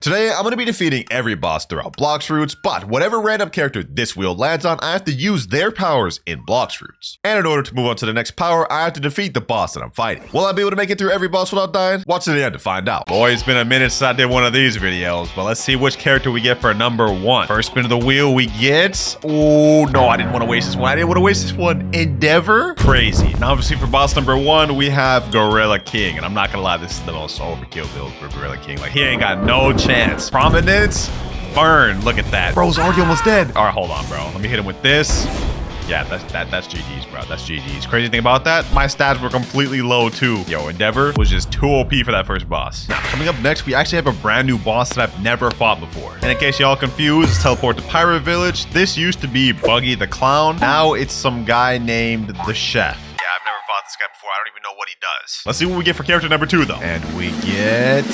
Today, I'm going to be defeating every boss throughout Blox routes, but whatever random character this wheel lands on, I have to use their powers in Blox routes. And in order to move on to the next power, I have to defeat the boss that I'm fighting. Will I be able to make it through every boss without dying? Watch to the end to find out. Boy, it's been a minute since I did one of these videos, but let's see which character we get for number 1. First spin of the wheel, we get... Oh, no, I didn't want to waste this one. I didn't want to waste this one. Endeavor? Crazy. Now, obviously, for boss number 1, we have Gorilla King. And I'm not going to lie, this is the most overkill build for Gorilla King. Like, he ain't got no chance. Prominence, burn. Look at that. Bro's already almost dead. All right, hold on, bro. Let me hit him with this. Yeah, that's GG's, bro. That's GG's. Crazy thing about that, my stats were completely low, too. Yo, Endeavor was just too OP for that first boss. Now, coming up next, we actually have a brand new boss that I've never fought before. And in case y'all confused, let's teleport to Pirate Village. This used to be Buggy the Clown. Now it's some guy named the Chef. I've never fought this guy before. I don't even know what he does. Let's see what we get for character number 2, though. And we get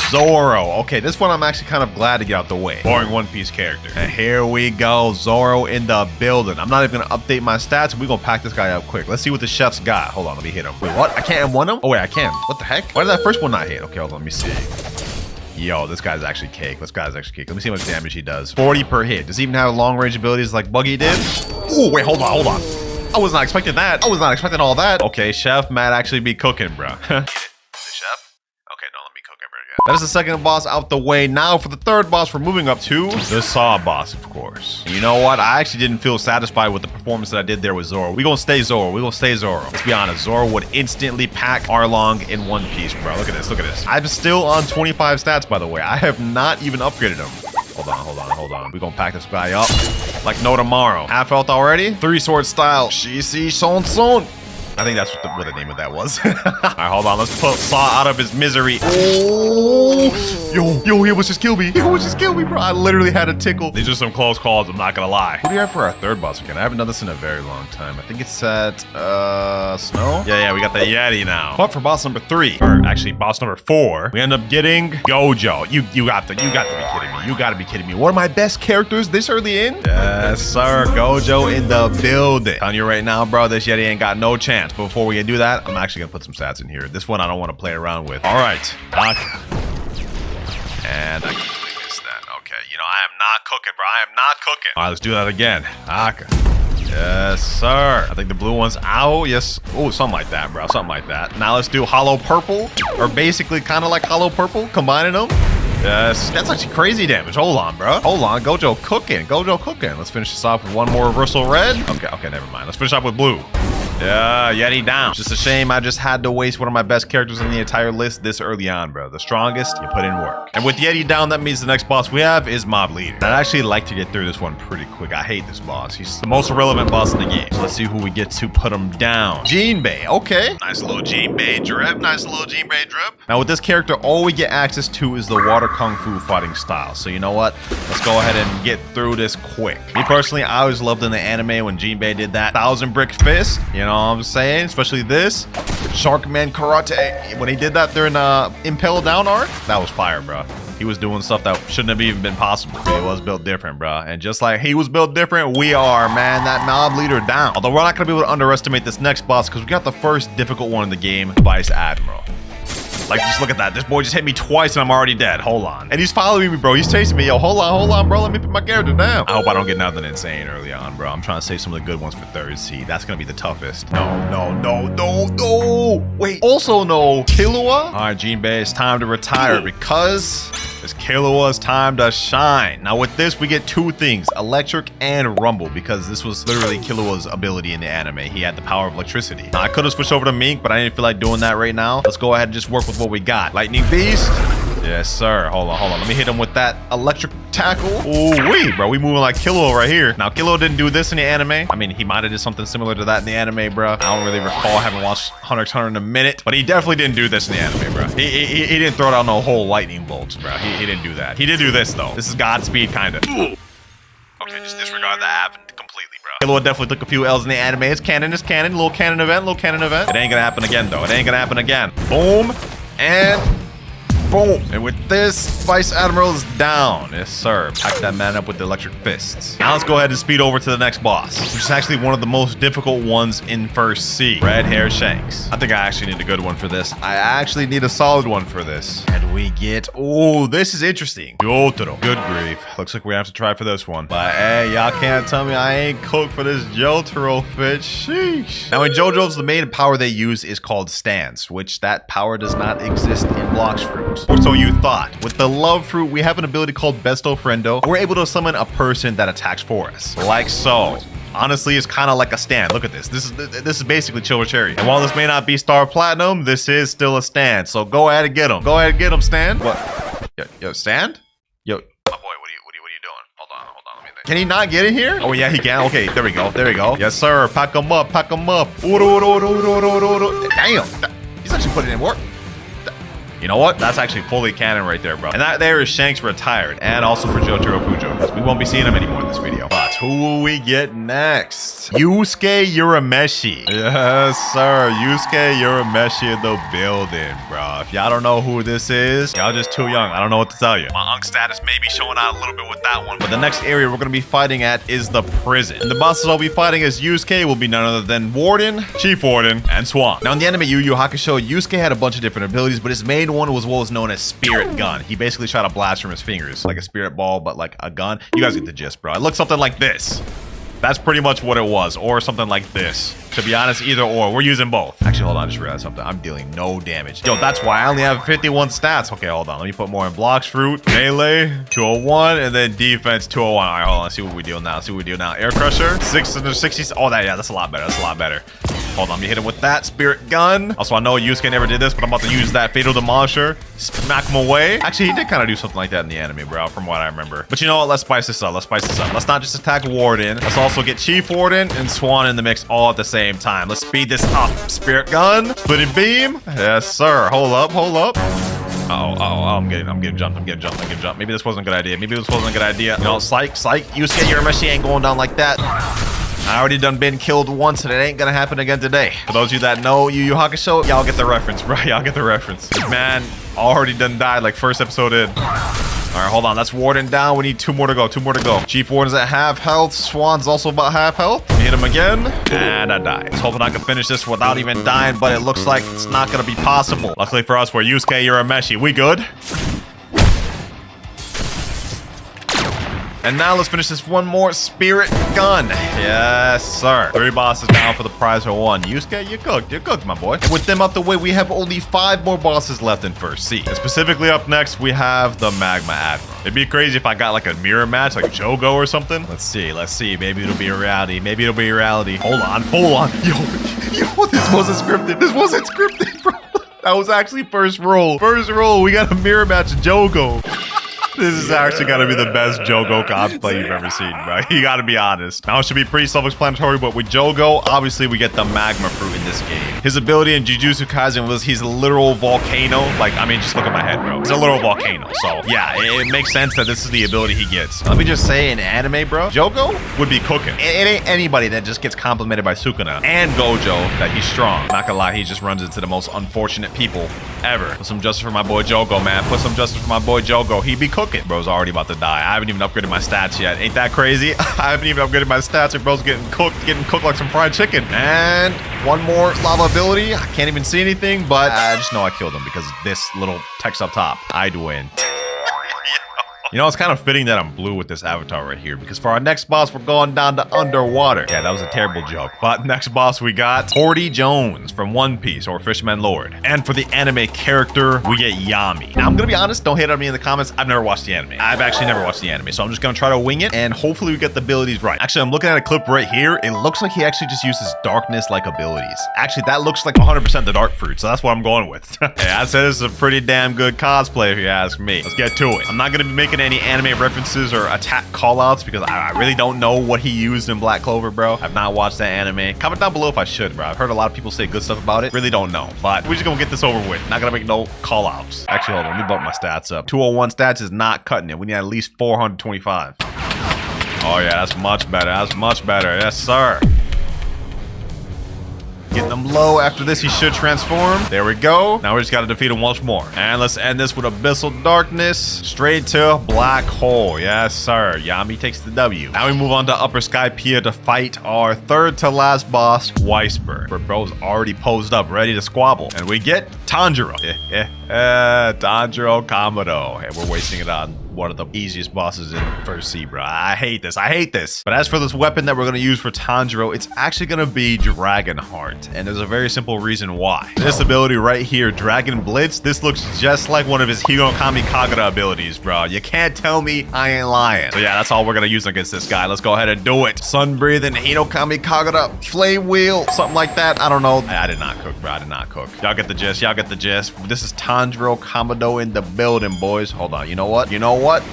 Zoro. Okay, this one I'm actually kind of glad to get out the way. Boring One Piece character. And here we go. Zoro in the building. I'm not even going to update my stats. We're going to pack this guy up quick. Let's see what the chef's got. Hold on, let me hit him. Wait, what? I can't M1 him? Oh, wait, I can. What the heck? Why did that first one not hit? Okay, hold on, let me see. Yo, this guy's actually cake. This guy's actually cake. Let me see how much damage he does. 40 per hit. Does he even have long range abilities like Buggy did? Oh, wait, hold on. I was not expecting that. I was not expecting all that. Okay, Chef might actually be cooking, bro. Get it? The Chef? Okay, don't let me cook ever again. That is the second boss out the way. Now for the third boss, we're moving up to the Saw boss, of course. And you know what? I actually didn't feel satisfied with the performance that I did there with Zoro. We're gonna stay Zoro. We're gonna stay Zoro. Let's be honest. Zoro would instantly pack Arlong in one piece, bro. Look at this. Look at this. I'm still on 25 stats, by the way. I have not even upgraded him. Hold on. We're gonna pack this guy up like no tomorrow. Half health already. 3-sword style. Shishi Son. I think that's what the name of that was. All right, hold on. Let's pull Saw out of his misery. Oh, yo, he almost just killed me. He almost just killed me, bro. I literally had a tickle. These are some close calls, I'm not gonna lie. What do you have for our third boss again? I haven't done this in a very long time. I think it's at, Snow? Yeah, we got the Yeti now. But for boss number 3, or actually boss number 4, we end up getting Gojo. You got to be kidding me. You gotta be kidding me. One of my best characters this early in? Yes, sir. Gojo in the building. Telling you right now, bro, this Yeti ain't got no chance. But before we do that, I'm actually gonna put some stats in here. This one I don't want to play around with. All right, Aka. And I completely missed that. Okay, you know, I am not cooking, bro. I am not cooking. All right, let's do that again. Aka. Yes, sir. I think the blue one's out. Yes. Oh, something like that, bro. Something like that. Now let's do hollow purple, or basically kind of like hollow purple, combining them. Yes, that's actually crazy damage. Hold on, bro. Hold on. Gojo cooking. Let's finish this off with one more reversal red. Okay, never mind. Let's finish off with blue. Yeah, Yeti down. Just a shame I just had to waste one of my best characters in the entire list this early on, bro. The strongest, you put in work. And with Yeti down, that means the next boss we have is Mob Leader. I'd actually like to get through this one pretty quick. I hate this boss. He's the most irrelevant boss in the game. So let's see who we get to put him down. Jinbei, okay. Nice little Jinbei drip. Now with this character, all we get access to is the water kung fu fighting style. So you know what? Let's go ahead and get through this quick. Me personally, I always loved in the anime when Jinbei did that 1,000 brick fist. You know what I'm saying? Especially this Sharkman Karate. When he did that during Impel Down arc, that was fire, bro. He was doing stuff that shouldn't have even been possible. He was built different, bro. And just like he was built different, we are, man. That Mob Leader down. Although we're not going to be able to underestimate this next boss because we got the first difficult one in the game, Vice Admiral. Like, just look at that. This boy just hit me twice and I'm already dead. Hold on. And he's following me, bro. He's chasing me. Yo, hold on, bro. Let me put my character down. I hope I don't get nothing insane early on, bro. I'm trying to save some of the good ones for third seed. That's going to be the toughest. No. Wait. Also, no. Killua? All right, Jinbei, it's time to retire because it's Killua's time to shine. Now, with this, we get 2 things, Electric and Rumble, because this was literally Killua's ability in the anime. He had the power of electricity. Now, I could have switched over to Mink, but I didn't feel like doing that right now. Let's go ahead and just work with what we got. Lightning Beast. Yes, sir. Hold on. Let me hit him with that electric tackle. Oh, wait, bro. We moving like Killua right here. Now, Killua didn't do this in the anime. I mean, he might have did something similar to that in the anime, bro. I don't really recall. I haven't watched Hunter x Hunter in a minute, but he definitely didn't do this in the anime, bro. He didn't throw down no whole lightning bolts, bro. He didn't do that. He did do this, though. This is Godspeed, kind of. Okay, just disregard that completely, bro. Killua definitely took a few L's in the anime. It's canon. Little canon event. It ain't gonna happen again, though. Boom. And Boom. And with this, Vice Admiral is down. Yes, sir. Pack that man up with the electric fists. Now let's go ahead and speed over to the next boss, which is actually one of the most difficult ones in First Sea. Red hair Shanks. I think I actually need a good one for this. I actually need a solid one for this. And we get, oh, this is interesting. Jotaro. Good grief. Looks like we have to try for this one. But hey, y'all can't tell me I ain't cooked for this Jotaro fit. Sheesh. Now in JoJo's, the main power they use is called stance, which that power does not exist in Blox fruit. Or so you thought. With the love fruit, we have an ability called Besto Friendo. We're able to summon a person that attacks for us. Like so. Honestly, it's kind of like a stand. Look at this. This is basically Chiller Cherry. And while this may not be Star Platinum, this is still a stand. So go ahead and get him. Go ahead and get him, stand. What? Yo, stand? Yo, my boy, what are you doing? Hold on. Let me think. Can he not get in here? Oh yeah, he can. Okay, there we go. Yes, sir. Pack him up. Damn. He's actually putting in work. You know what? That's actually fully canon right there, bro. And that there is Shanks retired. And also for Jotaro Kujo, because we won't be seeing him anymore in this video. But who will we get next? Yusuke Urameshi. Yes, sir. Yusuke Urameshi in the building, bro. If y'all don't know who this is, y'all just too young. I don't know what to tell you. My unk status may be showing out a little bit with that one. But the next area we're going to be fighting at is the prison. And the bosses I'll be fighting as Yusuke will be none other than Warden, Chief Warden, and Swan. Now in the anime Yu Yu Hakusho, Yusuke had a bunch of different abilities, but his main one was what was known as Spirit Gun. He basically shot a blast from his fingers, like a spirit ball, but like a gun. You guys get the gist, bro. It looks something like this. That's pretty much what it was, or something like this. To be honest, either or. We're using both. Actually, hold on. I just realized something. I'm dealing no damage. Yo, that's why I only have 51 stats. Okay, hold on. Let me put more in Blox fruit. Melee, 201, and then defense, 201. All right, hold on. Let's see what we do now. Air Crusher, 660. Oh, that's a lot better. Hold on, let me hit him with that Spirit Gun. Also, I know Yusuke never did this, but I'm about to use that Fatal Demolisher. Smack him away. Actually, he did kind of do something like that in the anime, bro, from what I remember. But you know what? Let's spice this up. Let's not just attack Warden. Let's also get Chief Warden and Swan in the mix all at the same time. Let's speed this up. Spirit Gun. Splitting Beam. Yes, sir. Hold up. I'm getting jumped. Maybe this wasn't a good idea. You know, psych. Yusuke Urameshi ain't going down like that. I already done been killed once, and it ain't gonna happen again today. For those of you that know Yu Yu Hakusho, y'all get the reference, bro. Y'all get the reference. This man already done died like first episode in. All right, hold on. That's Warden down. We need two more to go. Chief Warden's at half health. Swan's also about half health. Hit him again, and I died. I was hoping I could finish this without even dying, but it looks like it's not gonna be possible. Luckily for us, we're Yusuke Urameshi. We good? And now let's finish this one more Spirit Gun. Yes, sir. 3 bosses down for the prize of 1. Yusuke, you cooked, my boy. And with them out the way, we have only 5 more bosses left in First Sea. And specifically up next, we have the Magma Admiral. It'd be crazy if I got like a mirror match, like Jogo or something. Let's see. Maybe it'll be a reality. Hold on. Yo, this wasn't scripted, bro. That was actually first roll. We got a mirror match Jogo. This is actually gotta be the best Jogo cosplay you've ever seen, bro. You gotta be honest. Now it should be pretty self-explanatory, but with Jogo, obviously we get the magma fruit in this game. His ability in Jujutsu Kaisen was he's a literal volcano. Like, I mean, just look at my head, bro. He's a literal volcano. So yeah, it makes sense that this is the ability he gets. Let me just say, in anime, bro, Jogo would be cooking. It ain't anybody that just gets complimented by Sukuna and Gojo that he's strong. Not gonna lie, he just runs into the most unfortunate people ever. Put some justice for my boy Jogo, man. He be cooking. Bro's already about to die. I haven't even upgraded my stats yet. Ain't that crazy? I haven't even upgraded my stats and bro's getting cooked like some fried chicken. And one more lava ability. I can't even see anything, but I just know I killed him because of this little text up top. I'd win. You know, it's kind of fitting that I'm blue with this avatar right here, because for our next boss, we're going down to underwater. Yeah, that was a terrible joke. But next boss, we got Porty Jones from One Piece, or Fishman Lord. And for the anime character, we get Yami. Now, I'm gonna be honest, don't hate on me in the comments. I've never watched the anime. I've actually never watched the anime, so I'm just gonna try to wing it, and hopefully we get the abilities right. Actually, I'm looking at a clip right here. It looks like he actually just uses darkness-like abilities. Actually, that looks like 100% the dark fruit, so that's what I'm going with. Yeah, I said this is a pretty damn good cosplay, if you ask me. Let's get to it. I'm not gonna be making any anime references or attack callouts because I really don't know what he used in Black Clover, bro. I've not watched that anime. Comment down below if I should, bro. I've heard a lot of people say good stuff about it. Really don't know, but we're just gonna get this over with. Not gonna make no callouts. Actually, hold on. Let me bump my stats up. 201 stats is not cutting it. We need at least 425. Oh yeah, that's much better. Yes, sir. Getting him low. After this, he should transform. There we go. Now we just got to defeat him once more. And let's end this with Abyssal Darkness. Straight to Black Hole. Yes, sir. Yami takes the W. Now we move on to Upper Sky Pier to fight our third to last boss, Wysper. Where bro's already posed up, ready to squabble. And we get Tanjiro. Tanjiro Kamado. And we're wasting it on one of the easiest bosses in First Sea, bro. I hate this. I hate this. But as for this weapon that we're going to use for Tanjiro, it's actually going to be Dragon Heart. And there's a very simple reason why. This ability right here, Dragon Blitz, this looks just like one of his Hinokami Kagura abilities, bro. You can't tell me I ain't lying. So yeah, that's all we're going to use against this guy. Let's go ahead and do it. Sun Breathing, Hinokami Kagura, Flame Wheel, something like that. I don't know. I did not cook, bro. I did not cook. Y'all get the gist. Y'all get the gist. This is Tanjiro Kamado in the building, boys. Hold on. You know what? You know what?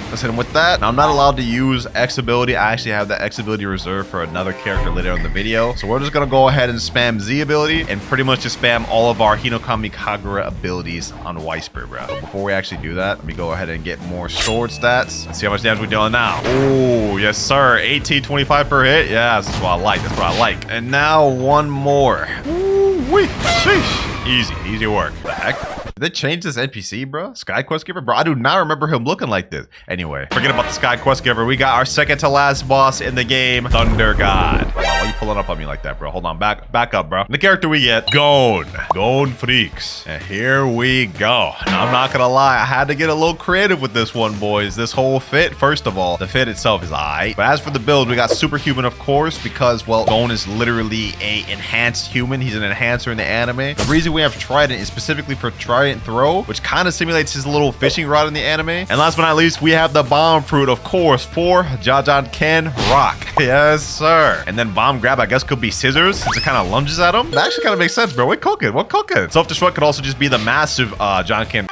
Let's hit him with that. Now, I'm not allowed to use X ability. I actually have that X ability reserved for another character later in the video. So we're just going to go ahead and spam Z ability and pretty much just spam all of our Hinokami Kagura abilities on Wysper, bro. So before we actually do that, let me go ahead and get more sword stats. Let's see how much damage we're doing now. Oh, yes, sir. 1825 per hit. Yeah, that's what I like. That's what I like. And now one more. Ooh-wee. Sheesh. Easy work. What the heck? Did they change this NPC, bro? Sky Quest Giver? Bro, I do not remember him looking like this. Anyway, forget about the Sky Quest Giver. We got our second to last boss in the game, Thunder God. Why are you pulling up on me like that, bro? Hold on, back up, bro. The character we get, Gone Freaks. And here we go. Now, I'm not gonna lie, I had to get a little creative with this one, boys. This whole fit, first of all, the fit itself is alright. But as for the build, we got Superhuman, of course, because, well, Gone is literally a enhanced human. He's an enhancer in the anime. The reason we have Trident is specifically for Trident Throw, which kind of simulates his little fishing rod in the anime. And last but not least, we have the Bomb Fruit, of course, for Jajan Rock. Yes, sir. And then Bomb Grab, I guess, could be scissors, since it kind of lunges at him. That actually kind of makes sense, bro. We're cooking. Self-destruct could also just be the massive John Ken.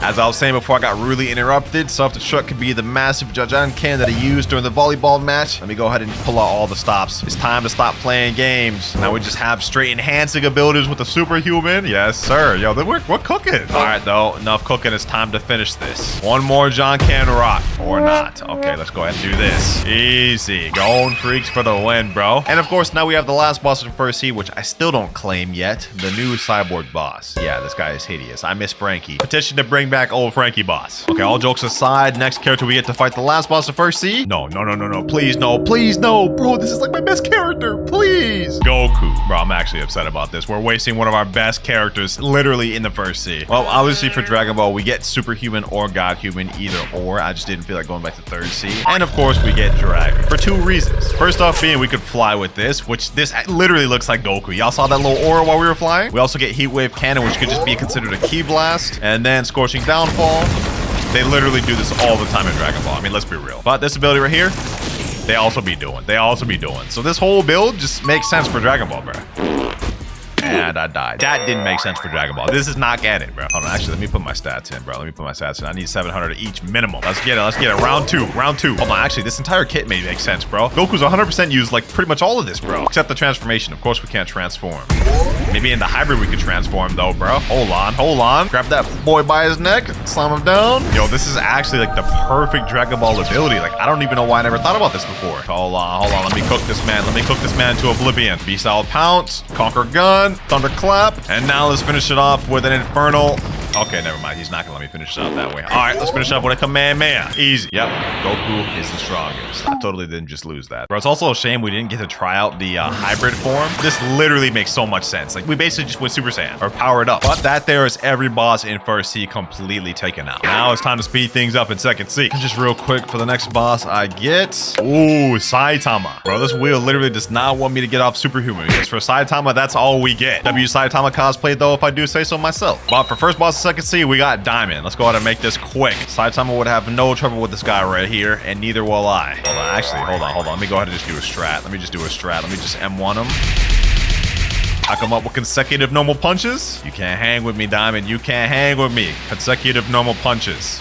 As I was saying before I got really interrupted, self-destruct could be the massive Jajan can that he used during the volleyball match. Let me go ahead and pull out all the stops. It's time to stop playing games. Now we just have straight enhancing abilities with the superhuman. Yes, sir. Yo, we're cooking. All right, though. Enough cooking. It's time to finish this. One more John Can Rock. Or not. Okay, let's go ahead and do this. Easy. Gone Freaks for the win, bro. And of course, now we have the last boss in First Sea, which I still don't claim yet. The new Cyborg boss. Yeah, this guy is hideous. I miss Frankie. Petition to bring back old Frankie boss. Okay, all jokes aside, next character we get to fight the last boss of First Sea. No. Please, no. Bro, this is like my best character. Please. Goku. Bro, I'm actually upset about this. We're wasting one of our best characters literally in the First Sea. Well, obviously for Dragon Ball, we get Superhuman or God Human, either or. I just didn't feel like going back to Third Sea. And of course, we get Dragon for two reasons. First off being we could fly with this, which this literally looks like Goku. Y'all saw that little aura while we were flying? We also get Heat Wave Cannon, which could just be considered a Ki Blast. And then Scorching Downfall. They literally do this all the time in Dragon Ball. I mean, let's be real. But this ability right here, they also be doing. So this whole build just makes sense for Dragon Ball, bro. And I died. That didn't make sense for Dragon Ball. This is not getting it, bro. Hold on, actually, let me put my stats in, bro. I need 700 each minimum. Let's get it. Round two. Hold on, actually, this entire kit may make sense, bro. Goku's 100% used like pretty much all of this, bro. Except the transformation. Of course, we can't transform. Maybe in the hybrid we could transform, though, bro. Hold on. Grab that boy by his neck. Slam him down. Yo, this is actually like the perfect Dragon Ball ability. Like, I don't even know why I never thought about this before. Hold on. Let me cook this man to oblivion. Beast Out Pounce. Conquer Gun. Thunderclap. And now let's finish it off with an Infernal. Okay, never mind. He's not gonna let me finish it up that way. All right, let's finish up with a Kamehameha. Easy. Yep, Goku is the strongest. I totally didn't just lose that. Bro, it's also a shame we didn't get to try out the hybrid form. This literally makes so much sense. Like, we basically just went Super Saiyan or powered up. But that there is every boss in First Sea completely taken out. Now it's time to speed things up in Second Sea. Just real quick for the next boss, I get... Ooh, Saitama. Bro, this wheel literally does not want me to get off Superhuman because for Saitama, that's all we get. W Saitama cosplay, though, if I do say so myself. But for first boss Second Sea, we got Diamond. Let's go ahead and make this quick. Saitama would have no trouble with this guy right here, and neither will I. Hold on. Let me go ahead and just do a strat. Let me just M1 him. I come up with consecutive normal punches. You can't hang with me, Diamond. You can't hang with me. Consecutive normal punches.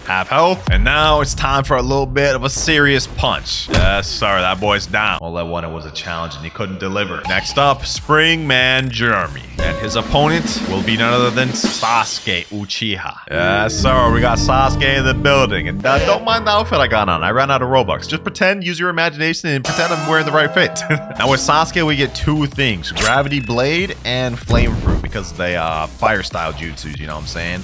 half health. And now it's time for a little bit of a serious punch. Yes, sir, that boy's down. All I wanted was a challenge and he couldn't deliver. Next up, Springman Jeremy. And his opponent will be none other than Sasuke Uchiha. Yes, sir, we got Sasuke in the building. And don't mind the outfit I got on. I ran out of Robux. Just pretend, use your imagination, and pretend I'm wearing the right fit. Now with Sasuke, we get two things. Gravity Blade and Flame Fruit, because they fire style jutsus, you know what I'm saying?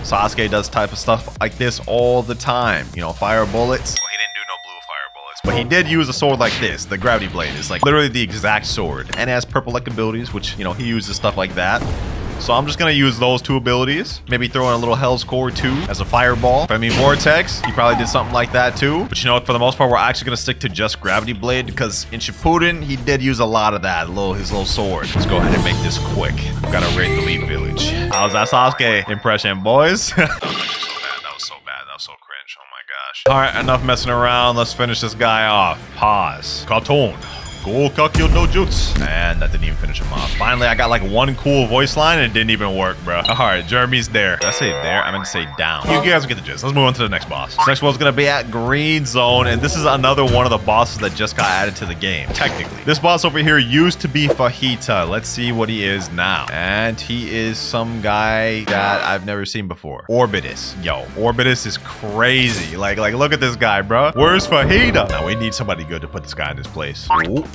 Sasuke does type of stuff like this all the time. You know, fire bullets. Well, he didn't do no blue fire bullets, but he did use a sword like this. The Gravity Blade is like literally the exact sword. And it has purple-like abilities, which, you know, he uses stuff like that. So I'm just going to use those two abilities. Maybe throw in a little Hell's Core too as a fireball. If I mean Vortex, he probably did something like that too. But you know what? For the most part, we're actually going to stick to just Gravity Blade because in Shippuden, he did use a lot of that. His little sword. Let's go ahead and make this quick. Got to raid the Elite Village. How's that Sasuke impression, boys? That was so bad. That was so cringe. Oh my gosh. All right, enough messing around. Let's finish this guy off. Pause. Cartoon. Go Kakyo no Jutsu. And that didn't even finish him off. Finally, I got like one cool voice line and it didn't even work, bro. All right, Jeremy's there. Did I say there? I meant to say down. You guys get the gist. Let's move on to the next boss. This next one's gonna be at Green Zone, and this is another one of the bosses that just got added to the game. Technically, this boss over here used to be Fajita. Let's see what he is now. And he is some guy that I've never seen before. Orbitus. Yo, Orbitus is crazy. Like look at this guy, bro. Where's Fajita? Now we need somebody good to put this guy in his place.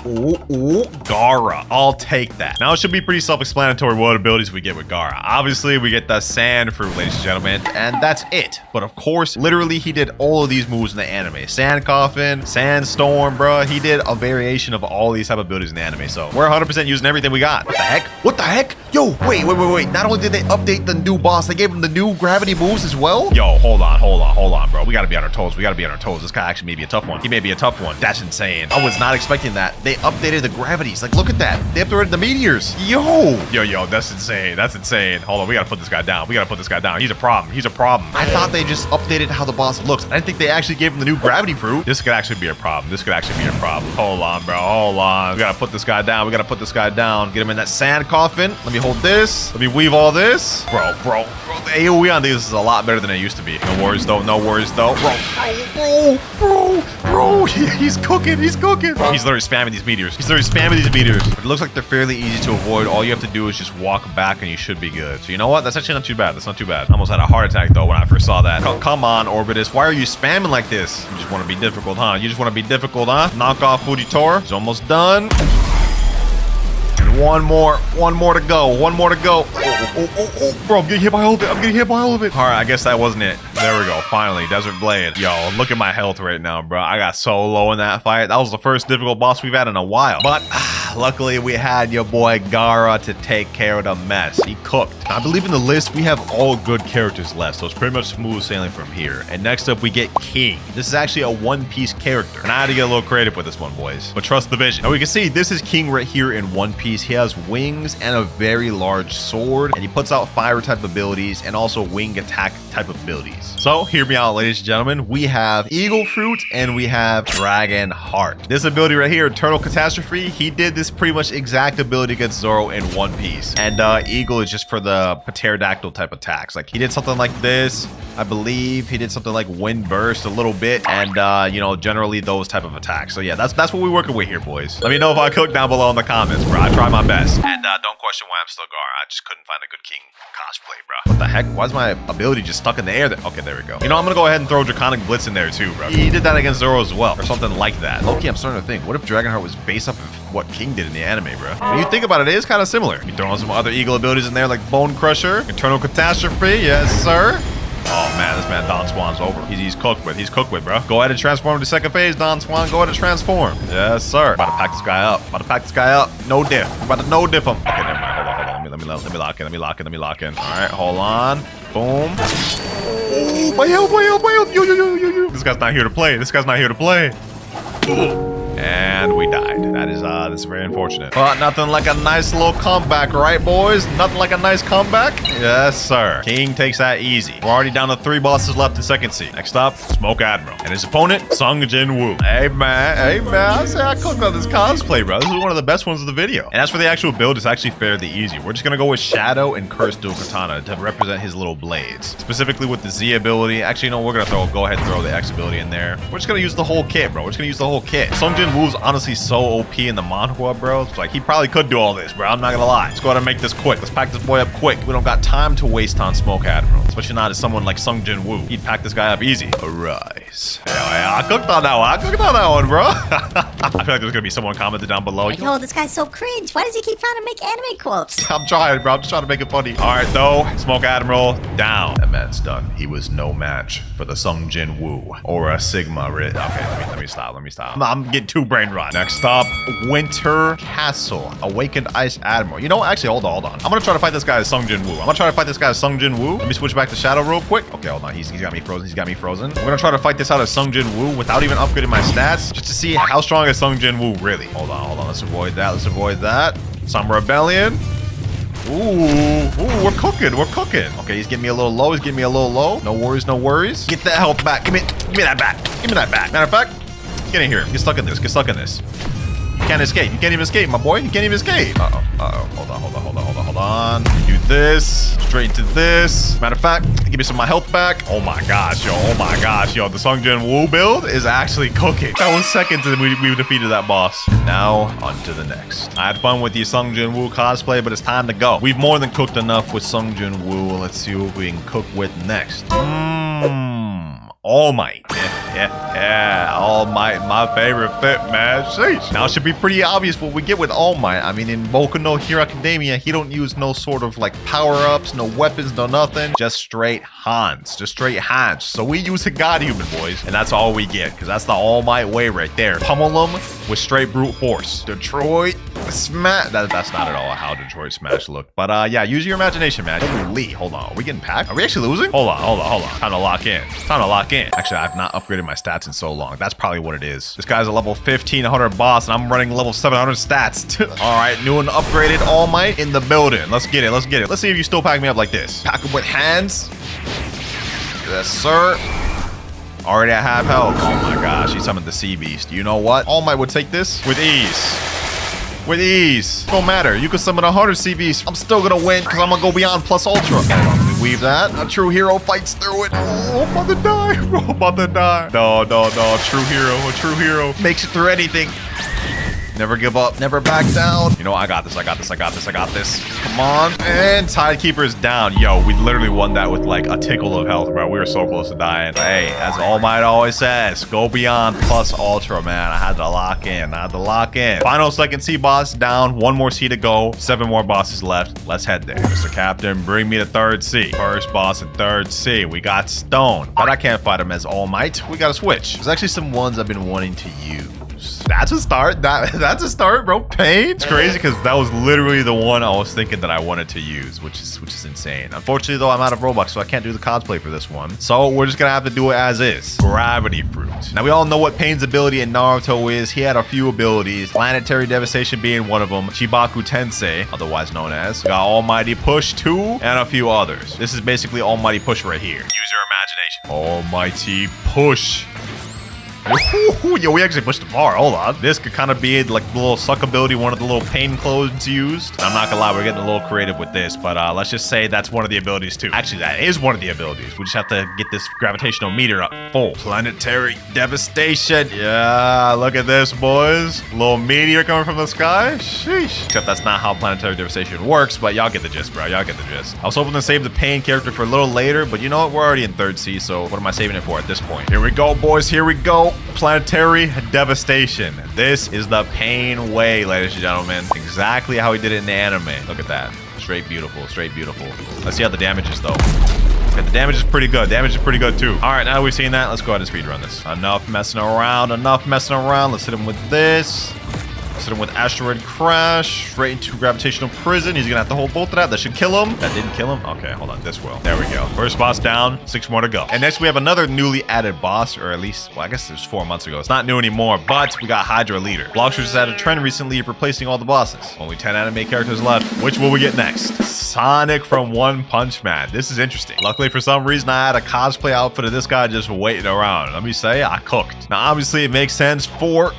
Ooh, Gara. I'll take that. Now it should be pretty self-explanatory what abilities we get with Gara. Obviously, we get the Sand Fruit, ladies and gentlemen, and that's it. But of course, literally, he did all of these moves in the anime. Sand Coffin, Sandstorm, bro. He did a variation of all these type of abilities in the anime. So we're 100% using everything we got. What the heck? What the heck? Yo, wait. Not only did they update the new boss, they gave him the new gravity moves as well? Yo, hold on, bro. We gotta be on our toes. This guy actually may be a tough one. He may be a tough one. That's insane. I was not expecting that. They updated the gravities. Like, look at that. They updated the meteors. Yo, that's insane. Hold on, we gotta put this guy down. He's a problem. I thought they just updated how the boss looks. I didn't think they actually gave him the new gravity fruit. This could actually be a problem. Hold on, bro. Hold on. We gotta put this guy down. Get him in that sand coffin. Let me hold this. Let me weave all this. Bro. The AoE on these is a lot better than it used to be. No worries though. Bro. He's cooking. He's literally spamming these meteors. It looks like they're fairly easy to avoid. All you have to do is just walk back and you should be good. So you know what? That's actually not too bad. I almost had a heart attack though when I first saw that. Come on, Orbitus. Why are you spamming like this? You just want to be difficult, huh? Knock off Fujitora. He's almost done. And one more to go. Oh, bro, I'm getting hit by all of it. All right, I guess that wasn't it. There we go. Finally, Desert Blade. Yo, look at my health right now, bro. I got so low in that fight. That was the first difficult boss we've had in a while. But luckily, we had your boy Gara to take care of the mess. He cooked. I believe in the list, we have all good characters left, so it's pretty much smooth sailing from here. And next up, we get King. This is actually a One Piece character. And I had to get a little creative with this one, boys. But trust the vision. Now, we can see this is King right here in One Piece. He has wings and a very large sword, and he puts out fire type abilities and also wing attack type abilities. So hear me out, ladies and gentlemen. We have Eagle Fruit and we have Dragon Heart. This ability right here, Eternal Catastrophe, he did this pretty much exact ability against Zoro in One Piece. And Eagle is just for the pterodactyl type attacks. Like he did something like this. I believe he did something like Wind Burst a little bit, and you know, generally those type of attacks. So yeah, that's what we're working with here, boys. Let me know if I cook down below in the comments, bro. I try my best. And don't question why I'm still Gar. I just couldn't find a good King cosplay, bro. What the heck? Why is my ability just stuck in the air? Okay, there we go. You know, I'm gonna go ahead and throw Draconic Blitz in there too, bro. He did that against Zoro as well, or something like that. Low-key, I'm starting to think, what if Dragonheart was based off of what King did in the anime, bro? When you think about it, it is kind of similar. You throw in some other Eagle abilities in there, like Bone Crusher, Eternal Catastrophe, yes, sir. Oh man, this man Don Swan's over. He's cooked with. Bro. Go ahead and transform to second phase, Don Swan. Go ahead and transform. Yes, sir. About to pack this guy up. No diff. About to no diff him. Okay, never mind. Hold on. Let me lock in. All right, hold on. Boom. Oh, my health. Yo. This guy's not here to play. And we died. That's very unfortunate. But nothing like a nice little comeback, right, boys? Nothing like a nice comeback? Yes, sir. King takes that easy. We're already down to 3 bosses left in second seed. Next up, Smoke Admiral. And his opponent, Sung Jin Woo. Hey, man. I say I cooked on this cosplay, bro. This is one of the best ones of the video. And as for the actual build, it's actually fairly easy. We're just going to go with Shadow and Curse Dual Katana to represent his little blades. Specifically with the Z ability. Actually, no, we're going to go ahead and throw the X ability in there. We're just going to use the whole kit, bro. We're just going to use the whole kit. Sung Jin Woo's honestly so OP in the manhwa, bro. It's like he probably could do all this, bro. I'm not gonna lie. Let's go ahead and make this quick. Let's pack this boy up quick. We don't got time to waste on Smoke Admiral, especially not as someone like Sung Jin Woo. He'd pack this guy up easy. Arise. Yeah, I cooked on that one. I cooked on that one, bro. I feel like there's gonna be someone commented down below. Yo, this guy's so cringe. Why does he keep trying to make anime quotes? I'm trying, bro. I'm just trying to make it funny. All right, though. Smoke Admiral down. That man's done. He was no match for the Sung Jin Woo or a Sigma. Okay, let me stop. I'm getting too brain rot. Next up, Winter Castle, Awakened Ice Admiral. You know what? Actually, hold on. I'm gonna try to fight this guy as Sung Jin Woo. Let me switch back to Shadow real quick. Okay, hold on. He's got me frozen. We're gonna try to fight this out as Sung Jin Woo without even upgrading my stats, just to see how strong is Sung Jin Woo really. Hold on. Let's avoid that. Some Rebellion. Ooh, we're cooking. Okay, he's getting me a little low. No worries. Get that health back. Give me that back. Matter of fact, get in here. Get stuck in this. You can't escape. You can't even escape, my boy. You can't even escape. Uh-oh. Hold on. Do this. Straight into this. Matter of fact, give me some of my health back. Oh my gosh, yo. The Sung Jin Woo build is actually cooking. That was seconds and we defeated that boss. Now, on to the next. I had fun with the Sung Jin Woo cosplay, but it's time to go. We've more than cooked enough with Sung Jin Woo. Let's see what we can cook with next. All Might. Yeah. All Might, my favorite fit, man. Sheesh. Now it should be pretty obvious what we get with All Might. I mean, in Boku no Hero Academia, he don't use no sort of like power-ups, no weapons, no nothing. Just straight Hans. So we use a God Human, boys. And that's all we get, because that's the All Might way right there. Pummel him with straight brute force. Detroit Smash. That's not at all how Detroit Smash looked. But yeah, use your imagination, man. Holy, hold on. Are we getting packed? Are we actually losing? Hold on. Time to lock in. Actually, I've not upgraded my stats in so long. That's probably what it is. This guy's a level 1500 boss, and I'm running level 700 stats. All right, new and upgraded All Might in the building. Let's get it. Let's see if you still pack me up like this. Pack him with hands. Yes, sir. Already at half health. Oh my gosh, he summoned the Sea Beast. You know what? All Might would take this with ease. Don't matter. You can summon 100 Sea Beasts. I'm still gonna win because I'm gonna go beyond plus ultra. Weave that. A true hero fights through it. Oh, I'm about to die. No. A true hero makes it through anything. Never give up. Never back down. You know, I got this. Come on. And Tidekeeper is down. Yo, we literally won that with like a tickle of health, bro. We were so close to dying. Hey, as All Might always says, go beyond plus ultra, man. I had to lock in. Final second C boss down. 1 more C to go. 7 more bosses left. Let's head there. Mr. Captain, bring me to 3rd C. First boss in 3rd C. We got Stone. But I can't fight him as All Might. We gotta switch. There's actually some ones I've been wanting to use. That's a start. That's a start, bro. Pain. It's crazy because that was literally the one I was thinking that I wanted to use, which is insane. Unfortunately, though, I'm out of Robux, so I can't do the cosplay for this one. So we're just gonna have to do it as is. Gravity Fruit. Now we all know what Pain's ability in Naruto is. He had a few abilities, Planetary Devastation being one of them, Chibaku Tensei, otherwise known as. We got Almighty Push 2, and a few others. This is basically Almighty Push right here. Use your imagination. Almighty Push. Ooh, yo, we actually pushed it far. Hold on. This could kind of be like the little suck ability, one of the little pain clothes used. I'm not gonna lie, we're getting a little creative with this, but let's just say that's one of the abilities too. Actually, that is one of the abilities. We just have to get this gravitational meter up full. Planetary Devastation. Yeah, look at this, boys. Little meteor coming from the sky. Sheesh. Except that's not how Planetary Devastation works, but y'all get the gist, bro. Y'all get the gist. I was hoping to save the Pain character for a little later, but you know what? We're already in 3rd C, so what am I saving it for at this point? Here we go, boys. Here we go. Planetary Devastation. This is the Pain way, ladies and gentlemen. Exactly how he did it in the anime. Look at that. Straight beautiful. Let's see how the damage is, though. Okay, the damage is pretty good. Too. All right, now that we've seen that, let's go ahead and speedrun this. Enough messing around. Let's hit him with this. Hit him with Asteroid Crash. Straight into Gravitational Prison. He's gonna have to hold both of that. That should kill him. That didn't kill him. Okay, hold on. This will. There we go. First boss down. 6 more to go. And next we have another newly added boss, or at least, well, I guess it was 4 months ago. It's not new anymore, but we got Hydra Leader. Blox just had a trend recently of replacing all the bosses. Only 10 anime characters left. Which will we get next? Sonic from One Punch Man. This is interesting. Luckily, for some reason, I had a cosplay outfit of this guy just waiting around. Let me say, I cooked. Now, obviously, it makes sense for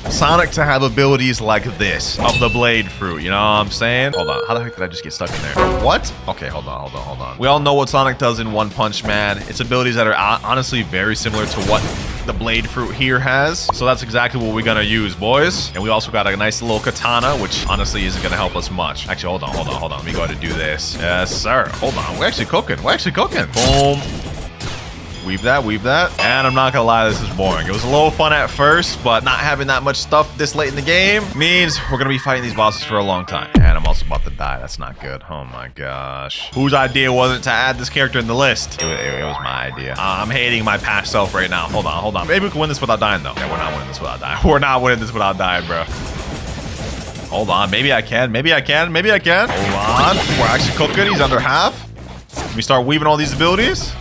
Sonic to have abilities like this of the blade fruit, you know what I'm saying? Hold on, how the heck did I just get stuck in there? What? Okay, hold on. We all know what Sonic does in One Punch Man. It's abilities that are honestly very similar to what the blade fruit here has. So that's exactly what we're gonna use, boys. And we also got a nice little katana, which honestly isn't gonna help us much. Actually, hold on. Let me go ahead and do this. Yes, sir. Hold on, we're actually cooking. Boom. Weave that. And I'm not gonna lie, this is boring. It was a little fun at first, but not having that much stuff this late in the game means we're gonna be fighting these bosses for a long time. And I'm also about to die. That's not good. Oh my gosh. Whose idea was it to add this character in the list? It was my idea. I'm hating my past self right now. Hold on. Maybe we can win this without dying, though. Yeah, we're not winning this without dying. We're not winning this without dying, bro. Hold on. Maybe I can. Hold on. We're actually cooking. He's under half. Let me start weaving all these abilities.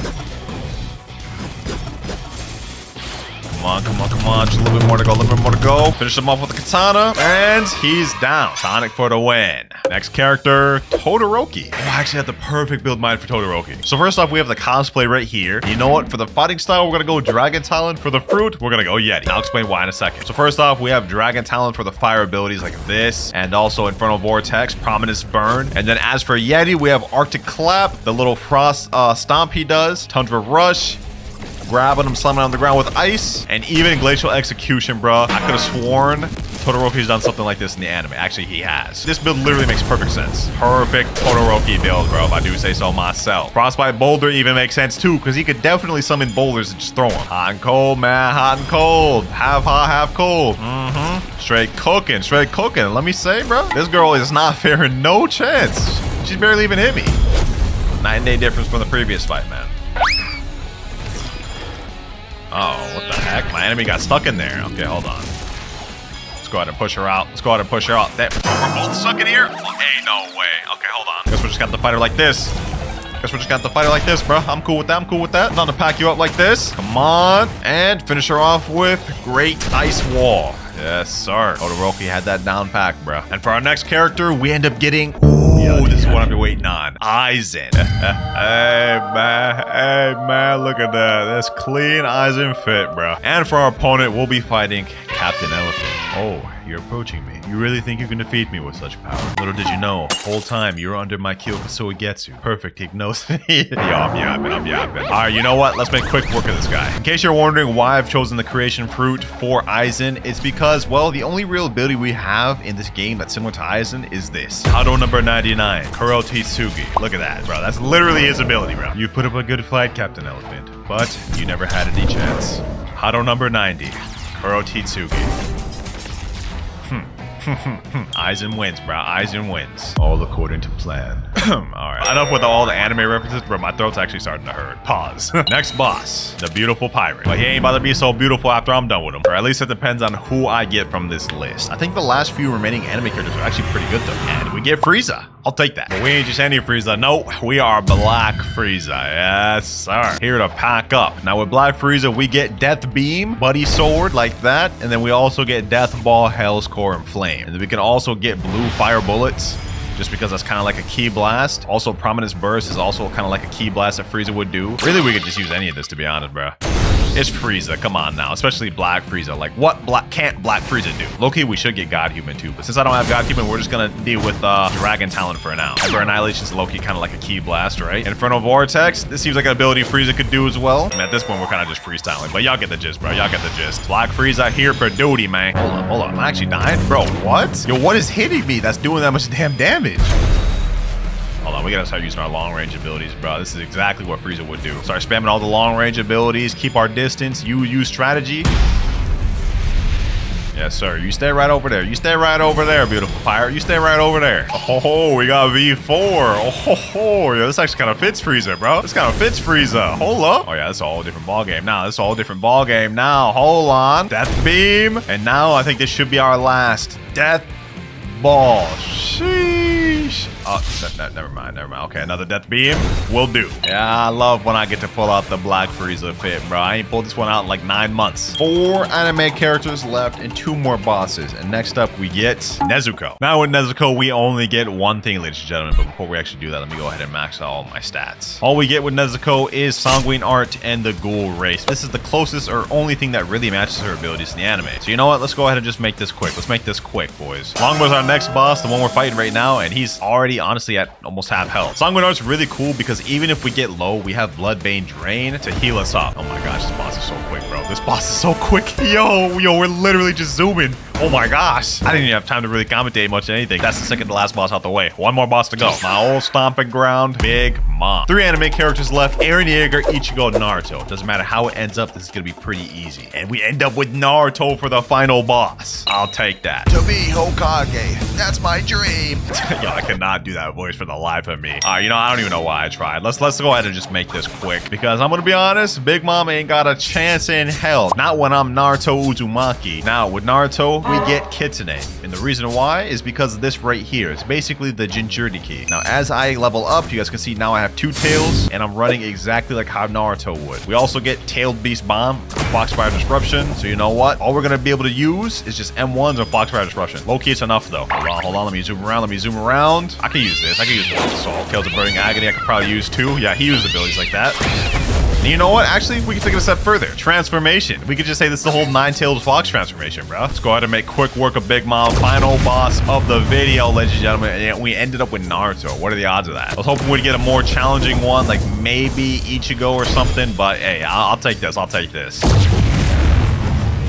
Come on. Just a little bit more to go. Finish him off with the katana. And he's down. Sonic for the win. Next character, Todoroki. Oh, I actually have the perfect build mind for Todoroki. So first off, we have the cosplay right here. You know what? For the fighting style, we're going to go Dragon Talon. For the fruit, we're going to go Yeti. I'll explain why in a second. So first off, we have Dragon Talon for the fire abilities like this. And also Infernal Vortex, Prominence Burn. And then as for Yeti, we have Arctic Clap, the little frost stomp he does. Tundra Rush. Grabbing him, slamming on the ground with ice, and even Glacial Execution, bro. I could have sworn Todoroki's done something like this in the anime. Actually, he has. This build literally makes perfect sense. Perfect Todoroki build, bro, if I do say so myself. Frostbite Boulder even makes sense, too, because he could definitely summon boulders and just throw them. Hot and cold, man. Hot and cold. Half hot, half cold. Straight cooking. Let me say, bro, this girl is not faring no chance. She's barely even hit me. 9-day difference from the previous fight, man. Oh, what the heck? My enemy got stuck in there. Okay, hold on. Let's go ahead and push her out. There. We're both stuck in here? Hey, no way. Okay, hold on. Guess we just got the fighter like this. Bro. I'm cool with that. Time to pack you up like this. Come on. And finish her off with Great Ice Wall. Yes, sir. Todoroki had that down pack, bro. And for our next character, we end up getting... Ooh, this is what I've been waiting on. Aizen. Hey, man. Look at that. That's clean Aizen fit, bro. And for our opponent, we'll be fighting Captain Elephant. Oh, you're approaching me. You really think you can defeat me with such power? Little did you know, the whole time you were under my Kyokusui. Perfect hypnosis. Yo, I'm yapping. Alright, you know what? Let's make quick work of this guy. In case you're wondering why I've chosen the creation fruit for Aizen, it's because, well, the only real ability we have in this game that's similar to Aizen is this. Hado number 99, Kuro Titsugi. Look at that, bro. That's literally his ability, bro. You put up a good fight, Captain Elephant, but you never had any chance. Hado number 90, Kuro Titsugi. Aizen wins, bro. Aizen wins. All according to plan. Alright. Enough with all the anime references, bro. My throat's actually starting to hurt. Pause. Next boss. The beautiful pirate. But he ain't about to be so beautiful after I'm done with him. Or at least it depends on who I get from this list. I think the last few remaining anime characters are actually pretty good, though. And we get Frieza. I'll take that. But we ain't just any Frieza. No, we are Black Frieza. Yes, sir. Here to pack up. Now, with Black Frieza, we get Death Beam, Buddy Sword, like that. And then we also get Death Ball, Hell's Core, and Flame. And then we can also get Blue Fire Bullets, just because that's kind of like a key blast. Also, Prominence Burst is also kind of like a key blast that Frieza would do. Really, we could just use any of this, to be honest, bro. It's Frieza, come on now, especially Black Frieza. Like, what can't Black Frieza do? Low-key, we should get God Human too, but since I don't have God Human, we're just gonna deal with Dragon Talon for now. Ever Annihilation is low-key kind of like a key blast, right? Infernal Vortex, this seems like an ability Frieza could do as well. I mean, at this point, we're kind of just freestyling, but y'all get the gist, bro. Y'all get the gist. Black Frieza here for duty, man. Hold on, am I actually dying? Bro, what? Yo, what is hitting me that's doing that much damn damage? Hold on, we gotta start using our long-range abilities, bro. This is exactly what Frieza would do. Start spamming all the long-range abilities, keep our distance, use strategy. Yes, sir. You stay right over there. You stay right over there, beautiful pirate. You stay right over there. Oh, we got V4. Oh, yeah, this actually kind of fits Frieza, bro. This kind of fits Frieza. Hold up. Oh, yeah, this is a whole different ball game now. This is a whole different ball game now. Hold on. Death beam. And now I think this should be our last death ball. Sheesh. Oh, never mind. Okay, another death beam will do. Yeah, I love when I get to pull out the Black Frieza fit, bro. I ain't pulled this one out in like 9 months. 4 anime characters left and 2 more bosses. And next up, we get Nezuko. Now with Nezuko, we only get one thing, ladies and gentlemen. But before we actually do that, let me go ahead and max out all my stats. All we get with Nezuko is Sanguine Art and the Ghoul Race. This is the closest or only thing that really matches her abilities in the anime. So you know what? Let's go ahead and just make this quick. Let's make this quick, boys. Longma's our next boss, the one we're fighting right now, and he's already honestly at almost half health. Sanguine Art's really cool because even if we get low, we have Bloodbane Drain to heal us up. Oh my gosh, this boss is so quick, bro. This boss is so quick. Yo, we're literally just zooming. Oh my gosh. I didn't even have time to really commentate much anything. That's the second to last boss out the way. One more boss to go. My old stomping ground, Big Mom. 3 anime characters left. Eren Yeager, Ichigo, Naruto. Doesn't matter how it ends up, this is gonna be pretty easy. And we end up with Naruto for the final boss. I'll take that. To be Hokage, that's my dream. Yo, I cannot do that voice for the life of me. You know, I don't even know why I tried. Let's go ahead and just make this quick because I'm gonna be honest, Big Mom ain't got a chance in hell. Not when I'm Naruto Uzumaki. Now with Naruto, we get Kitsune. And the reason why is because of this right here. It's basically the Jinchuriki key. Now as I level up, you guys can see now I have 2 tails and I'm running exactly like how Naruto would. We also get Tailed Beast Bomb, Foxfire Disruption. So you know what? All we're gonna be able to use is just M1s or Foxfire Disruption. Low key it's enough though. Hold on, let me zoom around. I can use this. I can use one Soul. Kills a Burning Agony. I could probably use 2. Yeah, he used abilities like that. And you know what? Actually, we can take it a step further. Transformation. We could just say this is the whole 9-tailed fox transformation, bro. Let's go ahead and make quick work of Big Mom. Final boss of the video, ladies and gentlemen. And we ended up with Naruto. What are the odds of that? I was hoping we'd get a more challenging one, like maybe Ichigo or something. But hey, I'll take this. I'll take this.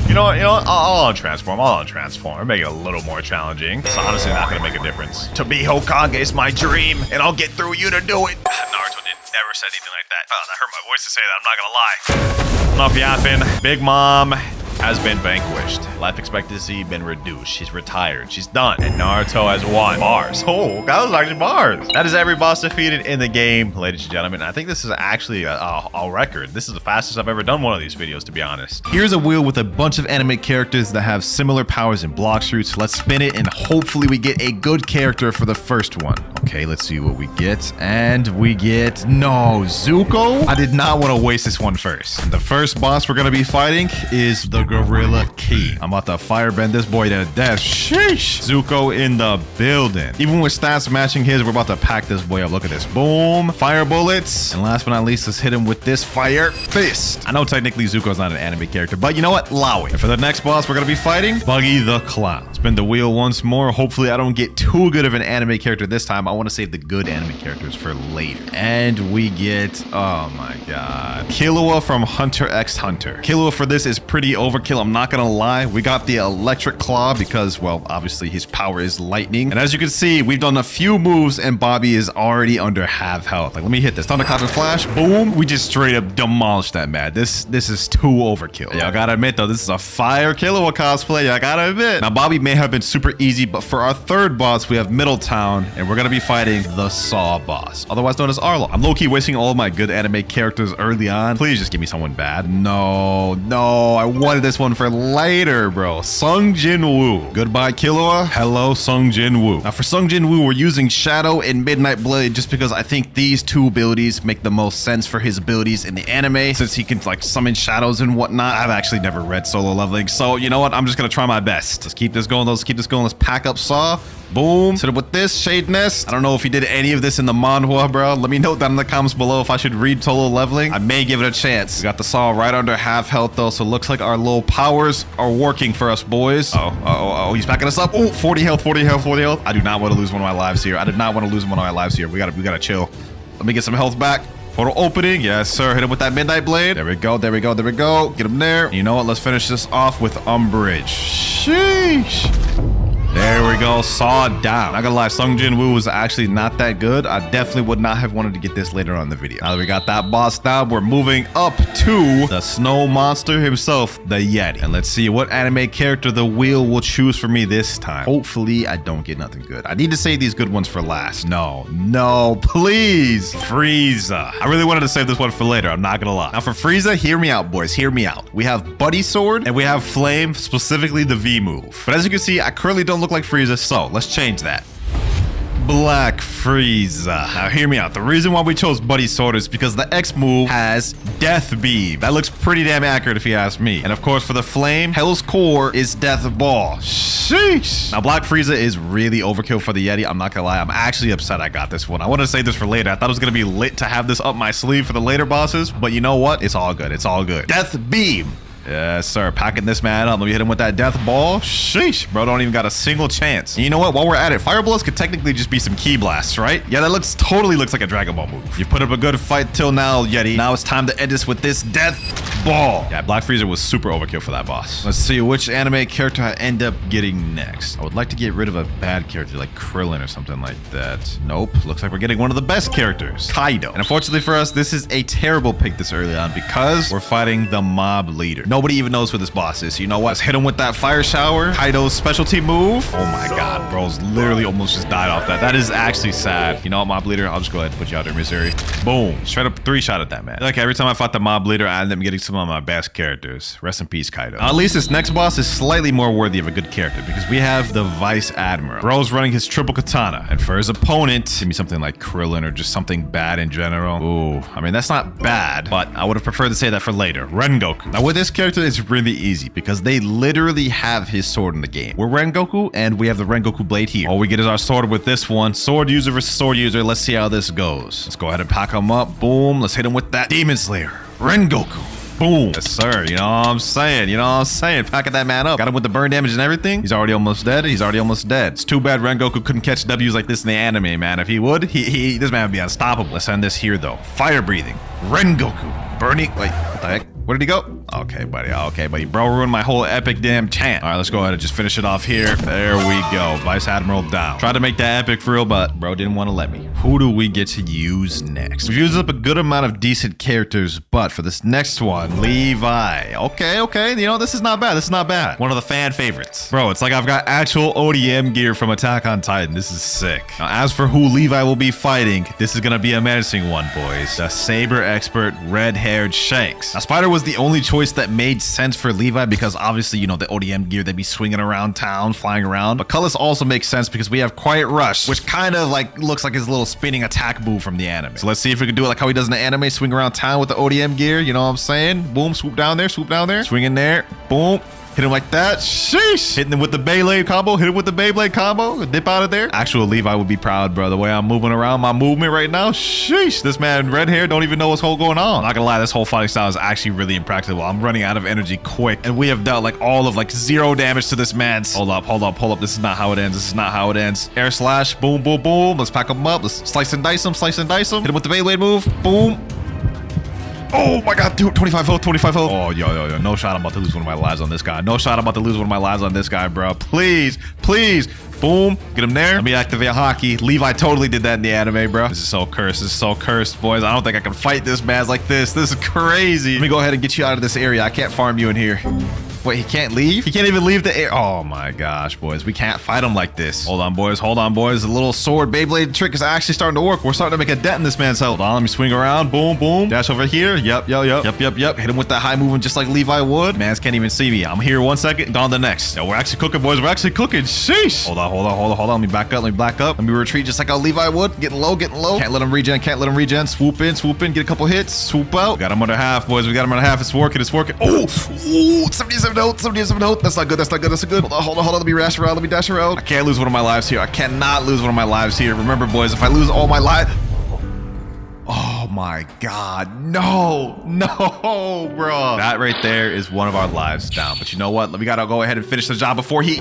You know what? I'll untransform. Make it a little more challenging. It's honestly not gonna make a difference. To be Hokage is my dream, and I'll get through you to do it. Naruto never said anything like that. Oh, that hurt my voice to say that. I'm not gonna lie. Enough yapping. Big Mom has been vanquished. Life expectancy been reduced. She's retired. She's done. And Naruto has won. Bars. Oh, that was actually bars. That is every boss defeated in the game, ladies and gentlemen. I think this is actually a record. This is the fastest I've ever done one of these videos, to be honest. Here's a wheel with a bunch of anime characters that have similar powers in Blox routes. Let's spin it and hopefully we get a good character for the first one. Okay, let's see what we get. And we get, no, Zuko? I did not want to waste this one first. And the first boss we're going to be fighting is the Gorilla Key. I'm about to firebend this boy to death. Sheesh. Zuko in the building. Even with stats matching his, we're about to pack this boy up. Look at this. Boom. Fire bullets. And last but not least, let's hit him with this fire fist. I know technically Zuko's not an anime character, but you know what? Allow it. And for the next boss we're going to be fighting, Buggy the Clown. Spin the wheel once more. Hopefully I don't get too good of an anime character this time. I want to save the good anime characters for later. And we get, oh my god, Killua from Hunter x Hunter. Killua for this is pretty overkill. I'm not gonna lie. We got the electric claw because, well, obviously his power is lightning. And as you can see, we've done a few moves and Bobby is already under half health. Like, let me hit this. Thunderclap and Flash. Boom. We just straight up demolished that man. This is too overkill. Yeah, I gotta admit though, this is a fire Killua cosplay. I gotta admit. Now, Bobby may have been super easy, but for our third boss, we have Middletown and we're gonna be fighting the Saw boss, otherwise known as Arlo. I'm low-key wasting all of my good anime characters early on. Please just give me someone bad. No, I wanted this one for later, bro. Sung Jin Woo. Goodbye, Killua. Hello, Sung Jin Woo. Now, for Sung Jin Woo, we're using Shadow and Midnight Blade just because I think these 2 abilities make the most sense for his abilities in the anime, since he can, like, summon shadows and whatnot. I've actually never read Solo Leveling, so you know what? I'm just gonna try my best. Let's keep this going. Let's pack up Saw. Boom. Hit him with this Shade Nest. I don't know if he did any of this in the manhwa, bro. Let me know down in the comments below if I should read Solo Leveling. I may give it a chance. We got the Saw right under half health though, so it looks like our little powers are working for us, boys. Oh, he's backing us up. Oh, 40 health. I do not want to lose one of my lives here. We gotta chill. Let me get some health back. Portal opening. Yes, sir. Hit him with that Midnight Blade. There we go. Get him there. You know what? Let's finish this off with Umbrage. Sheesh. There we go. Saw down. Not gonna lie, Sung Jin Woo was actually not that good. I definitely would not have wanted to get this later on in the video. Now that we got that boss down, we're moving up to the snow monster himself, the Yeti. And let's see what anime character the wheel will choose for me this time. Hopefully, I don't get nothing good. I need to save these good ones for last. No, please. Frieza. I really wanted to save this one for later. I'm not gonna lie. Now for Frieza, hear me out, boys. Hear me out. We have Buddy Sword and we have Flame, specifically the V move. But as you can see, I currently don't look like Frieza, so let's change that. Black Frieza. Now hear me out. The reason why we chose Buddy Sword is because the X move has Death Beam. That looks pretty damn accurate if you ask me. And of course for the Flame, Hell's Core is Death Ball. Sheesh. Now Black Frieza is really overkill for the Yeti. I'm not gonna lie. I'm actually upset I got this one. I wanted to save this for later. I thought it was gonna be lit to have this up my sleeve for the later bosses, but you know what? It's all good. It's all good. Death Beam. Yes, sir. Packing this man up. Let me hit him with that death ball. Sheesh, bro. Don't even got a single chance. And you know what? While we're at it, Fire Blows could technically just be some key blasts, right? Yeah, that totally looks like a Dragon Ball move. You've put up a good fight till now, Yeti. Now it's time to end this with this death ball. Yeah, Black Frieza was super overkill for that boss. Let's see which anime character I end up getting next. I would like to get rid of a bad character like Krillin or something like that. Nope. Looks like we're getting one of the best characters, Kaido. And unfortunately for us, this is a terrible pick this early on because we're fighting the mob leader. Nobody even knows who this boss is. So you know what? Let's hit him with that fire shower. Kaido's specialty move. Oh my god, bro's literally almost just died off that. That is actually sad. You know what, mob leader? I'll just go ahead and put you out there, Missouri. Boom. Straight up 3-shot at that man. Like every time I fought the mob leader, I ended up getting some of my best characters. Rest in peace, Kaido. At least this next boss is slightly more worthy of a good character because we have the Vice Admiral. Bro's running his triple katana. And for his opponent, give me something like Krillin or just something bad in general. Ooh, I mean, that's not bad, but I would have preferred to say that for later. Rengoku. Now with this character, it's really easy because they literally have his sword in the game. We're Rengoku and we have the Rengoku blade here. All we get is our sword with this one. Sword user versus sword user. Let's see how this goes. Let's go ahead and pack him up. Boom. Let's hit him with that Demon Slayer. Rengoku. Boom. Yes, sir. You know what I'm saying? You know what I'm saying? Packing that man up. Got him with the burn damage and everything. He's already almost dead. He's already almost dead. It's too bad Rengoku couldn't catch W's like this in the anime, man. If he would, this man would be unstoppable. Let's end this here, though. Fire breathing. Rengoku. Burning. Wait, what the heck? Where did he go? Okay, buddy. Okay, buddy. Bro ruined my whole epic damn chant. All right, let's go ahead and just finish it off here. There we go. Vice Admiral down. Tried to make that epic for real, but bro didn't want to let me. Who do we get to use next? We've used up a good amount of decent characters, but for this next one, Levi. Okay. You know, this is not bad. This is not bad. One of the fan favorites. Bro, it's like I've got actual ODM gear from Attack on Titan. This is sick. Now, as for who Levi will be fighting, this is going to be a menacing one, boys. The saber expert, red-haired Shanks. Now, Spider was the only choice that made sense for Levi because obviously, you know, the ODM gear, they'd be swinging around town, flying around. But Cullis also makes sense because we have Quiet Rush, which kind of like looks like his little spinning attack move from the anime. So let's see if we can do it like how he does in the anime, swing around town with the ODM gear. You know what I'm saying? Boom, swoop down there, swing in there, boom. Hit him like that. Sheesh. Hitting him with the Beyblade combo. Hit him with the Beyblade combo. Dip out of there. Actual Levi would be proud, bro. The way I'm moving around, my movement right now. Sheesh. This man, red hair, don't even know what's going on. I'm not gonna lie, this whole fighting style is actually really impractical. I'm running out of energy quick. And we have dealt like all of like 0 damage to this man's. Hold up. This is not how it ends. Air slash. Boom. Let's pack him up. Let's slice and dice him. Hit him with the Beyblade move. Boom. Oh my god, dude, 25 health. Oh, yo. No shot I'm about to lose one of my lives on this guy. Bro. Please. Boom. Get him there. Let me activate Haki. Levi totally did that in the anime, bro. This is so cursed, boys. I don't think I can fight this man like this. This is crazy. Let me go ahead and get you out of this area. I can't farm you in here. Wait, he can't leave? He can't even leave the air. Oh my gosh, boys. We can't fight him like this. Hold on, boys. The little sword Beyblade trick is actually starting to work. We're starting to make a dent in this man's health. Hold on, let me swing around. Boom. Dash over here. Yep. Hit him with that high movement just like Levi would. Mans can't even see me. I'm here 1 second, gone the next. Yo, we're actually cooking, boys. Sheesh. Hold on. Let me back up. Let me retreat just like how Levi would. Getting low. Can't let him regen. Swoop in. Get a couple hits. Swoop out. We got him under half, boys. It's working. Oh, 77 health. That's not good. Hold on. Let me dash around. I can't lose one of my lives here. I cannot lose one of my lives here. Remember, boys, if I lose all my lives... Oh my God. No, bro. That right there is one of our lives down. But you know what? We gotta go ahead and finish the job before he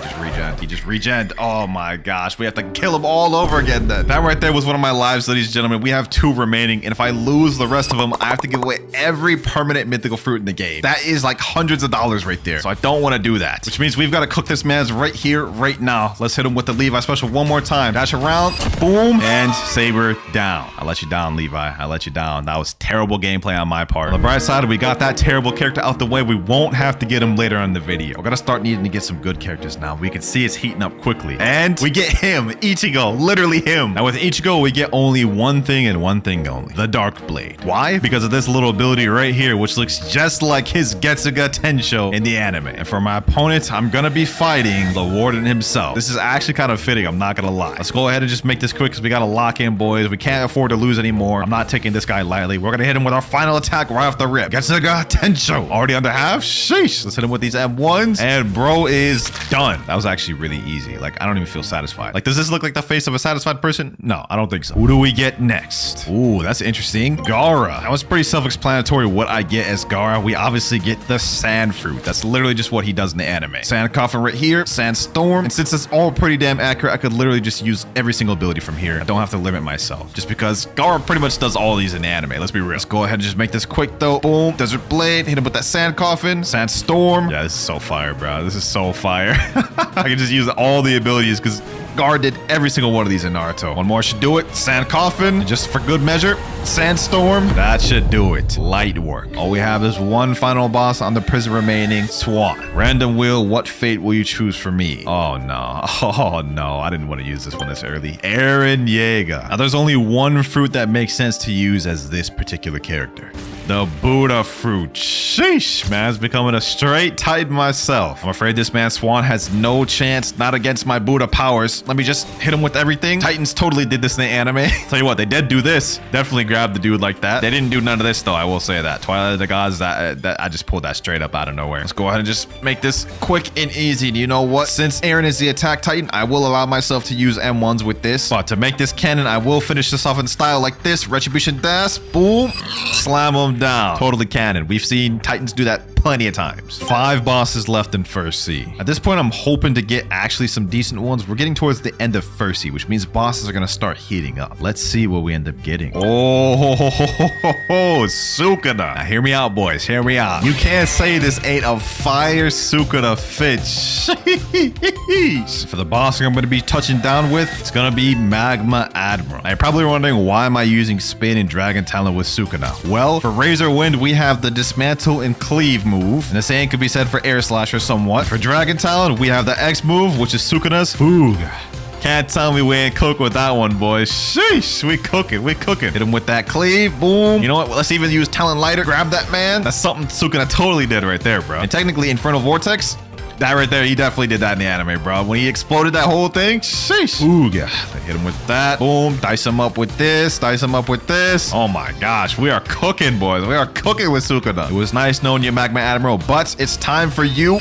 just regen. Oh my gosh. We have to kill him all over again then. That right there was one of my lives, ladies and gentlemen. We have 2 remaining. And if I lose the rest of them, I have to give away every permanent mythical fruit in the game. That is like hundreds of dollars right there. So I don't want to do that. Which means we've got to cook this man's right here, right now. Let's hit him with the Levi special one more time. Dash around. Boom. And Saber down. I let you down, Levi. I let you down. That was terrible gameplay on my part. On the bright side, we got that terrible character out the way. We won't have to get him later in the video. We're going to start needing to get some good characters now. We can see it's heating up quickly. And we get him. Ichigo. Literally him. Now with Ichigo, we get only one thing and one thing only. The Dark Blade. Why? Because of this little ability right here, which looks just like his Getsuga Tensho in the anime. And for my opponent, I'm going to be fighting the Warden himself. This is actually kind of fitting. I'm not going to lie. Let's go ahead and just make this quick because we got to lock in, boys. We can't afford to lose anymore. I'm not taking this guy lightly. We're going to hit him with our final attack right off the rip. Getsuga Tensho. Already under half. Sheesh. Let's hit him with these M1s. And bro is done. That was actually really easy. Like, I don't even feel satisfied. Like, does this look like the face of a satisfied person? No, I don't think so. Who do we get next? Ooh, that's interesting. Gaara. That was pretty self-explanatory what I get as Gaara. We obviously get the sand fruit. That's literally just what he does in the anime. Sand coffin right here. Sandstorm. And since it's all pretty damn accurate, I could literally just use every single ability from here. I don't have to limit myself. Just because Gaara pretty much does all these in the anime. Let's be real. Let's go ahead and just make this quick though. Boom. Desert Blade. Hit him with that sand coffin. Sandstorm. Yeah, this is so fire, bro. This is so fire. I can just use all the abilities because Gaara did every single one of these in Naruto. One more should do it. Sand coffin, just for good measure. Sandstorm, that should do it. Light work. All we have is one final boss on the prison remaining. Swan. Random wheel, what fate will you choose for me? Oh no. Oh no. I didn't want to use this one this early. Eren Yeager. Now there's only one fruit that makes sense to use as this particular character. The Buddha fruit. Sheesh, man, it's becoming a straight Titan myself. I'm afraid this man Swan has no chance, not against my Buddha powers. Let me just hit him with everything. Titans totally did this in the anime. Tell you what, they did do this. Definitely grabbed the dude like that. They didn't do none of this though, I will say that. Twilight of the Gods, that I just pulled that straight up out of nowhere. Let's go ahead and just make this quick and easy. Do you know what? Since Eren is the attack Titan, I will allow myself to use M1s with this. But to make this canon, I will finish this off in style like this. Retribution dash, boom, slam him down. Totally canon. We've seen Titans do that plenty of times. 5 bosses left in First Sea. At this point, I'm hoping to get actually some decent ones. We're getting towards the end of First Sea, which means bosses are going to start heating up. Let's see what we end up getting. Oh, Sukuna. Now, hear me out, boys. Hear me out. You can't say this ain't a fire Sukuna fit. For the boss I'm going to be touching down with, it's going to be Magma Admiral. Now, you're probably wondering, why am I using Spin and Dragon Talon with Sukuna? Well, for Razor Wind, we have the Dismantle and Cleave move. And the same could be said for Air Slasher somewhat. For Dragon Talon, we have the X move, which is Sukuna's Fuga. Can't tell me we ain't cook with that one, boys. Sheesh, we cooking. Hit him with that cleave, boom. You know what? Let's even use Talon Lighter. Grab that, man. That's something Sukuna totally did right there, bro. And technically, Infernal Vortex, that right there, he definitely did that in the anime, bro. When he exploded that whole thing, sheesh. Ooga. Hit him with that. Boom. Dice him up with this. Oh my gosh. We are cooking, boys. We are cooking with Sukuna. It was nice knowing you, Magma Admiral, but it's time for you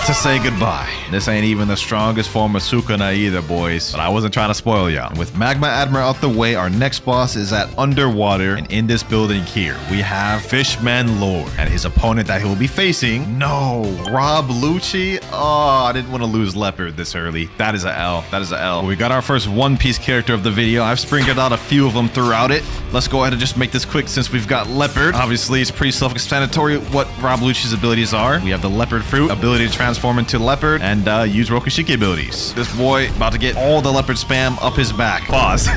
to say goodbye. This ain't even the strongest form of Sukuna either, boys. But I wasn't trying to spoil y'all. And with Magma Admiral out the way, our next boss is at Underwater. And in this building here, we have Fishman Lord. And his opponent that he will be facing, Rob Lucci. Oh, I didn't want to lose Leopard this early. That is a L. Well, we got our first One Piece character of the video. I've sprinkled out a few of them throughout it. Let's go ahead and just make this quick since we've got Leopard. Obviously, it's pretty self-explanatory what Rob Lucci's abilities are. We have the Leopard fruit, ability to transform into Leopard, and use Rokushiki abilities. This boy about to get all the Leopard spam up his back. Pause.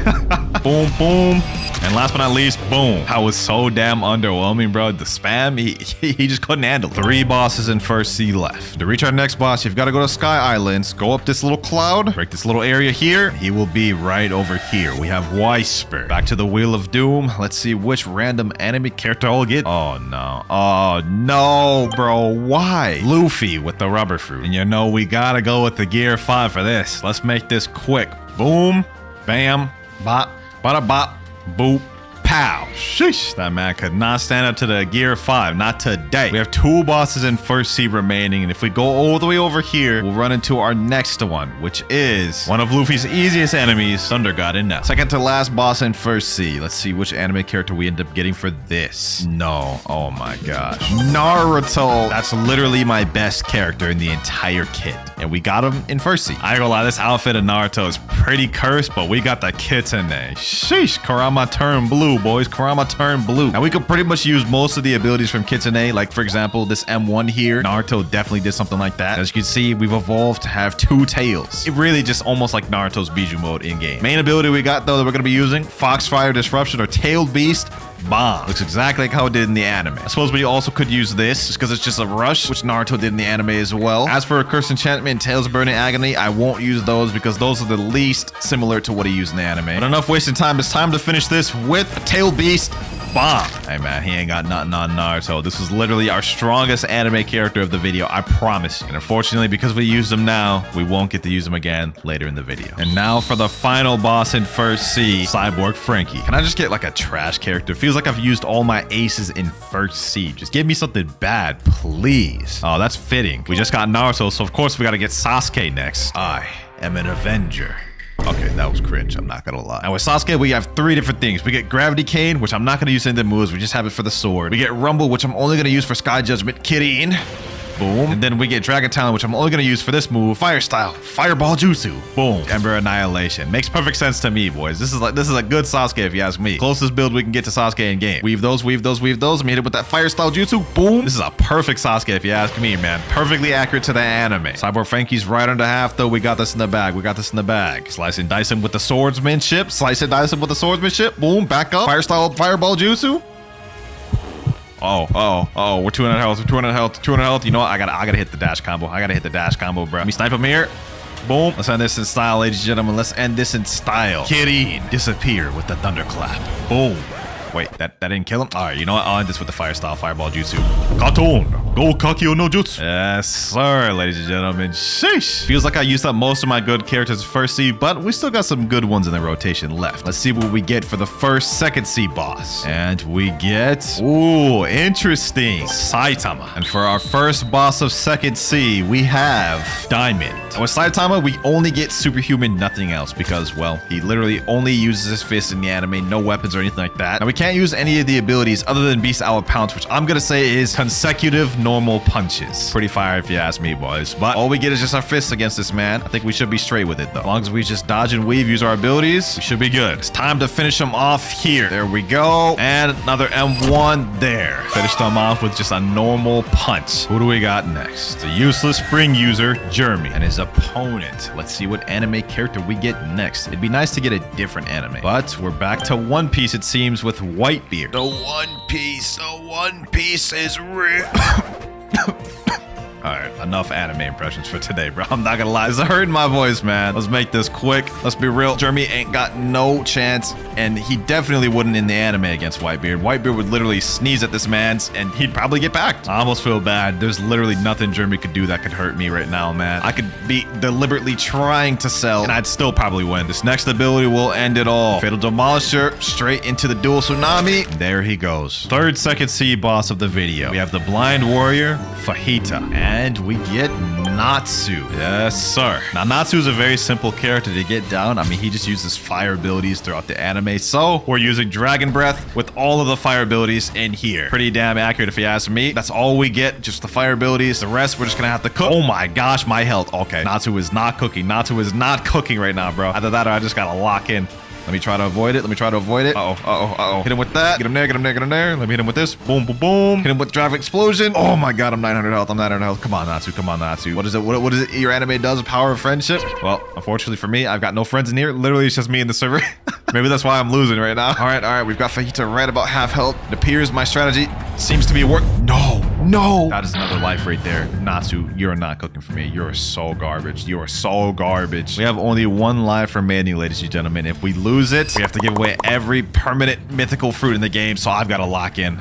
Boom, boom. And last but not least, boom. That was so damn underwhelming, bro. The spam, he just couldn't handle it. 3 bosses in First Sea left. To reach our next boss, you've got to go to Sky Islands, go up this little cloud, break this little area here. He will be right over here. We have Wysper. Back to the Wheel of Doom. Let's see which random anime character I'll get. Oh no, bro. Why? Luffy with the rubber fruit. And you know we gotta go with the Gear 5 for this. Let's make this quick. Boom, bam, bop, bada bop, boop, Pow. Sheesh. That man could not stand up to the gear 5. Not today. We have 2 bosses in first sea remaining. And if we go all the way over here, we'll run into our next one, which is one of Luffy's easiest enemies, Thunder God in now. Second to last boss in first sea. Let's see which anime character we end up getting for this. No. Oh my gosh. Naruto. That's literally my best character in the entire kit. And we got him in first sea. I ain't gonna lie, this outfit of Naruto is pretty cursed, but we got the kitsune. Sheesh. Kurama turn blue, boys. Kurama turn blue. Now we could pretty much use most of the abilities from kitsune. Like for example, this M1 here. Naruto definitely did something like that. As you can see, we've evolved to have 2 tails. It really just almost like Naruto's Biju mode in game. Main ability we got though that we're gonna be using, Foxfire Disruption or Tailed Beast. Bomb. Looks exactly like how it did in the anime. I suppose we also could use this just because it's just a rush, which Naruto did in the anime as well. As for Cursed Enchantment and Tales of Burning Agony, I won't use those because those are the least similar to what he used in the anime. But enough wasting time. It's time to finish this with a Tail Beast. Bomb. Hey man, he ain't got nothing on Naruto. This was literally our strongest anime character of the video, I promise you. And unfortunately, because we used him now, we won't get to use him again later in the video. And now for the final boss in first sea, Cyborg Frankie. Can I just get like a trash character? Feels like I've used all my aces in first sea. Just give me something bad, please. Oh, that's fitting. We just got Naruto, so of course we gotta get Sasuke next. I am an Avenger. Okay, that was cringe. I'm not gonna lie. Now with Sasuke, we have 3 different things. We get Gravity Cane, which I'm not gonna use in the moves. We just have it for the sword. We get Rumble, which I'm only gonna use for Sky Judgment. Kidding. Boom. And then we get Dragon Talon, which I'm only going to use for this move. Fire Style. Fireball Jutsu. Boom. Ember Annihilation. Makes perfect sense to me, boys. This is a good Sasuke if you ask me. Closest build we can get to Sasuke in game. Weave those, weave those, weave those. I'm hit it with that Fire Style Jutsu. Boom. This is a perfect Sasuke if you ask me, man. Perfectly accurate to the anime. Cyborg Frankie's right under half, though. We got this in the bag. We got this in the bag. Slice and dice him with the swordsmanship. Slice and dice him with the swordsmanship. Boom. Back up. Fire Style Fireball Jutsu. Oh, we're 200 health, we're 200 health, 200 health. You know what? I gotta hit the dash combo. I gotta hit the dash combo, bro. Let me snipe him here. Boom. Let's end this in style, ladies and gentlemen. Let's end this in style. Kidding. Disappear with the thunderclap. Boom. Wait, that didn't kill him? All right, you know what? I'll end this with the Fire Style Fireball Jutsu. Katon. Go Kakio no Jutsu. Yes, sir, ladies and gentlemen. Sheesh. Feels like I used up most of my good characters first seed, but we still got some good ones in the rotation left. Let's see what we get for the first second seed boss. And we get... Ooh, interesting. Saitama. And for our first boss of second seed, we have Diamond. And with Saitama, we only get superhuman, nothing else, because, well, he literally only uses his fist in the anime, no weapons or anything like that. Now, we can't use any of the abilities other than Beast Hour Pounce, which I'm gonna say is consecutive normal punches. Pretty fire if you ask me, boys. But all we get is just our fists against this man. I think we should be straight with it, though. As long as we just dodge and weave, use our abilities, we should be good. It's time to finish him off here. There we go. And another M1 there. Finished him off with just a normal punch. Who do we got next? The useless spring user, Jeremy, and his opponent. Let's see what anime character we get next. It'd be nice to get a different anime. But we're back to One Piece, it seems, with Whitebeard. The One Piece is real. All right, enough anime impressions for today, bro. I'm not gonna lie, it's hurting my voice, man. Let's make this quick. Let's be real. Jeremy ain't got no chance, and he definitely wouldn't in the anime against Whitebeard. Whitebeard would literally sneeze at this man's, and he'd probably get backed. I almost feel bad. There's literally nothing Jeremy could do that could hurt me right now, man. I could be deliberately trying to sell, and I'd still probably win. This next ability will end it all. Fatal Demolisher, straight into the dual tsunami. There he goes. Third second C boss of the video. We have the Blind Warrior, Fajita, and we get Natsu. Yes, sir. Now, Natsu is a very simple character to get down. I mean, he just uses fire abilities throughout the anime. So we're using Dragon Breath with all of the fire abilities in here. Pretty damn accurate if you ask me. That's all we get, just the fire abilities. The rest, we're just gonna have to cook. Oh my gosh, my health. Okay, Natsu is not cooking. Natsu is not cooking right now, bro. Either that or I just gotta lock in. Let me try to avoid it. Let me try to avoid it. Uh-oh. Hit him with that. Get him there, get him there, get him there. Let me hit him with this. Boom, boom, boom. Hit him with Drive Explosion. Oh my god, I'm 900 health. I'm 900 health. Come on, Natsu. Come on, Natsu. What is it? What is it your anime does? Power of friendship? Well, unfortunately for me, I've got no friends in here. Literally, it's just me in the server. Maybe that's why I'm losing right now. All right. We've got Fajita right about half health. It appears my strategy seems to be working. No. That is another life right there. Natsu, you're not cooking for me. You're so garbage. You are so garbage. We have only one life remaining, ladies and gentlemen. If we lose it, we have to give away every permanent mythical fruit in the game. So I've got to lock in.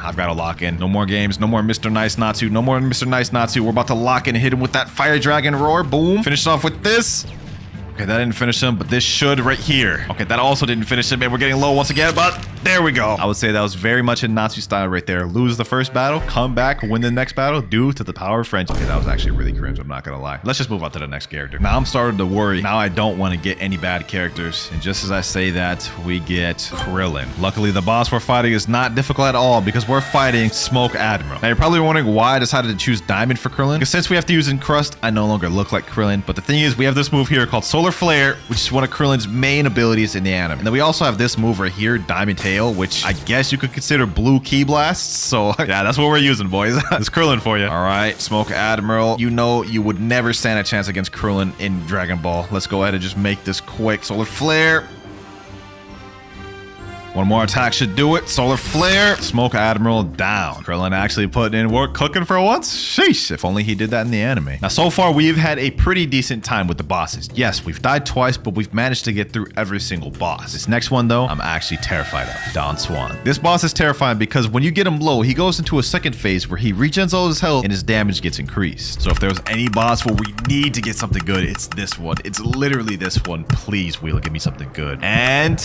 No more games. No more Mr. Nice Natsu. No more Mr. Nice Natsu. We're about to lock in and hit him with that Fire Dragon Roar. Boom. Finish off with this. Okay, that didn't finish him, but this should right here. Okay, that also didn't finish him, and we're getting low once again, but there we go. I would say that was very much in Natsu style right there. Lose the first battle, come back, win the next battle due to the power of friendship. Okay, that was actually really cringe, I'm not gonna lie. Let's just move on to the next character. Now I'm starting to worry. Now I don't want to get any bad characters. And just as I say that, we get Krillin. Luckily, the boss we're fighting is not difficult at all because we're fighting Smoke Admiral. Now you're probably wondering why I decided to choose Diamond for Krillin. Because since we have to use Encrust, I no longer look like Krillin. But the thing is, we have this move here called Solar Flare, which is one of Krillin's main abilities in the anime. And then we also have this move right here, Diamond Tail, which I guess you could consider blue Ki Blasts. So yeah, that's what we're using, boys. It's Krillin for you. All right, Smoke Admiral. You know you would never stand a chance against Krillin in Dragon Ball. Let's go ahead and just make this quick. Solar Flare. One more attack should do it. Solar Flare. Smoke Admiral down. Krillin actually putting in work cooking for once. Sheesh, if only he did that in the anime. Now, so far, we've had a pretty decent time with the bosses. Yes, we've died twice, but we've managed to get through every single boss. This next one, though, I'm actually terrified of. Don Swan. This boss is terrifying because when you get him low, he goes into a second phase where he regens all his health and his damage gets increased. So if there's any boss where we need to get something good, it's this one. It's literally this one. Please, Wheel, give me something good. And...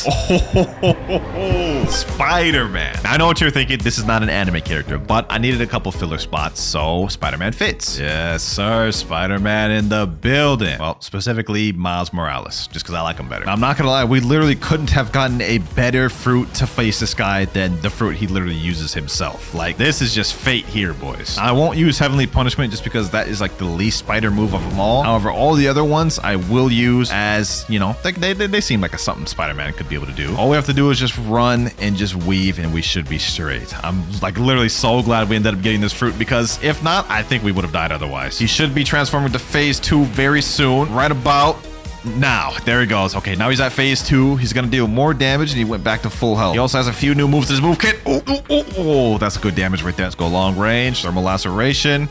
Spider-Man. I know what you're thinking. This is not an anime character, but I needed a couple filler spots, so Spider-Man fits. Yes, sir. Spider-Man in the building. Well, specifically Miles Morales, just because I like him better. Now, I'm not gonna lie, we literally couldn't have gotten a better fruit to face this guy than the fruit he literally uses himself. Like, this is just fate here, boys. I won't use Heavenly Punishment just because that is like the least spider move of them all. However, all the other ones I will use as, you know, they seem like a something Spider-Man could be able to do. All we have to do is just run and just weave and we should be straight. I'm like literally so glad we ended up getting this fruit because if not, I think we would have died otherwise. He should be transforming to phase 2 very soon, right about now. There he goes. Okay, now he's at phase 2. He's gonna deal more damage and he went back to full health. He also has a few new moves to his move kit. Oh, that's good damage right there. Let's go long range, thermal laceration.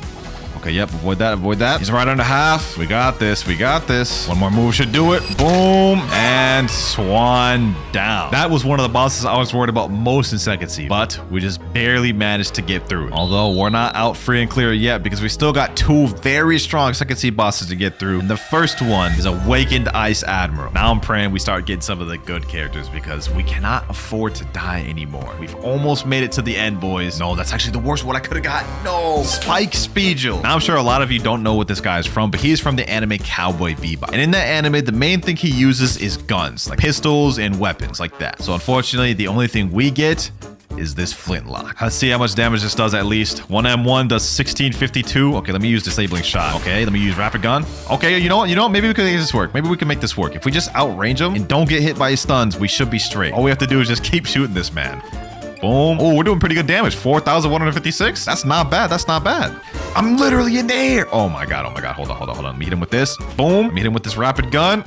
Okay, yep, avoid that, avoid that. He's right under half. We got this, we got this. One more move should do it. Boom, and Swan down. That was one of the bosses I was worried about most in Second Seed, but we just barely managed to get through it. Although we're not out free and clear yet because we still got 2 very strong Second Seed bosses to get through. And the first one is Awakened Ice Admiral. Now I'm praying we start getting some of the good characters because we cannot afford to die anymore. We've almost made it to the end, boys. No, that's actually the worst one I could have got. No, Spike Spiegel. Now, I'm sure a lot of you don't know what this guy is from, but he's from the anime Cowboy Bebop. And in that anime, the main thing he uses is guns, like pistols and weapons like that. So unfortunately, the only thing we get is this flintlock. Let's see how much damage this does at least. 1M1 does 1652. Okay, let me use disabling shot. Okay, let me use rapid gun. Okay, you know what? Maybe we can make this work. Maybe we can make this work. If we just outrange him and don't get hit by his stuns, we should be straight. All we have to do is just keep shooting this man. Boom. Oh, we're doing pretty good damage. 4,156. That's not bad. That's not bad. I'm literally in the air. Oh my God. Oh my God. Hold on. Let me hit him with this. Boom. Let me hit him with this rapid gun.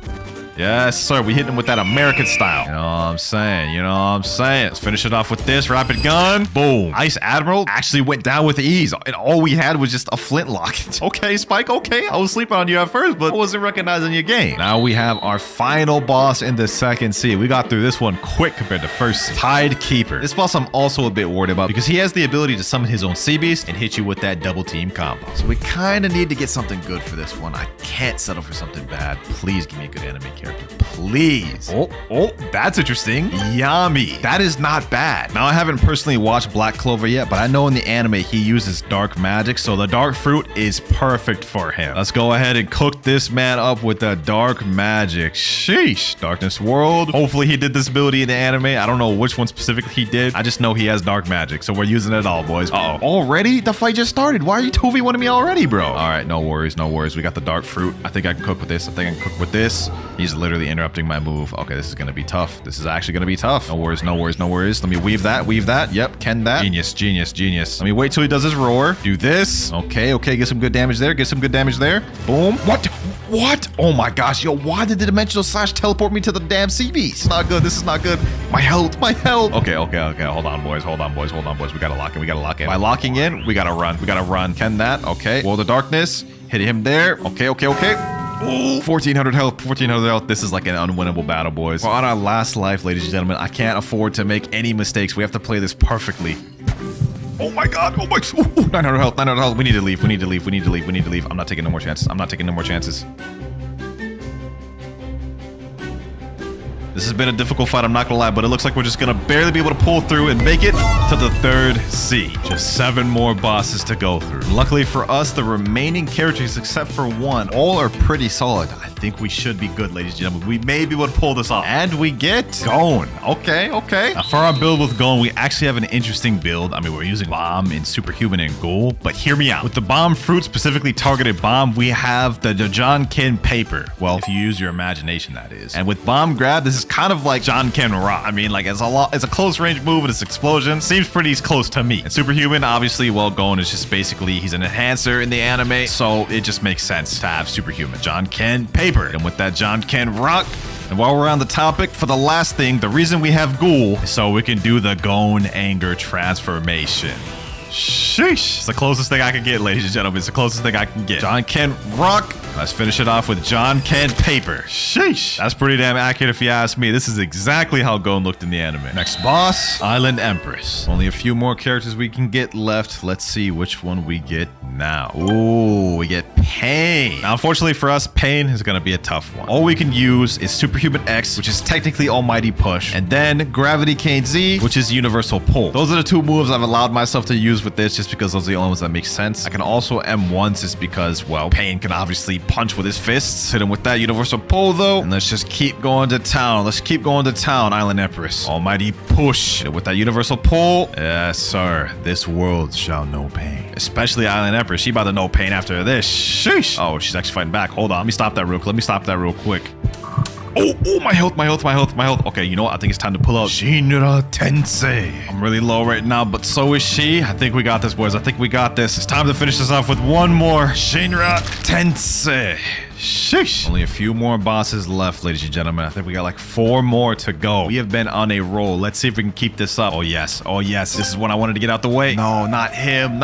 Yes, sir. We hit him with that American style. You know what I'm saying? You know what I'm saying? Let's finish it off with this rapid gun. Boom. Ice Admiral actually went down with ease. And all we had was just a flintlock. Okay, Spike. Okay. I was sleeping on you at first, but I wasn't recognizing your game. Now we have our final boss in the second seed. We got through this one quick compared to first seed. Tidekeeper. This boss I'm also a bit worried about because he has the ability to summon his own sea beast and hit you with that double team combo. So we kind of need to get something good for this one. I can't settle for something bad. Please give me a good anime character. Please. Oh, that's interesting. Yami. That is not bad. Now, I haven't personally watched Black Clover yet, but I know in the anime he uses dark magic, so the dark fruit is perfect for him. Let's go ahead and cook this man up with the dark magic. Sheesh. Darkness World. Hopefully he did this ability in the anime. I don't know which one specifically he did. I just know he has dark magic, so we're using it all, boys. Uh-oh. Already? The fight just started. Why are you 2v1ing me already, bro? All right, no worries, no worries. We got the dark fruit. I think I can cook with this. He's literally interrupting my move. Okay, this is gonna be tough. This is actually gonna be tough. No worries, no worries, no worries. Let me weave that. Yep, can that. Genius. Let me wait till he does his roar. Do this. Okay, get some good damage there. Boom. What? Oh my gosh, yo, why did the dimensional slash teleport me to the damn sea beast? Not good. This is not good. My health. Okay. Hold on, boys. We gotta lock in. By locking in, we gotta run. Can that? Okay. Well, the darkness. Hit him there. Okay. Ooh, 1400 health. This is like an unwinnable battle, boys. We're on our last life, ladies and gentlemen. I can't afford to make any mistakes. We have to play this perfectly. Oh my God. 900 health. We need to leave. I'm not taking no more chances. This has been a difficult fight, I'm not gonna lie, but it looks like we're just gonna barely be able to pull through and make it to the 3rd sea. Just 7 more bosses to go through. Luckily for us, the remaining characters, except for one, all are pretty solid. I think we should be good, ladies and gentlemen. We may be able to pull this off. And we get Gone. Okay. Now, for our build with Gone, we actually have an interesting build. I mean, we're using Bomb in Superhuman and Ghoul, but hear me out. With the Bomb Fruit, specifically targeted Bomb, we have the John Ken Paper. Well, if you use your imagination, that is. And with Bomb Grab, this is kind of like John Ken Rock. I mean, like, it's a close range move and it's explosion. Seems pretty close to me. And Superhuman, obviously, well, Gone is just basically, he's an enhancer in the anime, so it just makes sense to have Superhuman. John Ken Paper. And with that John Ken Rock. And while we're on the topic, for the last thing, the reason we have Ghoul is so we can do the Gone Anger transformation. Sheesh. It's the closest thing I can get, ladies and gentlemen. It's the closest thing I can get. John Ken Rock. Let's finish it off with John Ken Paper. Sheesh. That's pretty damn accurate if you ask me. This is exactly how Gon looked in the anime. Next boss, Island Empress. Only a few more characters we can get left. Let's see which one we get now. Ooh, we get Pain. Now, unfortunately for us, Pain is going to be a tough one. All we can use is Superhuman X, which is technically Almighty Push, and then Gravity Cane Z, which is Universal Pull. Those are the 2 moves I've allowed myself to use with this just because those are the only ones that make sense. I can also M1s just because, well, Pain can obviously punch with his fists. Hit him with that Universal Pull though. And let's just keep going to town. Let's keep going to town, Island Empress. Almighty Push. Hit it with that Universal Pull. Yes, sir. This world shall know pain. Especially Island Empress. She about to know pain after this. Sheesh. Oh, she's actually fighting back. Hold on. Let me stop that real quick. Oh, my health. Okay, you know what? I think it's time to pull out Shinra Tensei. I'm really low right now, but so is she. I think we got this, boys. I think we got this. It's time to finish this off with one more Shinra Tensei. Sheesh. Only a few more bosses left, ladies and gentlemen. I think we got like 4 more to go. We have been on a roll. Let's see if we can keep this up. Oh, yes. This is what I wanted to get out the way. No, not him.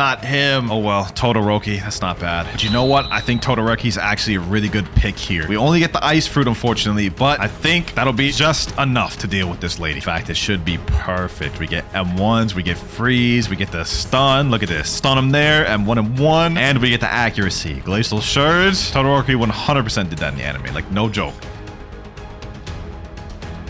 Oh, well, Todoroki. That's not bad. But you know what? I think Todoroki's actually a really good pick here. We only get the Ice Fruit, unfortunately, but I think that'll be just enough to deal with this lady. In fact, it should be perfect. We get M1s, we get Freeze, we get the Stun. Look at this. Stun him there, M1, and we get the Accuracy. Glacial Shards. Todoroki 100% did that in the anime, like no joke.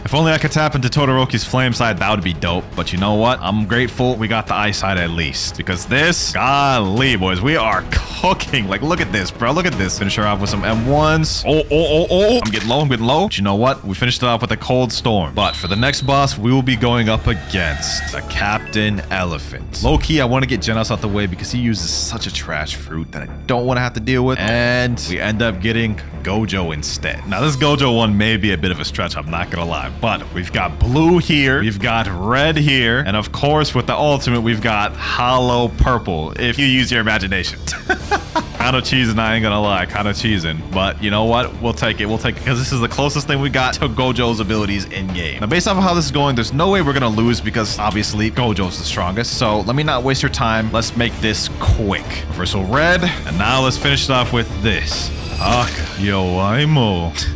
If only I could tap into Todoroki's flame side, that would be dope. But you know what? I'm grateful we got the ice side at least. Because this, golly, boys, we are cooking. Like, look at this, bro. Look at this. Finish her off with some M1s. Oh. I'm getting low. But you know what? We finished it off with a Cold Storm. But for the next boss, we will be going up against the Captain Elephant. Low-key, I want to get Genos out the way because he uses such a trash fruit that I don't want to have to deal with. And we end up getting Gojo instead. Now, this Gojo one may be a bit of a stretch, I'm not going to lie. But we've got blue here, we've got red here, and of course with the ultimate we've got hollow purple if you use your imagination. Kind of cheesing, I ain't gonna lie, kind of cheesing. But you know what? We'll take it because this is the closest thing we got to Gojo's abilities in game. Now based off of how this is going, there's no way we're gonna lose because obviously Gojo's the strongest. So let me not waste your time. Let's make this quick. Reversal red, and now let's finish it off with this. Yoimo.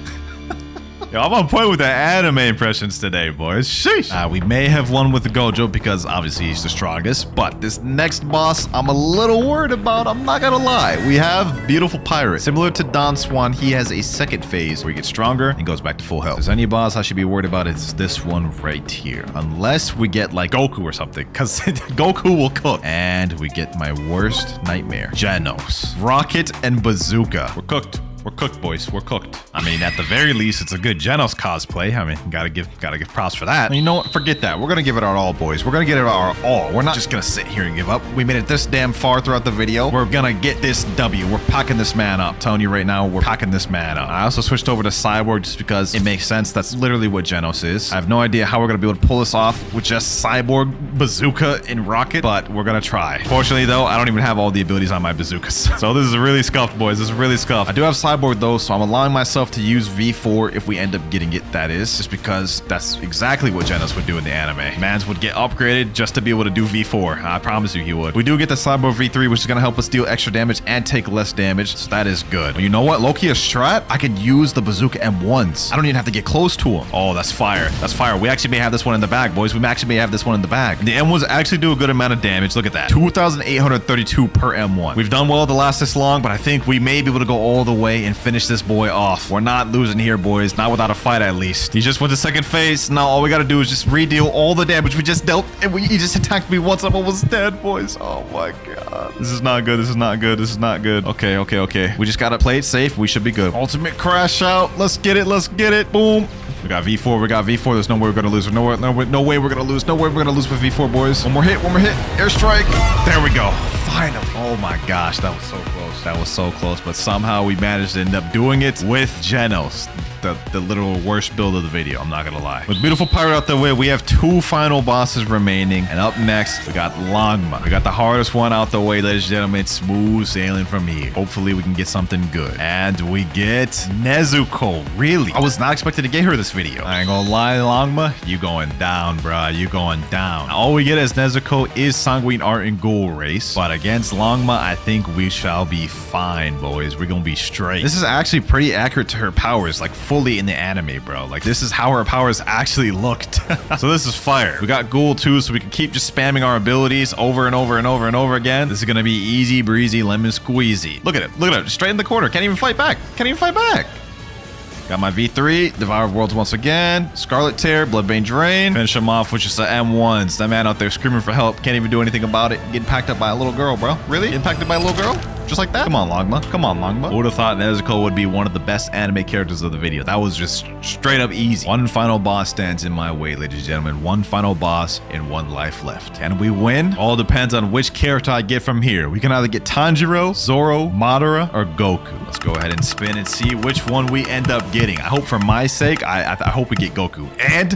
Yo, I'm on point with the anime impressions today, boys. Sheesh. We may have won with the Gojo because obviously he's the strongest, but this next boss I'm a little worried about. I'm not gonna lie. We have Beautiful Pirate. Similar to Don Swan, he has a second phase where he gets stronger and goes back to full health. If there's any boss I should be worried about, it's this one right here. Unless we get like Goku or something, because Goku will cook. And we get my worst nightmare. Genos. Rocket and Bazooka. We're cooked. We're cooked, boys. We're cooked. I mean, at the very least, it's a good Genos cosplay. I mean, gotta give props for that. And you know what? Forget that. We're gonna give it our all, boys. We're gonna get it our all. We're not just gonna sit here and give up. We made it this damn far throughout the video. We're gonna get this W. We're packing this man up. I'm telling you right now, we're packing this man up. I also switched over to Cyborg just because it makes sense. That's literally what Genos is. I have no idea how we're gonna be able to pull this off with just Cyborg, Bazooka, and Rocket, but we're gonna try. Fortunately, though, I don't even have all the abilities on my bazookas. So this is really scuffed, boys. This is really scuffed. I do have Cyborg though, so I'm allowing myself to use V4 if we end up getting it, that is, just because that's exactly what Genos would do in the anime. Mans would get upgraded just to be able to do V4. I promise you he would. We do get the Cyborg V3, which is going to help us deal extra damage and take less damage, so that is good. But you know what? Low-key a strat, I can use the Bazooka M1s. I don't even have to get close to them. Oh, that's fire. That's fire. We actually may have this one in the bag, boys. We actually may have this one in the bag. And the M1s actually do a good amount of damage. Look at that. 2,832 per M1. We've done well to last this long, but I think we may be able to go all the way away and finish this boy off. We're not losing here, boys. Not without a fight, at least. He just went to second phase. Now all we gotta do is just re-deal all the damage we just dealt, and he just attacked me once. I'm almost dead, boys. Oh my god. This is not good. This is not good. This is not good. Okay, okay, okay. We just gotta play it safe. We should be good. Ultimate crash out. Let's get it. Let's get it. Boom. We got V4. We got V4. There's no way we're gonna lose. No way we're gonna lose. No way we're gonna lose with V4, boys. One more hit. One more hit. Airstrike. There we go. Finally. Oh my gosh, that was so close. That was so close. But somehow we managed to end up doing it with Genos. The literal worst build of the video, I'm not gonna lie. With beautiful pirate out the way, we have 2 final bosses remaining. And up next, we got Longma. We got the hardest one out the way, ladies and gentlemen. Smooth sailing from here. Hopefully we can get something good. And we get Nezuko. Really? I was not expecting to get her this video. I ain't gonna lie, Longma, you going down, bruh. You going down. All we get as Nezuko is Sanguine Art and Ghoul Race. But against Longma, I think we shall be fine, boys. We're gonna be straight. This is actually pretty accurate to her powers, like fully in the anime, bro. Like, this is how her powers actually looked. So this is fire. We got Ghoul too, so we can keep just spamming our abilities over and over and over and over again. This is gonna be easy breezy lemon squeezy. Look at it. Look at it. Straight in the corner. Can't even fight back. Can't even fight back. Got my V3, Devour of Worlds once again, Scarlet Tear, Bloodbane Drain, finish him off with just the M1s. That man out there screaming for help, can't even do anything about it. Getting packed up by a little girl, bro. Really? Impacted by a little girl? Just like that? Come on, Longma. Come on, Longma. Who would have thought Nezuko would be one of the best anime characters of the video? That was just straight up easy. One final boss stands in my way, ladies and gentlemen. One final boss and 1 life left. Can we win? All depends on which character I get from here. We can either get Tanjiro, Zoro, Madara, or Goku. Let's go ahead and spin and see which one we end up getting. I hope for my sake, I hope we get Goku. And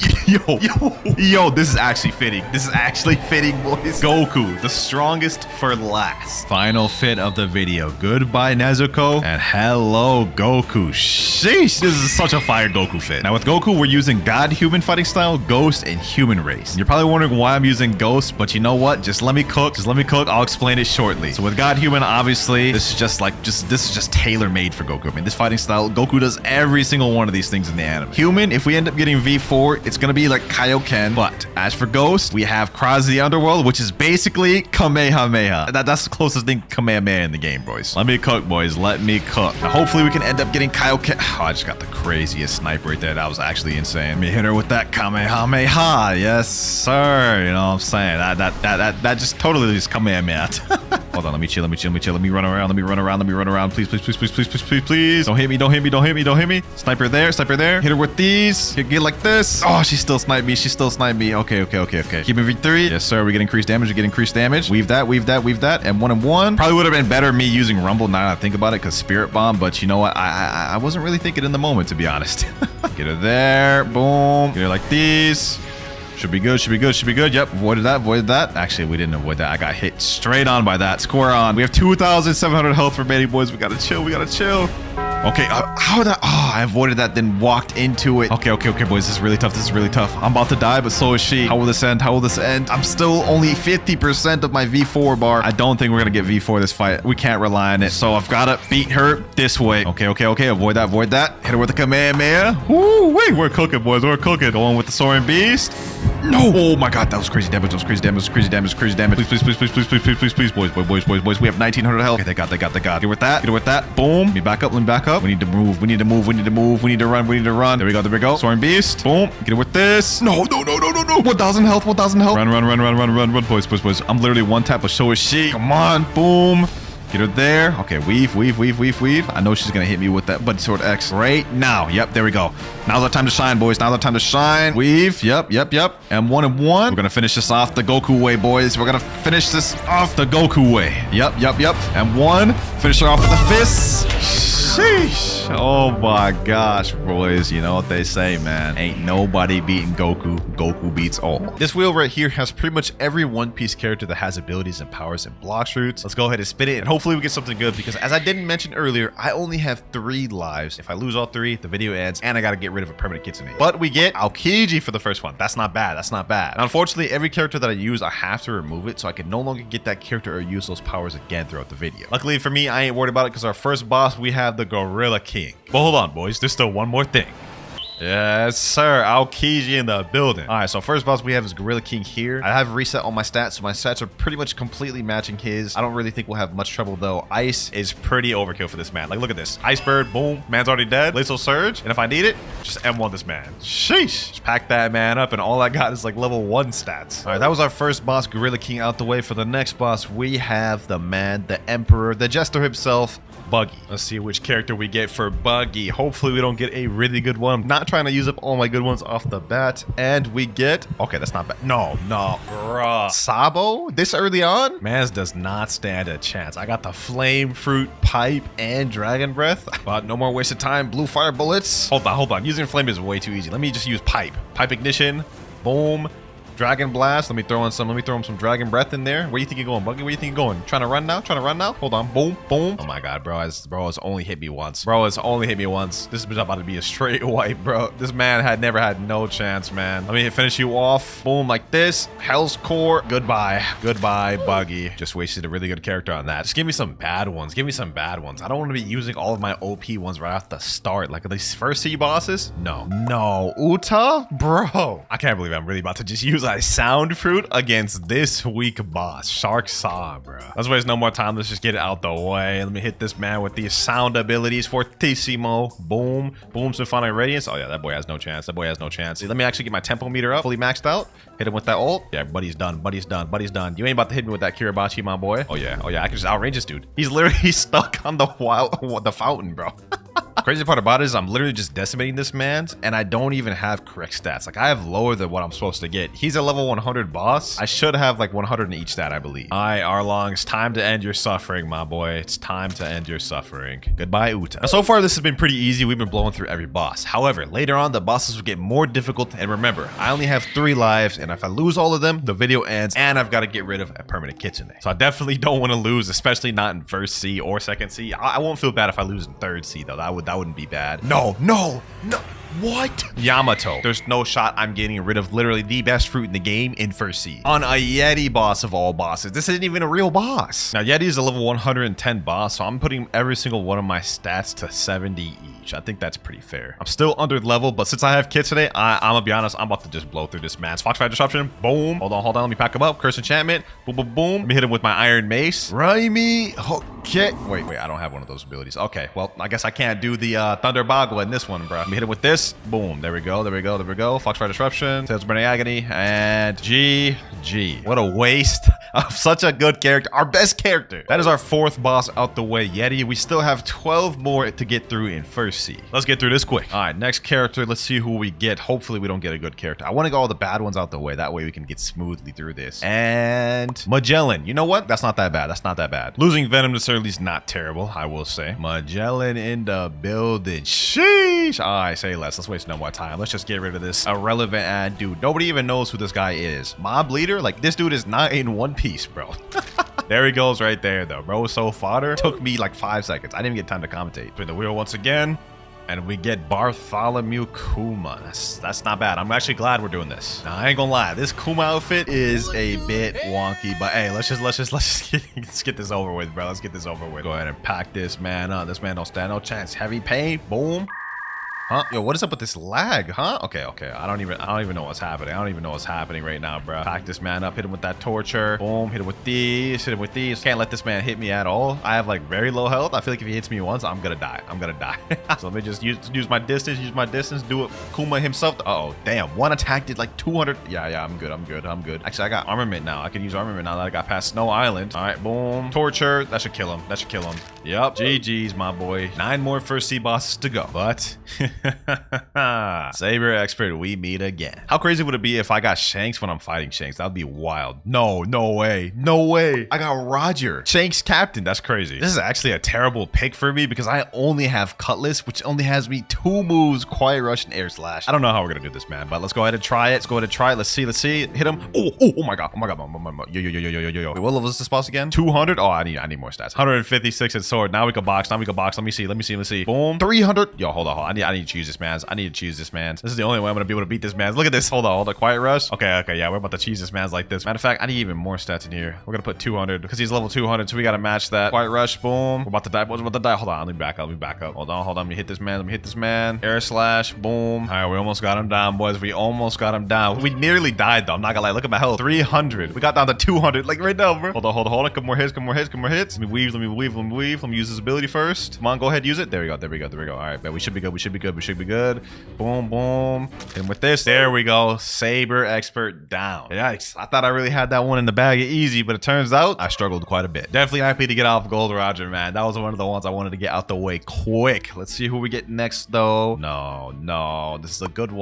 yo, this is actually fitting. This is actually fitting, boys. Goku, the strongest for last. Final fit of the video. Goodbye, Nezuko, and hello, Goku. Sheesh, this is such a fire Goku fit. Now with Goku, we're using God Human fighting style, Ghost, and Human race. And you're probably wondering why I'm using Ghost, but you know what? Just let me cook. Just let me cook. I'll explain it shortly. So with God Human, obviously, this is just tailor-made for Goku. I mean, this fighting style, Goku does every single one of these things in the anime. Human, if we end up getting V4, it's gonna be like Kaioken. But as for Ghost, we have Cross the Underworld, which is basically Kamehameha. That's the closest thing to Kamehameha in the game, boys. Let me cook, boys. Let me cook. Now, hopefully we can end up getting Kaioken. Oh, I just got the craziest sniper right there. That was actually insane. Let me hit her with that Kamehameha. Yes, sir. You know what I'm saying? That just totally just Kamehameha. Hold on, let me chill. Let me run around. Please. Don't hit me. Sniper there. Hit her with these. Get like this. Oh, she still sniped me. Okay. Keep moving V3. Yes, sir. We get increased damage. Weave that. And 1 Probably would have been better me using Rumble now that I think about it, because Spirit Bomb, but you know what? I wasn't really thinking in the moment, to be honest. Get her there. Boom. Get her like these. Should be good. Yep, avoided that. Actually, we didn't avoid that. I got hit straight on by that. Score on. We have 2,700 health remaining, boys. We gotta chill. Okay, how that? Oh, I avoided that, then walked into it. Okay, boys. This is really tough. I'm about to die, but so is she. How will this end? I'm still only 50% of my V4 bar. I don't think we're gonna get V4 this fight. We can't rely on it. So I've gotta beat her this way. Okay. Avoid that. Hit her with the Kamehameha. Woo, wait, we're cooking, boys. Going with the Soaring Beast. No! Oh my god, that was crazy damage. Please, boys. We have 1,900 health. Okay, they got. Get her with that. Boom. Let me back up. We need to move. We need to run. There we go. Soaring Beast. Boom. Get it with this. No. 1,000 health. Run, boys. I'm literally one tap, but so is she. Come on. Boom. Get her there. Okay, weave. I know she's gonna hit me with that Bud Sword X right now. Yep, there we go. Now's our time to shine, boys. Weave. Yep. M1 and 1. We're gonna finish this off the Goku way, boys. We're gonna finish this off the Goku way. Yep. M1. Finish her off with the fists. Sheesh. Oh my gosh, boys. You know what they say, man. Ain't nobody beating Goku. Goku beats all. This wheel right here has pretty much every One Piece character that has abilities and powers and Blox roots. Let's go ahead and spin it, and hopefully we get something good, because as I didn't mention earlier, I only have 3 lives. If I lose all 3, the video ends, and I gotta get rid of a permanent kitsune. But we get Aokiji for the first one. That's not bad. Now, unfortunately, every character that I use, I have to remove it, so I can no longer get that character or use those powers again throughout the video. Luckily for me, I ain't worried about it, because our first boss, we have the Gorilla King. But hold on, boys. There's still one more thing. Yes, sir. Aokiji in the building. All right, so first boss we have is Gorilla King here. I have reset all my stats, so my stats are pretty much completely matching his. I don't really think we'll have much trouble, though. Ice is pretty overkill for this man. Like, look at this. Ice Bird, boom. Man's already dead. Lethal Surge. And if I need it, just M1 this man. Sheesh. Just pack that man up, and all I got is like level 1 stats. All right, that was our first boss, Gorilla King, out the way. For the next boss, we have the man, the Emperor, the Jester himself, Buggy. Let's see which character we get for Buggy. Hopefully we don't get a really good one. I'm not trying to use up all my good ones off the bat. And we get... Okay, that's not bad. No, bruh. Sabo? This early on? Mans does not stand a chance. I got the Flame Fruit, Pipe, and Dragon Breath. But no more wasted time. Blue Fire Bullets. Hold on. Using Flame is way too easy. Let me just use Pipe. Pipe Ignition. Boom. Dragon Blast. Let me throw him some Dragon Breath in there. Where do you think you're going, Buggy? Where do you think you're going? Trying to run now? Hold on. Boom. Oh my god, bro has only hit me once. This is about to be a straight wipe, bro. This man had never had no chance, man. Let me finish you off. Boom, like this. Hell's Core. Goodbye, Buggy. Just wasted a really good character on that. Just give me some bad ones. I don't want to be using all of my OP ones right off the start. Like these first C bosses. No. Uta? Bro. I can't believe I'm really about to just use a sound fruit against this weak boss, Shark Saw, bro. Let's waste no more time. Let's just get it out the way. Let me hit this man with these sound abilities. Fortissimo. Boom. Symphonic Radiance. Oh yeah, that boy has no chance. See, let me actually get my tempo meter up, fully maxed out. Hit him with that ult. Yeah, buddy's done. You ain't about to hit me with that Kiribachi, my boy. Oh yeah, I can just outrange this dude. He's literally stuck on the fountain, bro. Crazy part about it is I'm literally just decimating this man, and I don't even have correct stats. Like, I have lower than what I'm supposed to get. He's a level 100 boss. I should have like 100 in each stat, I believe. All right, Arlong, it's time to end your suffering, my boy. It's time to end your suffering. Goodbye, Uta. Now, so far, this has been pretty easy. We've been blowing through every boss. However, later on, the bosses will get more difficult. And remember, I only have 3 lives, and if I lose all of them, the video ends, and I've got to get rid of a permanent kitsune. So I definitely don't want to lose, especially not in first C or second C. I won't feel bad if I lose in third C, though. That wouldn't be bad. No. What? Yamato. There's no shot I'm getting rid of literally the best fruit in the game in first seed. On a Yeti boss of all bosses. This isn't even a real boss. Now, Yeti is a level 110 boss, so I'm putting every single one of my stats to 70 each. I think that's pretty fair. I'm still under level, but since I have kits today, I'm gonna be honest, I'm about to just blow through this man. Foxfire Disruption. Boom. Hold on. Let me pack him up. Curse Enchantment. Boom. Let me hit him with my Iron Mace. Raimi. Okay. Wait. I don't have one of those abilities. Okay. Well, I guess I can't do the Thunder Bagua in this one, bro. Let me hit him with this. Boom. There we go. Foxfire Disruption. Tails Burning Agony. And GG. What a waste of such a good character. Our best character. That is our 4th boss out the way, Yeti. We still have 12 more to get through in first C. Let's get through this quick. All right, next character. Let's see who we get. Hopefully we don't get a good character. I want to get all the bad ones out the way. That way we can get smoothly through this. And Magellan. You know what? That's not that bad. Losing Venom necessarily is not terrible, I will say. Magellan in the building. Sheesh. All right, say less. Let's waste no more time. Let's just get rid of this irrelevant ad dude. Nobody even knows who this guy is. Mob Leader? Like, this dude is not in one piece, bro. There he goes right there, though. Bro was so fodder. Took me like 5 seconds. I didn't even get time to commentate. Spin the wheel once again. And we get Bartholomew Kuma. That's not bad. I'm actually glad we're doing this. Now, I ain't gonna lie. This Kuma outfit is a bit wonky, but hey, let's get this over with, bro. Let's get this over with. Go ahead and pack this man up. This man don't stand no chance. Heavy pain. Boom. Huh? Yo, what is up with this lag? Huh? Okay. I don't even know what's happening. I don't even know what's happening right now, bro. Pack this man up. Hit him with that torture. Boom. Hit him with these. Can't let this man hit me at all. I have like very low health. I feel like if he hits me once, I'm gonna die. So let me just use my distance. Do it. Kuma himself. Uh oh, damn. One attack did like 200. Yeah. I'm good. Actually, I got armament now. I can use armament now that I got past Snow Island. All right. Boom. Torture. That should kill him. Yup. GG's, my boy. 9 more first C bosses to go. But Saber Expert, we meet again. How crazy would it be if I got Shanks when I'm fighting Shanks? That would be wild. No way. I got Roger, Shanks Captain. That's crazy. This is actually a terrible pick for me because I only have Cutlass, which only has me 2 moves, Quiet Rush and Air Slash. I don't know how we're gonna do this, man, but let's go ahead and try it. Let's see. Hit him. Oh my god. Yo. Wait, what level is this boss again? 200. Oh, I need more stats. 156 in sword. Now we can box. Let me see. Boom. 300. Yo, hold on. I need need to choose this, man. I need to choose this, man. This is the only way I'm gonna be able to beat this, man. Look at this. Hold on. Quiet rush. Okay, yeah, we're about to cheese this man's like this. Matter of fact, I need even more stats in here. We're gonna put 200 because he's level 200, so we gotta match that. Quiet rush, boom. We're about to die. We're about to die. Hold on, let me back up. Hold on. Let me hit this man. Air slash, boom. All right, we almost got him down, boys. We almost got him down. We nearly died though. I'm not gonna lie. Look at my health. 300. We got down to 200, like right now, bro. Hold on. Come more hits. Let me weave. Let me use his ability first. Come on, go ahead, use it. There we go. All right, man. We should be good. Boom. And with this, there we go. Saber expert down. Yikes. I thought I really had that one in the bag easy, but it turns out I struggled quite a bit. Definitely happy to get off Gold Roger, man. That was one of the ones I wanted to get out the way quick. Let's see who we get next, though. No. This is a good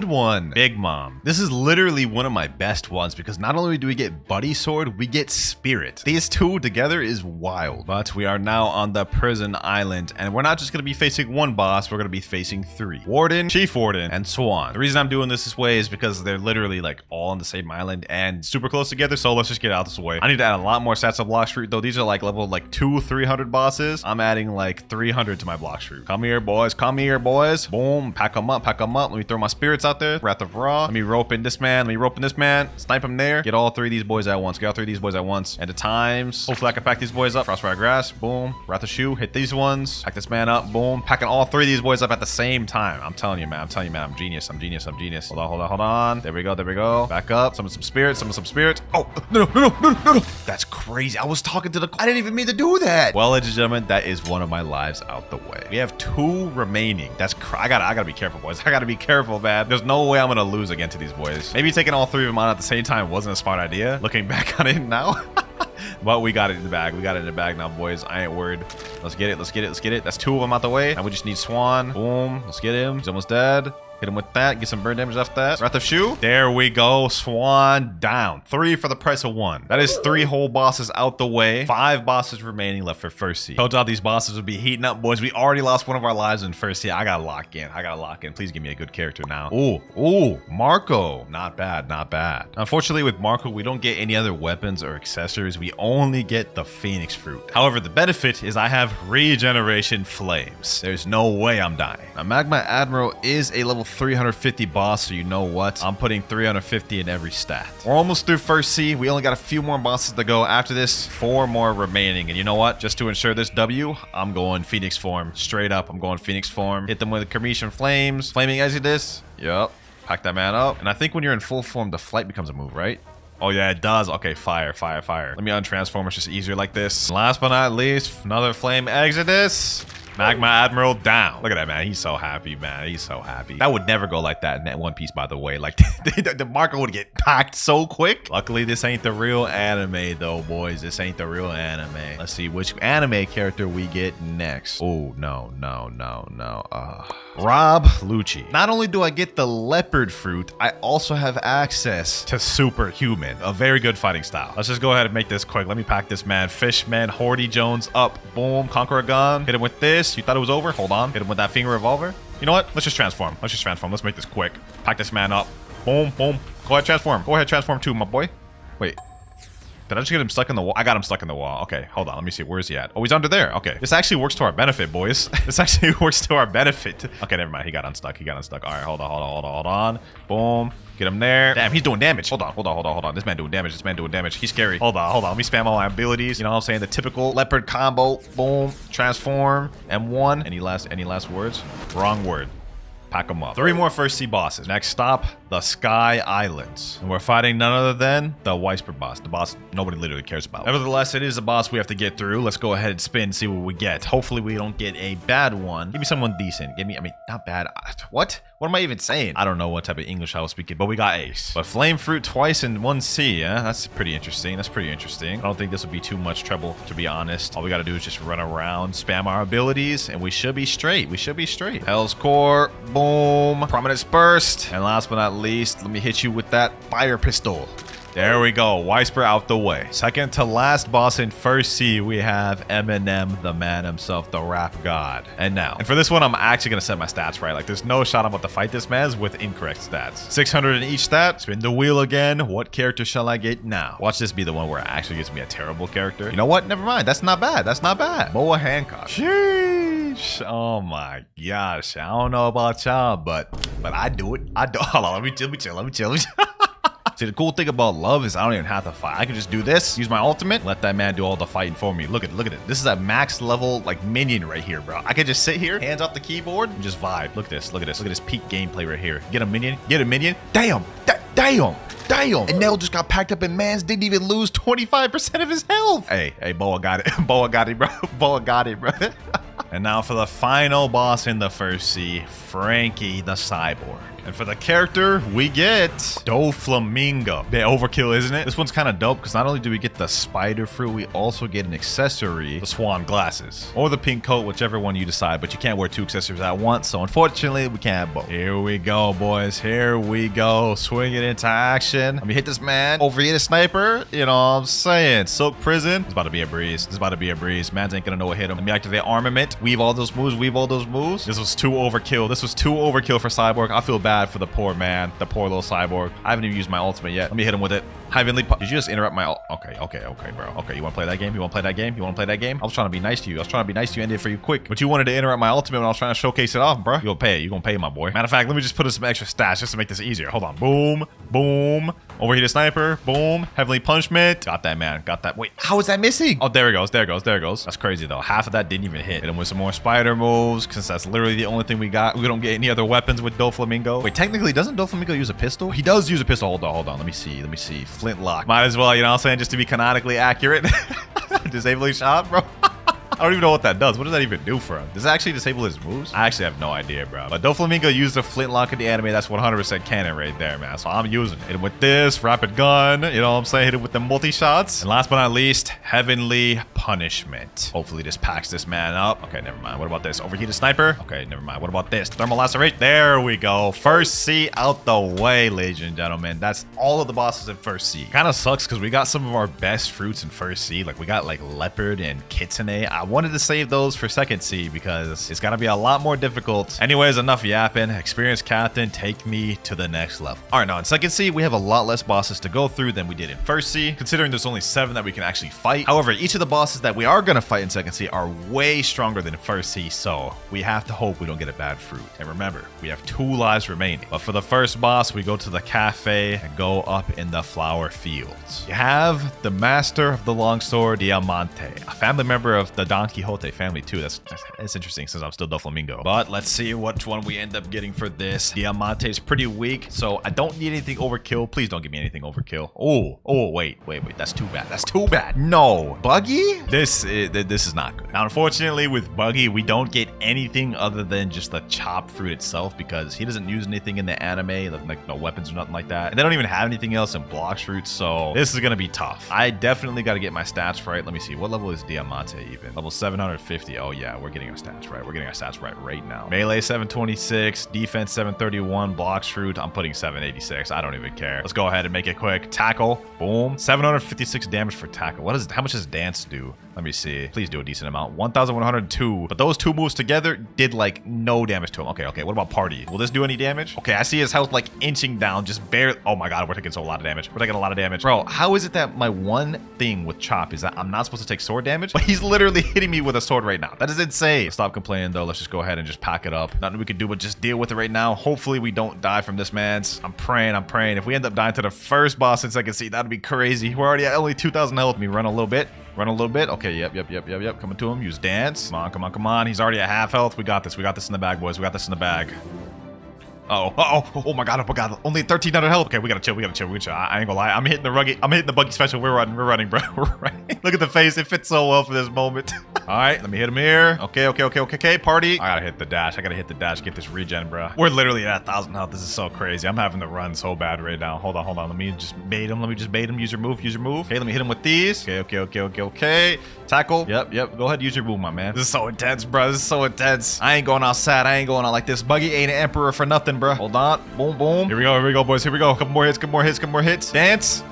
one. Big Mom. This is literally one of my best ones because not only do we get Buddy Sword, we get Spirit. These two together is wild. But we are now on the prison island, and we're not just going to be facing one boss, we're going to be facing 3. Warden, Chief Warden, and Swan. The reason I'm doing this way is because they're literally like all on the same island and super close together, so let's just get out this way. I need to add a lot more stats to Blox Fruit, though. These are like level like 300 bosses. I'm adding like 300 to my Blox Fruit. Come here, boys. Boom. Pack them up. Let me throw my spirits out there. Wrath of Ra. Let me rope in this man. Snipe him there. Get all 3 of these boys at once. And at times, hopefully I can pack these boys up. Frostfire Grass. Boom. Wrath of Shoe. Hit these ones. Pack this man up. Boom. Packing all 3 of these boys up at the same time. I'm telling you, man. I'm genius. Hold on. There we go. Back up. Some spirits. Oh, no. That's crazy. I was talking to I didn't even mean to do that. Well, ladies and gentlemen, that is one of my lives out the way. We have 2 remaining. I gotta be careful, boys. I gotta be careful, man. There's no way I'm gonna lose again to these boys. Maybe taking all 3 of them on at the same time wasn't a smart idea. Looking back on it now. But we got it in the bag. Now, boys. I ain't worried. Let's get it. That's 2 of them out the way. Now we just need Swan. Boom. Let's get him. He's almost dead. Hit him with that. Get some burn damage off that. Wrath of Shoe. There we go. Swan down. 3 for the price of 1. That is 3 whole bosses out the way. 5 bosses remaining left for first seed. Told y'all these bosses would be heating up, boys. We already lost one of our lives in first seed. I gotta lock in. Please give me a good character now. Ooh. Marco. Not bad. Unfortunately, with Marco, we don't get any other weapons or accessories. We only get the Phoenix Fruit. However, the benefit is I have regeneration flames. There's no way I'm dying. Now, Magma Admiral is a level 350 boss, so you know what? I'm putting 350 in every stat. We're almost through first C. We only got a few more bosses to go. After this, 4 more remaining. And you know what? Just to ensure this W, I'm going Phoenix form. Straight up, I'm going Phoenix form. Hit them with Commission Flames. Flaming Exodus. Yup. Pack that man up. And I think when you're in full form, the flight becomes a move, right? Oh yeah, it does. Okay, fire. Let me untransform. It's just easier like this. Last but not least, another Flame Exodus. Magma Admiral down. Look at that, man. He's so happy, man. That would never go like that in One Piece, by the way. Like, the marker would get packed so quick. Luckily, this ain't the real anime, though, boys. This ain't the real anime. Let's see which anime character we get next. Oh, no. Rob Lucci. Not only do I get the leopard fruit, I also have access to superhuman, a very good fighting style. Let's just go ahead and make this quick. Let me pack this man. Fishman Hordy Jones up. Boom. Conqueror gun. Hit him with this. You thought it was over? Hold on. Hit him with that finger revolver. You know what? Let's just transform. Let's make this quick. Pack this man up. Boom. Go ahead, transform too, my boy. Wait. Did I just get him stuck in the wall? I got him stuck in the wall. Okay, hold on. Let me see. Where is he at? Oh, he's under there. Okay. This actually works to our benefit, boys. Okay, never mind. He got unstuck. All right, hold on. Boom. Get him there. Damn, he's doing damage. Hold on. This man doing damage. He's scary. Hold on. Let me spam all my abilities. You know what I'm saying? The typical leopard combo. Boom. Transform. M1. Any last words? Wrong word. Pack them up. 3 more first C bosses. Next stop, the Sky Islands. And we're fighting none other than the Wysper boss. The boss nobody literally cares about. Nevertheless, it is a boss we have to get through. Let's go ahead and spin, see what we get. Hopefully we don't get a bad one. Give me someone decent. Not bad. What am I even saying? I don't know what type of English I was speaking, but we got Ace. But Flame Fruit twice in 1C, yeah? That's pretty interesting. I don't think this would be too much trouble, to be honest. All we gotta do is just run around, spam our abilities, and we should be straight. Hell's Core, boom. Prominence Burst. And last but not least, let me hit you with that fire pistol. There we go. Wysper out the way. Second to last boss in first C, we have Eminem, the man himself, the rap god. And for this one, I'm actually going to set my stats right. Like, there's no shot I'm about to fight this man with incorrect stats. 600 in each stat. Spin the wheel again. What character shall I get now? Watch this be the one where it actually gives me a terrible character. You know what? Never mind. That's not bad. Boa Hancock. Sheesh. Sheesh. Oh my gosh. I don't know about y'all, but I do it. I do. Hold on. Let me chill. See, the cool thing about love is I don't even have to fight. I can just do this, use my ultimate, let that man do all the fighting for me. Look at it. This is a max level, like, minion right here, bro. I can just sit here, hands off the keyboard, and just vibe. Look at this. Look at this peak gameplay right here. Get a minion. Damn. Damn. And Nell just got packed up in mans, didn't even lose 25% of his health. Hey, Boa got it. Boa got it, bro. And now for the final boss in the first sea, Frankie the Cyborg. And for the character, we get Doflamingo. Bit overkill, isn't it? This one's kind of dope because not only do we get the spider fruit, we also get an accessory, the Swan glasses. Or the pink coat, whichever one you decide. But you can't wear 2 accessories at once, so unfortunately, we can't have both. Here we go, boys. Here we go. Swing it into action. Let me hit this man. Overheat a sniper. You know what I'm saying? Silk prison. It's about to be a breeze. Mans ain't gonna know what hit him. Let me activate armament. Weave all those moves. This was too overkill for Cyborg. I feel bad for the poor man, the poor little Cyborg. I haven't even used my ultimate yet. Let me hit him with it. Did you just interrupt my Okay, bro. Okay, you want to play that game? I was trying to be nice to you. End it for you quick. But you wanted to interrupt my ultimate when I was trying to showcase it off, bro. You gonna pay, my boy. Matter of fact, let me just put in some extra stats just to make this easier. Hold on. Boom. Overheat a sniper. Boom. Heavenly punishment. Got that, man. Wait, how is that missing? Oh, there it goes. That's crazy, though. Half of that didn't even hit. Hit him with some more spider moves, since that's literally the only thing we got. We don't get any other weapons with Doflamingo. Wait, technically, doesn't Doflamingo use a pistol? He does use a pistol. Hold on. Let me see. Flintlock. Might as well, you know what I'm saying, just to be canonically accurate. Disabling shot, bro. I don't even know what that does. What does that even do for him? Does it actually disable his moves? I actually have no idea, bro. But Doflamingo used a flintlock in the anime. That's 100% canon right there, man. So I'm using it. Hit him with this rapid gun. You know what I'm saying? Hit him with the multi-shots. And last but not least, Heavenly Punishment. Hopefully this packs this man up. Okay, never mind. What about this? Overheated sniper? Okay, never mind. What about this? Thermal lacerate? There we go. First sea out the way, ladies and gentlemen. That's all of the bosses in first sea. Kind of sucks because we got some of our best fruits in first sea. Like, we got, like, Leopard and Kitsune. I wanted to save those for second sea because it's gonna be a lot more difficult. Anyways, enough yapping. Experienced captain, take me to the next level. All right, now in second sea, we have a lot less bosses to go through than we did in first sea, considering there's only 7 that we can actually fight. However, each of the bosses that we are gonna fight in second sea are way stronger than first sea, so we have to hope we don't get a bad fruit. And remember, we have 2 lives remaining. But for the first boss, we go to the cafe and go up in the flower fields. You have the master of the longsword, Diamante, a family member of the Don Quixote family too. That's interesting since I'm still Doflamingo. But let's see which one we end up getting for this. Diamante is pretty weak, so I don't need anything overkill. Please don't give me anything overkill. Oh, wait. That's too bad. No. Buggy? This is not good. Now, unfortunately, with Buggy, we don't get anything other than just the chopped fruit itself because he doesn't use anything in the anime, like no weapons or nothing like that. And they don't even have anything else in Blox fruits, so this is gonna be tough. I definitely got to get my stats right. Let me see. What level is Diamante even? Level 750. Oh yeah, we're getting our stats right now. Melee 726, defense 731, Blox fruit, I'm putting 786. I don't even care. Let's go ahead and make it quick. Tackle, boom. 756 damage for tackle. How much does dance do? Let me see. Please do a decent amount. 1,102. But those 2 moves together did like no damage to him. Okay. What about party? Will this do any damage? Okay, I see his health like inching down, just barely. Oh my god, we're taking a lot of damage. Bro, how is it that my one thing with chop is that I'm not supposed to take sword damage? But he's literally hitting me with a sword right now. That is insane. Stop complaining though. Let's just go ahead and just pack it up. Nothing we can do but just deal with it right now. Hopefully we don't die from this man's. I'm praying. If we end up dying to the first boss in second sea, that'd be crazy. We're already at only 2,000 health. Let me run a little bit. Okay, yep. Coming to him. Use dance. Come on. He's already at half health. We got this in the bag, boys. Oh my god. Only 1,300 health. Okay, we gotta chill. I ain't gonna lie. I'm hitting the buggy special. We're running, bro. We're running. Look at the face. It fits so well for this moment. All right, let me hit him here. Okay. Party. I gotta hit the dash. Get this regen, bro. We're literally at 1,000 health. This is so crazy. I'm having to run so bad right now. Hold on. Let me just bait him. Use your move. Okay, let me hit him with these. Okay. Tackle. Yep. Go ahead. Use your move, my man. This is so intense, bro. I ain't going outside. I ain't going out like this. Buggy ain't an emperor for nothing, bro. Hold on. Boom. Here we go, boys. Couple more hits. Dance.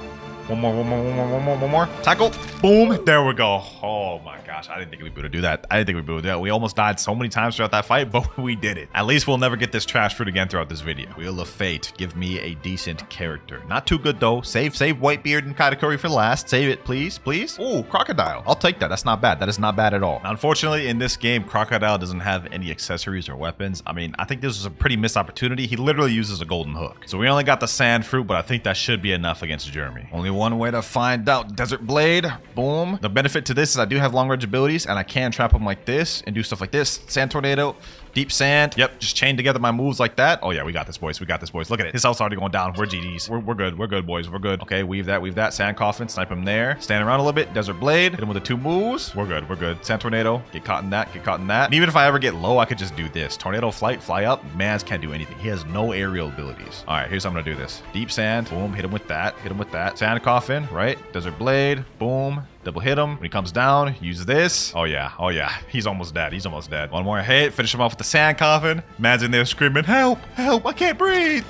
One more. Tackle. Boom. There we go. Oh my gosh. I didn't think we'd be able to do that. We almost died so many times throughout that fight, but we did it. At least we'll never get this trash fruit again throughout this video. Wheel of Fate. Give me a decent character. Not too good though. Save Whitebeard and Katakuri for last. Save it, please. Ooh, Crocodile. I'll take that. That's not bad. That is not bad at all. Now, unfortunately, in this game, Crocodile doesn't have any accessories or weapons. I mean, I think this was a pretty missed opportunity. He literally uses a golden hook. So we only got the sand fruit, but I think that should be enough against Jeremy. Only one way to find out. Desert Blade. Boom. The benefit to this is I do have long range abilities and I can trap him like this and do stuff like this. Sand Tornado. Deep Sand. Yep, just chain together my moves like that. Oh yeah, we got this, boys. We got this, boys. Look at it. His health's already going down. We're GDs. We're good. We're good, boys. We're good. Okay, weave that. Sand Coffin. Snipe him there. Stand around a little bit. Desert Blade. Hit him with the 2 moves. We're good. We're good. Sand Tornado. Get caught in that. And even if I ever get low, I could just do this. Tornado Flight. Fly up. Mans can't do anything. He has no aerial abilities. All right, here's how I'm gonna do this. Deep Sand. Boom. Hit him with that. Sand Coffin. Right. Desert Blade. Boom. Double hit him. When he comes down, use this. Oh yeah. He's almost dead. One more hit. Finish him off with the Sand Coffin. Man's in there screaming, help, I can't breathe.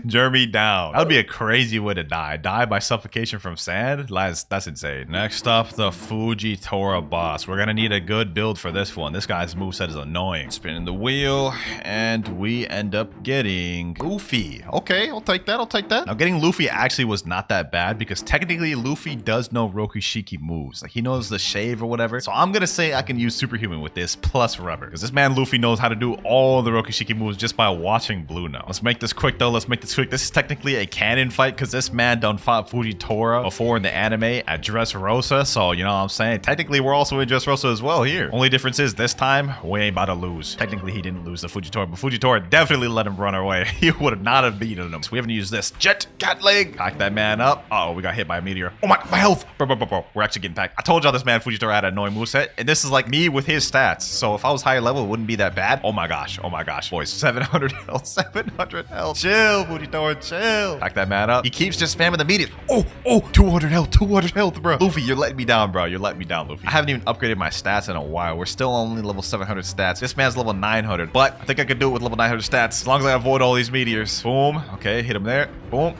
Jeremy down. That would be a crazy way to die. Die by suffocation from sand? That's insane. Next up, the Fujitora boss. We're gonna need a good build for this one. This guy's moveset is annoying. Spinning the wheel, and we end up getting Luffy. Okay, I'll take that. Now, getting Luffy actually was not that bad because technically Luffy does know Rokishiki moves. Like, he knows the shave or whatever. So I'm gonna say I can use Superhuman with this plus rubber because this man Luffy knows how to do all the Rokishiki moves just by watching Blue now. Let's make this quick though. This is technically a canon fight because this man done fought Fujitora before in the anime at Dressrosa. So, you know what I'm saying? Technically, we're also in Dressrosa as well here. Only difference is this time, we ain't about to lose. Technically, he didn't lose to Fujitora, but Fujitora definitely let him run away. He would not have beaten him. So we haven't used this. Jet Gatling. Pack that man up. Uh oh, we got hit by a meteor. Oh my health. Bro. We're actually getting packed. I told y'all this man Fujitora had an annoying moveset, and this is like me with his stats. So if I was higher level, it wouldn't be that bad. Oh my gosh, boys. 700 health. 700 health. Chill, Fujitora. Chill. Pack that man up. He keeps just spamming the meteor. Oh, 200 health, bro. Luffy, you're letting me down, bro. Luffy. I haven't even upgraded my stats in a while. We're still only level 700 stats. This man's level 900, but I think I could do it with level 900 stats as long as I avoid all these meteors. Boom. Okay, hit him there. Boom.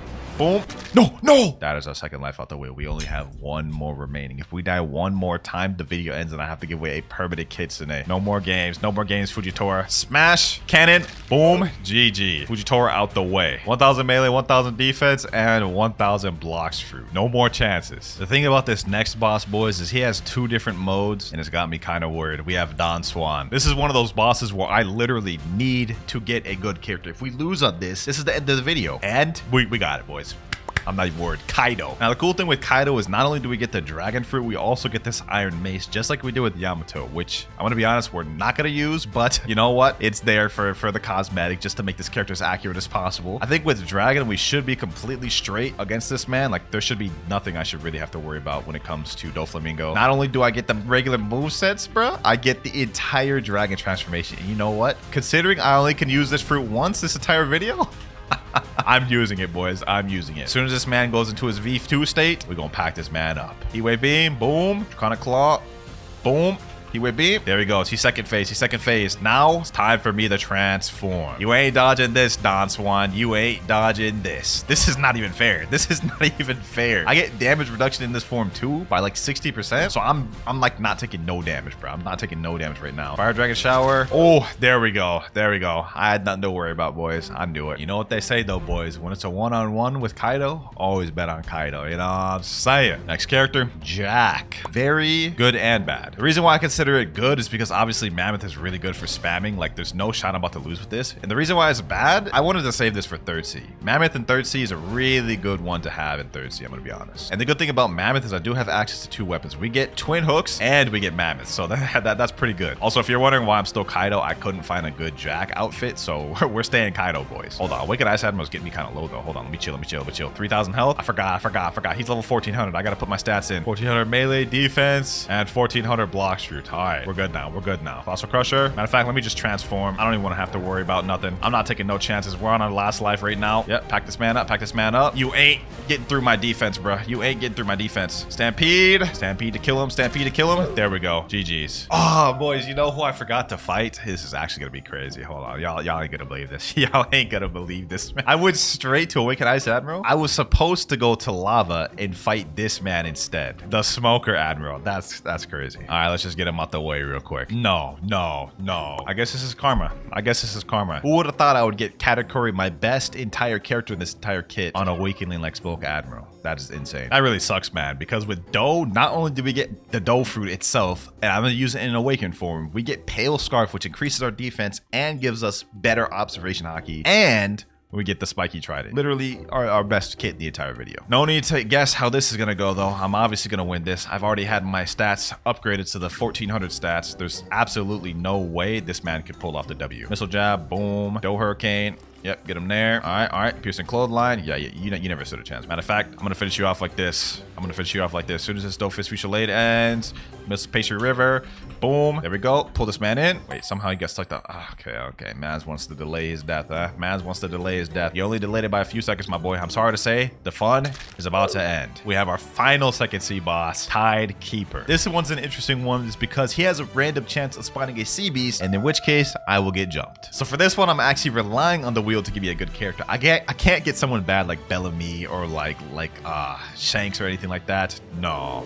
No. That is our second life out the way. We only have one more remaining. If we die one more time, the video ends and I have to give away a permanent kitsune. No more games, Fujitora. Smash, cannon, boom, GG. Fujitora out the way. 1000 melee, 1000 defense, and 1000 blocks fruit. No more chances. The thing about this next boss, boys, is he has 2 different modes and it's got me kind of worried. We have Swan. This is one of those bosses where I literally need to get a good character. If we lose on this is the end of the video. And we got it, boys. I'm not even worried. Kaido. Now, the cool thing with Kaido is not only do we get the dragon fruit, we also get this iron mace, just like we did with Yamato, which I'm going to be honest, we're not going to use, but you know what? It's there for the cosmetic, just to make this character as accurate as possible. I think with dragon, we should be completely straight against this man. Like, there should be nothing I should really have to worry about when it comes to Doflamingo. Not only do I get the regular movesets, bro, I get the entire dragon transformation. And you know what? Considering I only can use this fruit once this entire video, I'm using it, boys. I'm using it. As soon as this man goes into his V2 state, we're gonna pack this man up. Heatwave Beam, boom. Draconic Claw, boom. Heatwave Beam. There he goes. He's second phase. Now it's time for me to transform. You ain't dodging this, Swan. You ain't dodging this. This is not even fair. I get damage reduction in this form too by like 60%. So I'm like not taking no damage, bro. I'm not taking no damage right now. Fire Dragon Shower. Oh, there we go. I had nothing to worry about, boys. I knew it. You know what they say though, boys? When it's a one-on-one with Kaido, always bet on Kaido. You know what I'm saying? Next character, Jack. Very good and bad. The reason why I consider it good is because obviously Mammoth is really good for spamming. Like, there's no shot I'm about to lose with this. And the reason why it's bad, I wanted to save this for 3rd Sea. Mammoth in 3rd Sea is a really good one to have in 3rd Sea, I'm gonna be honest. And the good thing about Mammoth is I do have access to 2 weapons. We get twin hooks and we get Mammoth, so that's pretty good. Also, if you're wondering why I'm still Kaido, I couldn't find a good Jack outfit, so we're staying Kaido, boys. Hold on, Wicked Ice Admiral's getting me kind of low though. Hold on, let me chill. 3000 health. I forgot. He's level 1400. I gotta put my stats in. 1400 melee defense and 1400 blocks fruit. perfect. All right, we're good now. We're good now. Fossil Crusher. Matter of fact, let me just transform. I don't even want to have to worry about nothing. I'm not taking no chances. We're on our last life right now. Yep, pack this man up. Pack this man up. You ain't getting through my defense, bro. You ain't getting through my defense. Stampede. Stampede to kill him. Stampede to kill him. There we go. GG's. Oh, boys, you know who I forgot to fight? This is actually gonna be crazy. Hold on. Y'all ain't gonna believe this. Y'all ain't gonna believe this, man. I went straight to Awakened Ice Admiral. I was supposed to go to lava and fight this man instead. The Smoker Admiral. That's crazy. All right, let's just get him out the way real quick. No. I guess this is karma. Who would have thought I would get category my best entire character in this entire kit on Awakening like Smoker Admiral? That is insane. That really sucks, man, because with Dough, not only do we get the Dough fruit itself, and I'm gonna use it in an Awakened form, we get Pale Scarf, which increases our defense and gives us better observation hockey, and we get the Spiky Trident. Literally our best kit in the entire video. No need to guess how this is gonna go though. I'm obviously gonna win this. I've already had my stats upgraded to the 1400 stats. There's absolutely no way this man could pull off the W. Missile Jab, boom, Dough Hurricane. Yep, get him there. All right. Piercing Clothesline. Yeah, you never stood a chance. Matter of fact, I'm gonna finish you off like this. As soon as this Dough Fist Fusillade ends, Miss Pastry River, boom. There we go. Pull this man in. Wait, somehow he got stuck up. Okay. Maz wants to delay his death, huh? You only delayed it by a few seconds, my boy. I'm sorry to say, the fun is about to end. We have our final second sea boss, Tide Keeper. This one's an interesting one just because he has a random chance of spawning a sea beast, and in which case, I will get jumped. So for this one, I'm actually relying on the wheel to give you a good character. I can't get someone bad like Bellamy or like Shanks or anything like that. No,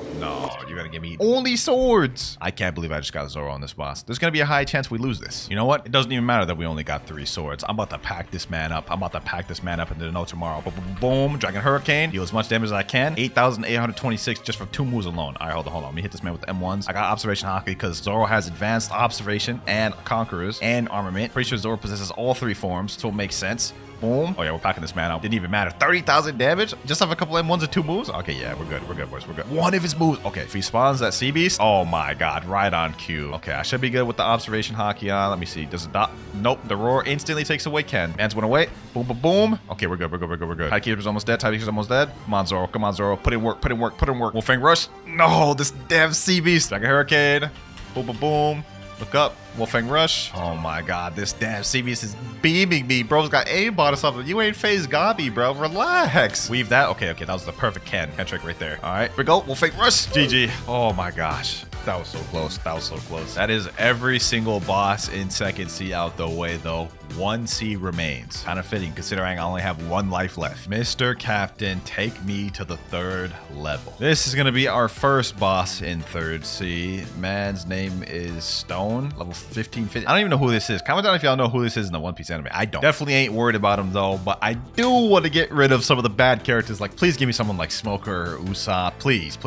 you're gonna give me only swords. I can't believe I just got Zoro on this boss. There's gonna be a high chance we lose this. You know what? It doesn't even matter that we only got 3 swords. I'm about to pack this man up. Into the no tomorrow. Boom, Dragon Hurricane. Deal as much damage as I can. 8,826 just from 2 moves alone. All right, hold on. Let me hit this man with the M1s. I got observation hockey because Zoro has advanced observation and conquerors and armament. Pretty sure Zoro possesses all 3 forms, so it makes sense. Boom. Oh yeah, we're packing this man out. Didn't even matter. 30,000 damage? Just have a couple M1s and 2 moves? Okay, yeah, we're good, boys. We're good. One of his moves. Okay, if he spawns that sea beast, oh my god, right on cue. Okay, I should be good with the observation hockey on. Let me see. Does it dot? Nope. The roar instantly takes away Ken. Man's went away. Boom. Okay, we're good. Tide Keeper's almost dead. Come on, Zoro. Put in work. Wolfang Rush. No, this damn sea beast. Dragon Hurricane. Boom. Look up. Wolfang Rush. Oh my god, this damn sea beast is beaming me. Bro's got aimbot or something. You ain't phased Gabi, bro. Relax. Weave that. Okay. That was the perfect Ken trick right there. All right, here we go. Wolfang Rush. GG. Oh my gosh. That was so close. That is every single boss in second C out the way, though. 1 C remains. Kind of fitting considering I only have 1 life left. Mr. Captain, take me to the 3rd level. This is going to be our first boss in 3rd C. Man's name is Stone. Level 1550. I don't even know who this is. Comment down if y'all know who this is in the One Piece anime. I don't. Definitely ain't worried about him though, but I do want to get rid of some of the bad characters. Like, please give me someone like Smoker or Usopp. Please.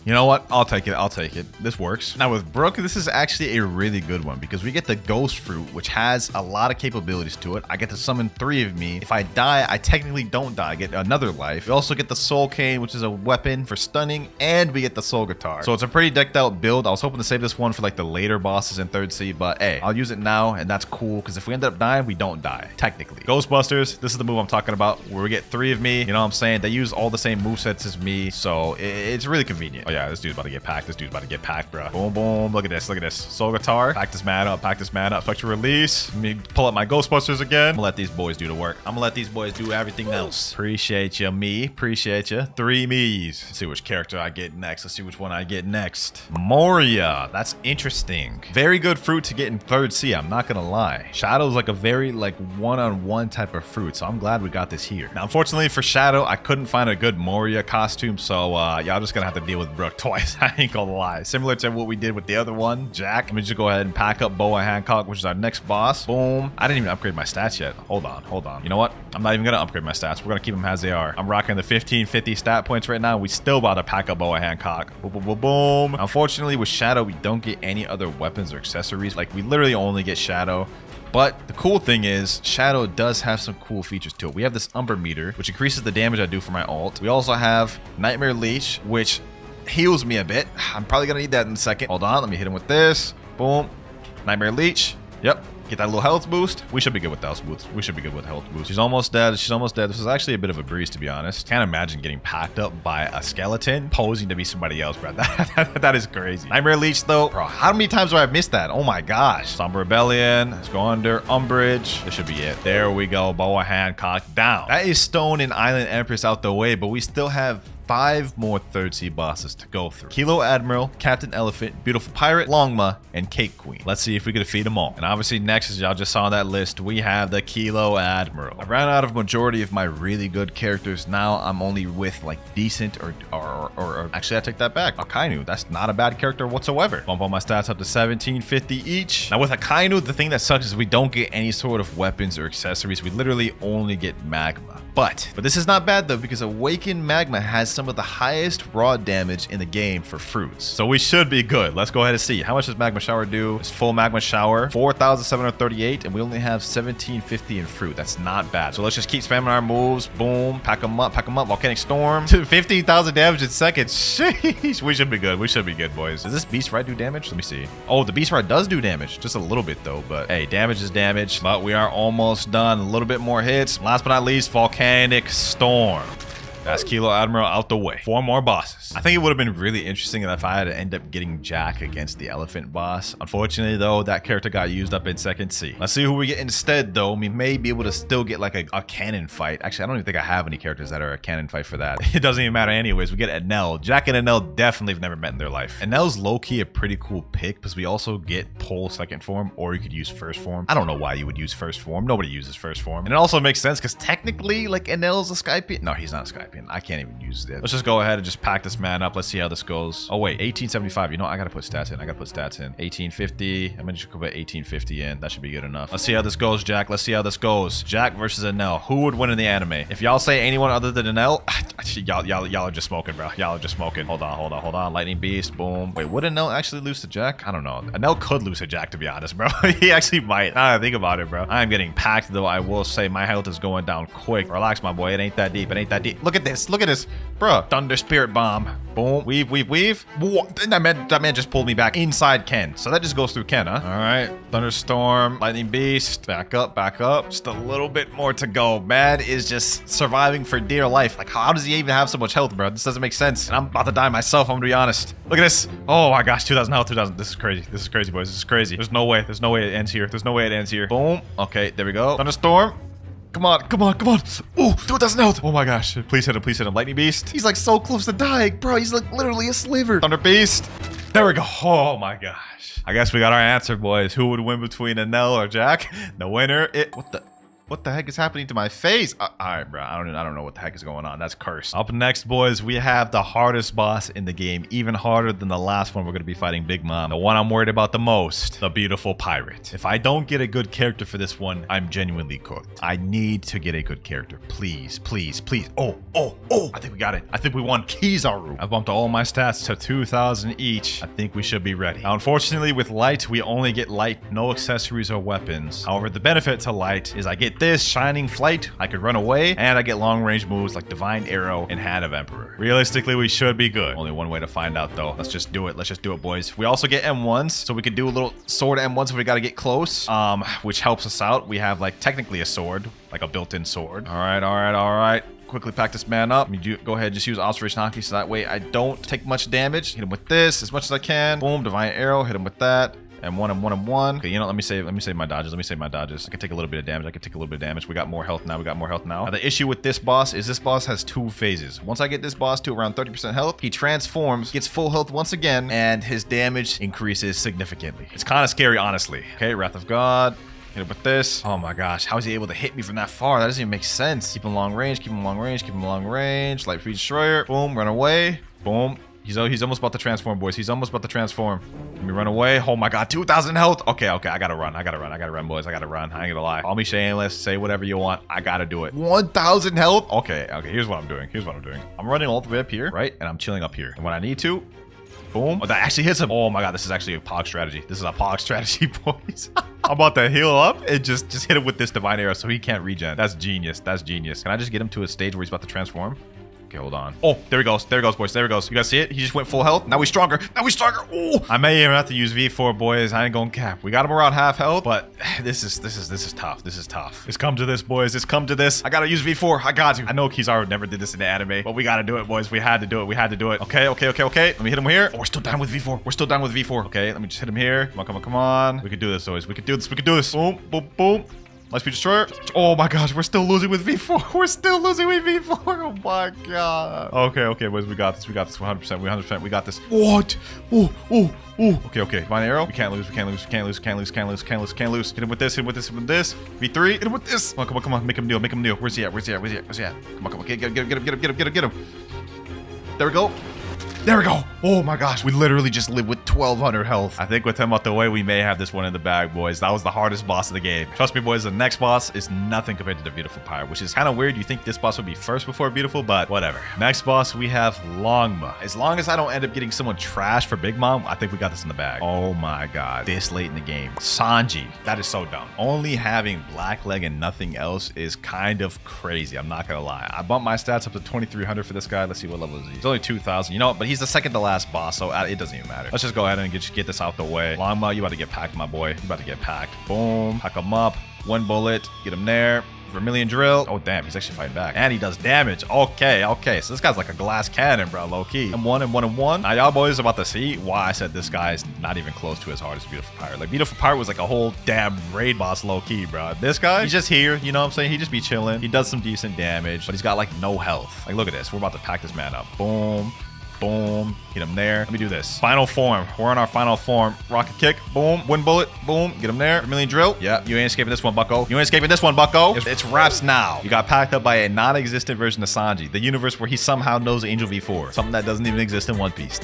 You know what? I'll take it. This works. Now with Brook, this is actually a really good one because we get the Ghost Fruit, which has a lot of capabilities to it. I get to summon 3 of me. If I die, I technically don't die. I get another life. We also get the Soul Cane, which is a weapon for stunning, and we get the Soul Guitar. So it's a pretty decked out build. I was hoping to save this one for like the later bosses in 3rd C, but hey, I'll use it now, and that's cool because if we end up dying, we don't die, technically. Ghostbusters, this is the move I'm talking about, where we get 3 of me. You know what I'm saying? They use all the same movesets as me, so it's really convenient. Oh yeah, this dude's about to get packed. Bro. Boom. Look at this. Soul Guitar. Pack this man up. Spectral Release. Let me pull up my Ghostbusters again. I'm gonna let these boys do the work. I'm gonna let these boys do everything else. Appreciate you, me. Appreciate you. 3 me's. Let's see which character I get next. Let's see which one I get next. Moria. That's interesting. Very good fruit to get in 3rd C. I'm not gonna lie. Shadow's like a very like one-on-one type of fruit, so I'm glad we got this here. Now, unfortunately for Shadow, I couldn't find a good Moria costume, so y'all just gonna have to deal with Brook twice. I ain't gonna lie. Similar to what we did with the other one, Jack. Let me just go ahead and pack up Boa Hancock, which is our next boss. Boom. I didn't even upgrade my stats yet. Hold on. You know what? I'm not even gonna upgrade my stats. We're gonna keep them as they are. I'm rocking the 1550 stat points right now. We still about to pack up Boa Hancock. Boom. Unfortunately, with Shadow, we don't get any other weapons or accessories. Like, we literally only get Shadow. But the cool thing is, Shadow does have some cool features to it. We have this Umber Meter, which increases the damage I do for my ult. We also have Nightmare Leech, which heals me a bit. I'm probably gonna need that in a second. Hold on, let me hit him with this. Boom. Nightmare Leech. Yep. Get that little health boost. We should be good with the health boost. We should be good with health boost. She's almost dead. She's almost dead. This is actually a bit of a breeze, to be honest. Can't imagine getting packed up by a skeleton posing to be somebody else, bro. That is crazy. Nightmare Leech, though. Bro, how many times do I miss that? Oh my gosh. Somber Rebellion. Let's go under Umbrage. This should be it. There we go. Boa Hancock down. That is Stone and Island Empress out the way, but we still have 5 more third sea bosses to go through. Kilo Admiral, Captain Elephant, Beautiful Pirate, Longma, and Cake Queen. Let's see if we can defeat them all. And obviously next, as y'all just saw on that list, we have the Kilo Admiral. I ran out of majority of my really good characters. Now I'm only with like decent or actually I take that back. Akainu, that's not a bad character whatsoever. Bump all my stats up to 1750 each. Now with Akainu, the thing that sucks is we don't get any sort of weapons or accessories. We literally only get magma. But this is not bad though, because Awakened Magma has some of the highest raw damage in the game for fruits. So we should be good. Let's go ahead and see. How much does Magma Shower do? It's full Magma Shower, 4,738, and we only have 1,750 in fruit. That's not bad. So let's just keep spamming our moves. Boom. Pack them up. Pack them up. Volcanic Storm. 15,000 damage in seconds. Sheesh. We should be good. We should be good, boys. Does this Beast Ride do damage? Let me see. Oh, the Beast Ride does do damage. Just a little bit though, but hey, damage is damage. But we are almost done. A little bit more hits. Last but not least, Volcanic Storm. That's Kilo Admiral out the way. 4 more bosses. I think it would have been really interesting if I had to end up getting Jack against the elephant boss. Unfortunately, though, that character got used up in second C. Let's see who we get instead, though. We may be able to still get like a cannon fight. Actually, I don't even think I have any characters that are a cannon fight for that. It doesn't even matter anyways. We get Enel. Jack and Enel definitely have never met in their life. Enel's low-key a pretty cool pick because we also get Pole second form, or you could use first form. I don't know why you would use first form. Nobody uses first form. And it also makes sense because technically, like, Enel's a Skypian. No, he's not a Skypian. I can't even use it. Let's just go ahead and just pack this man up. Let's see how this goes. Oh wait, 1875. You know, I gotta put stats in. 1850. I'm gonna just go put 1850 in. That should be good enough. Let's see how this goes, Jack. Let's see how this goes. Jack versus Enel. Who would win in the anime? If y'all say anyone other than Enel, y'all are just smoking, bro. Y'all are just smoking. Hold on. Lightning Beast. Boom. Wait, would Enel actually lose to Jack? I don't know. Enel could lose to Jack, to be honest, bro. He actually might. Now that I think about it, bro. I am getting packed, though. I will say my health is going down quick. Relax, my boy. It ain't that deep. It ain't that deep. Look at this. Look at this. Bro, Thunder Spirit Bomb. Boom. Weave. What? That man just pulled me back inside Ken. So that just goes through Ken, huh? All right. Thunderstorm. Lightning Beast. Back up. Just a little bit more to go. Man is just surviving for dear life. Like, how does he even have so much health, bro? This doesn't make sense. And I'm about to die myself, I'm gonna be honest. Look at this. Oh my gosh, 2,000 health, 2,000. This is crazy. This is crazy, boys. This is crazy. There's no way it ends here. Boom. Okay, there we go. Thunderstorm. Come on. Ooh, 2,000 health. Oh my gosh. Please hit him. Lightning Beast. He's like so close to dying, bro. He's like literally a sliver. Thunder Beast. There we go. Oh my gosh. I guess we got our answer, boys. Who would win between Enel or Jack? The winner. What the heck is happening to my face? All right, bro. I don't know what the heck is going on. That's cursed. Up next, boys, we have the hardest boss in the game. Even harder than the last one we're going to be fighting, Big Mom. The one I'm worried about the most. The Beautiful Pirate. If I don't get a good character for this one, I'm genuinely cooked. I need to get a good character. Please. Oh. I think we got it. I think we won Kizaru. I bumped all my stats to 2,000 each. I think we should be ready. Now, unfortunately, with Light, we only get Light, no accessories or weapons. However, the benefit to Light is I get this Shining Flight, I could run away, and I get long range moves like Divine Arrow and Hand of Emperor. Realistically, we should be good. Only one way to find out though. Let's just do it, boys. We also get M1s, so we can do a little sword M1s if we gotta get close, which helps us out. We have like technically a sword, like a built-in sword. All right. Quickly pack this man up. Go ahead, just use Observation Hockey so that way I don't take much damage. Hit him with this as much as I can. Boom, Divine Arrow, hit him with that. M1. Okay, you know, let me save my dodges. I can take a little bit of damage. We got more health now. Now, the issue with this boss is this boss has 2 phases. Once I get this boss to around 30% health, he transforms, gets full health once again, and his damage increases significantly. It's kind of scary, honestly. Okay, Wrath of God. Hit him with this. Oh my gosh, how is he able to hit me from that far? That doesn't even make sense. Keep him long range. Light Free Destroyer. Boom, run away. Boom. He's almost about to transform, boys. Let me run away. Oh my god, 2,000 health. Okay, I gotta run, boys. I ain't gonna lie. Call me shameless. Say whatever you want. I gotta do it. 1,000 health. Okay. Here's what I'm doing. I'm running all the way up here, right? And I'm chilling up here. And when I need to, boom. Oh, that actually hits him. Oh my god, this is actually a Pog strategy. Boys. I'm about to heal up and just hit him with this Divine Arrow so he can't regen. That's genius. Can I just get him to a stage where he's about to transform? Okay, hold on. Oh, there he goes. There he goes, boys. There he goes. You guys see it? He just went full health. Now we're stronger. Now we're stronger. Oh, I may even have to use V4, boys. I ain't gonna cap. We got him around half health, but this is tough. This is tough. It's come to this, boys. It's come to this. I gotta use V4. I got to. I know Kizaru never did this in the anime, but we gotta do it, boys. We had to do it. We had to do it. Okay. Let me hit him here. Oh, we're still down with V4. We're still down with V4. Okay, let me just hit him here. Come on. We can do this, boys. We can do this. Boom, boom, boom. Let's be destroyer. Oh my gosh, we're still losing with V4. We're still losing with V4. Oh my god. Okay, boys, we got this. 100%. We got this. What? Ooh. Okay. Mine arrow. We can't lose. Hit him with this. V3. Hit him with this. Come on. Make him kneel. Where's he at? Come on. Get him. There we go. Oh my gosh, we literally just live with 1200 health. I think with him out the way, we may have this one in the bag, boys. That was the hardest boss of the game. Trust me, boys, the next boss is nothing compared to the Beautiful Pyre, which is kind of weird. You think this boss would be first before Beautiful, but whatever. Next boss, we have Longma. As long as I don't end up getting someone trash for Big Mom, I think we got this in the bag. Oh my god, this late in the game. Sanji, that is so dumb. Only having Black Leg and nothing else is kind of crazy. I'm not gonna lie. I bumped my stats up to 2300 for this guy. Let's see what level is he. He's only 2000. You know what? But he's the second to last boss, so it doesn't even matter. Let's just go ahead and get this out the way. Longma, you about to get packed, my boy. You about to get packed. Boom. Pack him up. One bullet. Get him there. Vermilion drill. Oh, damn. He's actually fighting back. And he does damage. Okay. So this guy's like a glass cannon, bro. Low key. I'm 1. Now, y'all boys are about to see why I said this guy is not even close to as hard as Beautiful Pyre. Like, Beautiful Pyre was like a whole damn raid boss low key, bro. This guy, he's just here. You know what I'm saying? He just be chilling. He does some decent damage, but he's got like no health. Like, look at this. We're about to pack this man up. Boom. Hit him there. Let me do this. Final form. We're in our final form. Rocket kick. Boom. Wind bullet. Boom. Get him there. Vermilion drill. Yeah, you ain't escaping this one, bucko. It's wraps now. You got packed up by a non-existent version of Sanji. The universe where he somehow knows Angel V4. Something that doesn't even exist in One Piece.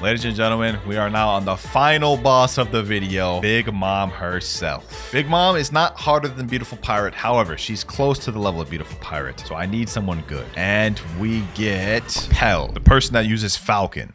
Ladies and gentlemen, we are now on the final boss of the video, Big Mom herself. Big Mom is not harder than Beautiful Pirate. However, she's close to the level of Beautiful Pirate. So I need someone good. And we get Pell, the person that uses Falcon.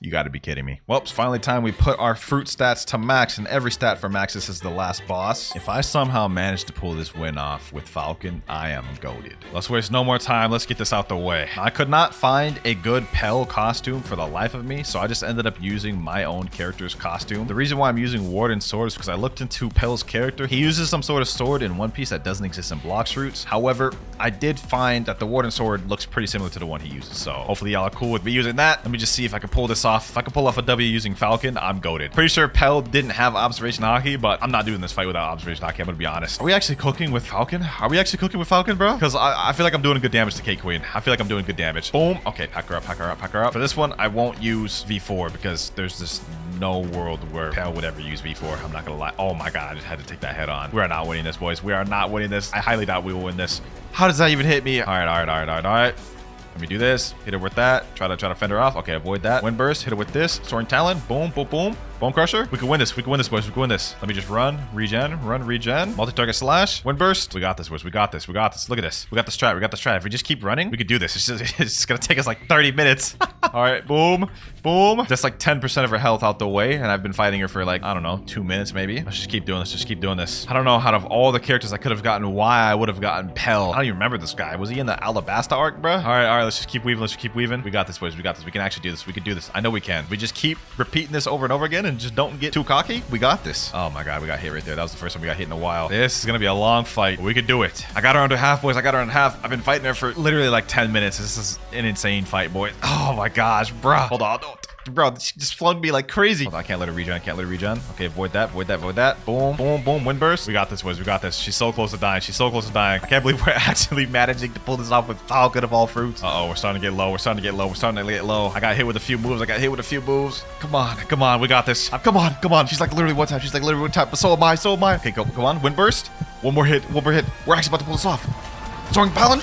You gotta be kidding me. Well, it's finally time we put our fruit stats to max, and every stat for max. This is the last boss. If I somehow manage to pull this win off with Falcon, I am goated. Let's waste no more time. Let's get this out the way. I could not find a good Pell costume for the life of me, so I just ended up using my own character's costume. The reason why I'm using Warden's sword is because I looked into Pell's character. He uses some sort of sword in One Piece that doesn't exist in Blox routes. However, I did find that the Warden sword looks pretty similar to the one he uses, so hopefully y'all are cool with me using that. Let me just see if I can pull this off. If I can pull off a W using Falcon, I'm goated. Pretty sure Pell didn't have observation haki, but I'm not doing this fight without observation haki. I'm gonna be honest. Are we actually cooking with Falcon? Bro? Because I feel like I'm doing good damage to Cake Queen. I feel like I'm doing good damage. Boom. Okay, pack her up. For this one, I won't use V4 because there's just no world where Pell would ever use V4. I'm not gonna lie. Oh my god, I just had to take that head on. We are not winning this, boys. We are not winning this. I highly doubt we will win this. How does that even hit me? All right. Let me do this. Hit her with that. Try to fend her off. Okay, avoid that. Wind burst. Hit her with this. Soaring Talon. Boom. Bone Crusher. We can win this, boys. Let me just run, regen. Multi-target slash. Wind burst. We got this, boys. We got this. Look at this. We got the strat. If we just keep running, we could do this. It's just gonna take us like 30 minutes. All right, boom. That's like 10% of her health out the way, and I've been fighting her for like, I don't know, 2 minutes maybe. Let's just keep doing this. I don't know out of all the characters I could have gotten, why I would have gotten Pell. I don't even remember this guy. Was he in the Alabasta arc, bro? All right. Let's just keep weaving. We got this, boys. We can actually do this. We can do this. I know we can. We just keep repeating this over and over again and just don't get too cocky. We got this. Oh my god, we got hit right there. That was the first time we got hit in a while. This is gonna be a long fight, but we could do it. I got her under half, boys. I've been fighting her for literally like 10 minutes. This is an insane fight, boys. Oh my gosh, bruh. Hold on. Bro, she just flung me like crazy. Hold on, I can't let her regen. Okay, avoid that. Boom. Wind burst. We got this, boys. She's so close to dying. I can't believe we're actually managing to pull this off with Falcon of all fruits. Uh-oh, we're starting to get low. I got hit with a few moves. Come on. We got this. Come on. She's like literally one time. But so am I. Okay, go. Come on. Wind burst. One more hit. We're actually about to pull this off. Soaring Talon.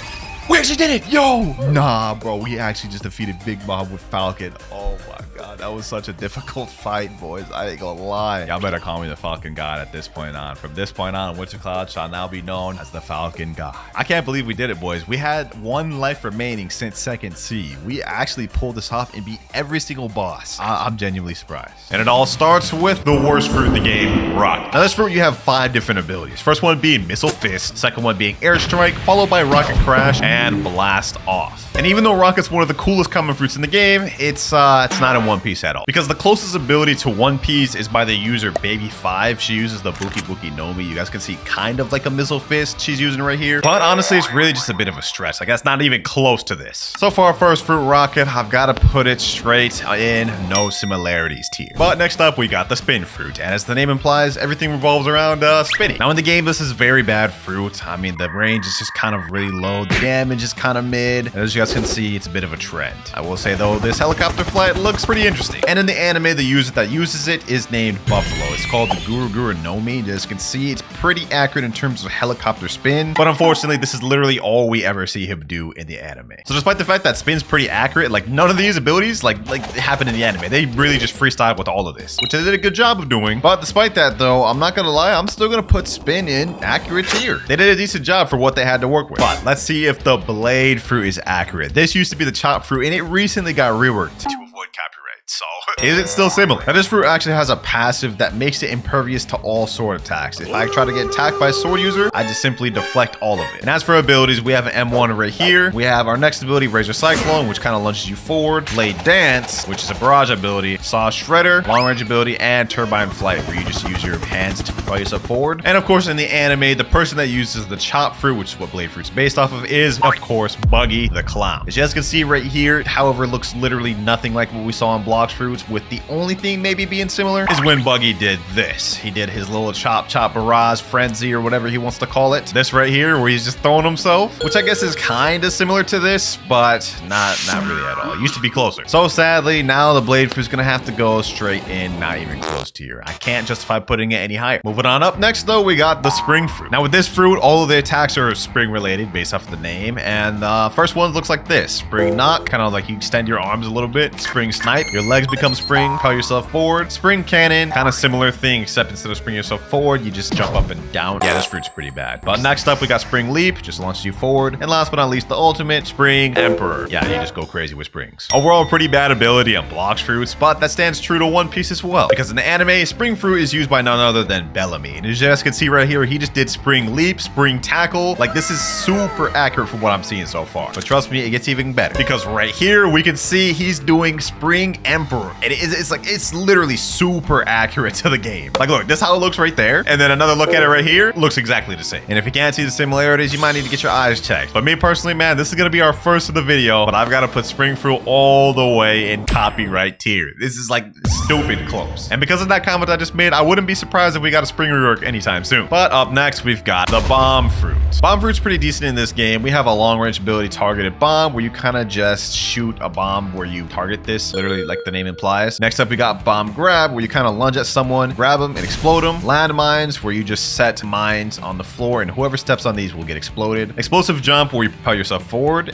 We actually did it! Yo! Nah, bro. We actually just defeated Big Mom with Falcon. Oh my god. That was such a difficult fight, boys. I ain't gonna lie. Y'all better call me the Falcon God at this point on. From this point on, WinterKloudz shall now be known as the Falcon God. I can't believe we did it, boys. We had 1 life remaining since Second Sea. We actually pulled this off and beat every single boss. I'm genuinely surprised. And it all starts with the worst fruit in the game, Rocket. Now, this fruit, you have 5 different abilities. First one being Missile Fist. Second one being Airstrike, followed by Rocket Crash, and and blast off. And even though Rocket's one of the coolest common fruits in the game, it's not in One Piece at all. Because the closest ability to One Piece is by the user Baby 5. She uses the Buki Buki Nomi. You guys can see kind of like a missile fist she's using right here. But honestly, it's really just a bit of a stretch. Like, that's not even close to this. So for our first fruit Rocket, I've got to put it straight in no similarities tier. But next up, we got the spin fruit. And as the name implies, everything revolves around spinning. Now in the game, this is very bad fruit. I mean, the range is just kind of really low. The damage is kind of mid. And as you guys can see, it's a bit of a trend. I will say though, this helicopter flight looks pretty interesting. And in the anime, the user that uses it is named Buffalo. It's called the Guru Guru Nomi. As you can see, it's pretty accurate in terms of helicopter spin. But unfortunately, this is literally all we ever see him do in the anime. So despite the fact that spin's pretty accurate, like none of these abilities like happen in the anime. They really just freestyle with all of this, which they did a good job of doing. But despite that though, I'm not gonna lie, I'm still gonna put spin in accurate tier. They did a decent job for what they had to work with. But let's see if the blade fruit is accurate. This used to be the chop fruit and it recently got reworked to avoid copyright. So, is it still similar? Now, this fruit actually has a passive that makes it impervious to all sword attacks. If I try to get attacked by a sword user, I just simply deflect all of it. And as for abilities, we have an M1 right here. We have our next ability, Razor Cyclone, which kind of lunges you forward. Blade Dance, which is a barrage ability. Saw Shredder, long range ability, and Turbine Flight, where you just use your hands to propel yourself forward. And of course, in the anime, the person that uses the chop fruit, which is what Blade Fruit's based off of, is, of course, Buggy the Clown. As you guys can see right here, however, it looks literally nothing like what we saw in Blox Fruits, with the only thing maybe being similar is when Buggy did this. He did his little chop barrage frenzy or whatever he wants to call it. This right here where he's just throwing himself, which I guess is kind of similar to this, but not really at all. It used to be closer. So sadly, now the blade fruit's gonna have to go straight in, not even close to here. I can't justify putting it any higher. Moving on up next though, we got the spring fruit. Now with this fruit, all of the attacks are spring related based off of the name, and first one looks like this. Spring knock, kind of like you extend your arms a little bit. Spring snipe, your legs become spring, propel yourself forward. Spring cannon, kind of similar thing, except instead of springing yourself forward, you just jump up and down. Yeah, this fruit's pretty bad. But next up, we got spring leap, just launches you forward. And last but not least, the ultimate, spring emperor. Yeah, you just go crazy with springs. Overall, pretty bad ability on Blox fruits, but that stands true to One Piece as well. Because in the anime, spring fruit is used by none other than Bellamy. And as you guys can see right here, he just did spring leap, spring tackle. Like, this is super accurate from what I'm seeing so far. But trust me, it gets even better. Because right here, we can see he's doing spring emperor. And it's literally super accurate to the game. Like, look, this is how it looks right there. And then another look at it right here, looks exactly the same. And if you can't see the similarities, you might need to get your eyes checked. But me personally, man, this is gonna be our first of the video, but I've got to put spring fruit all the way in copyright tier. This is like stupid close. And because of that comment I just made, I wouldn't be surprised if we got a spring rework anytime soon. But up next, we've got the bomb fruit. Bomb fruit's pretty decent in this game. We have a long range ability, targeted bomb, where you kind of just shoot a bomb where you target this, literally like the name implies. Next up, we got bomb grab, where you kind of lunge at someone, grab them and explode them. Landmines, where you just set mines on the floor and whoever steps on these will get exploded. Explosive jump, where you propel yourself forward.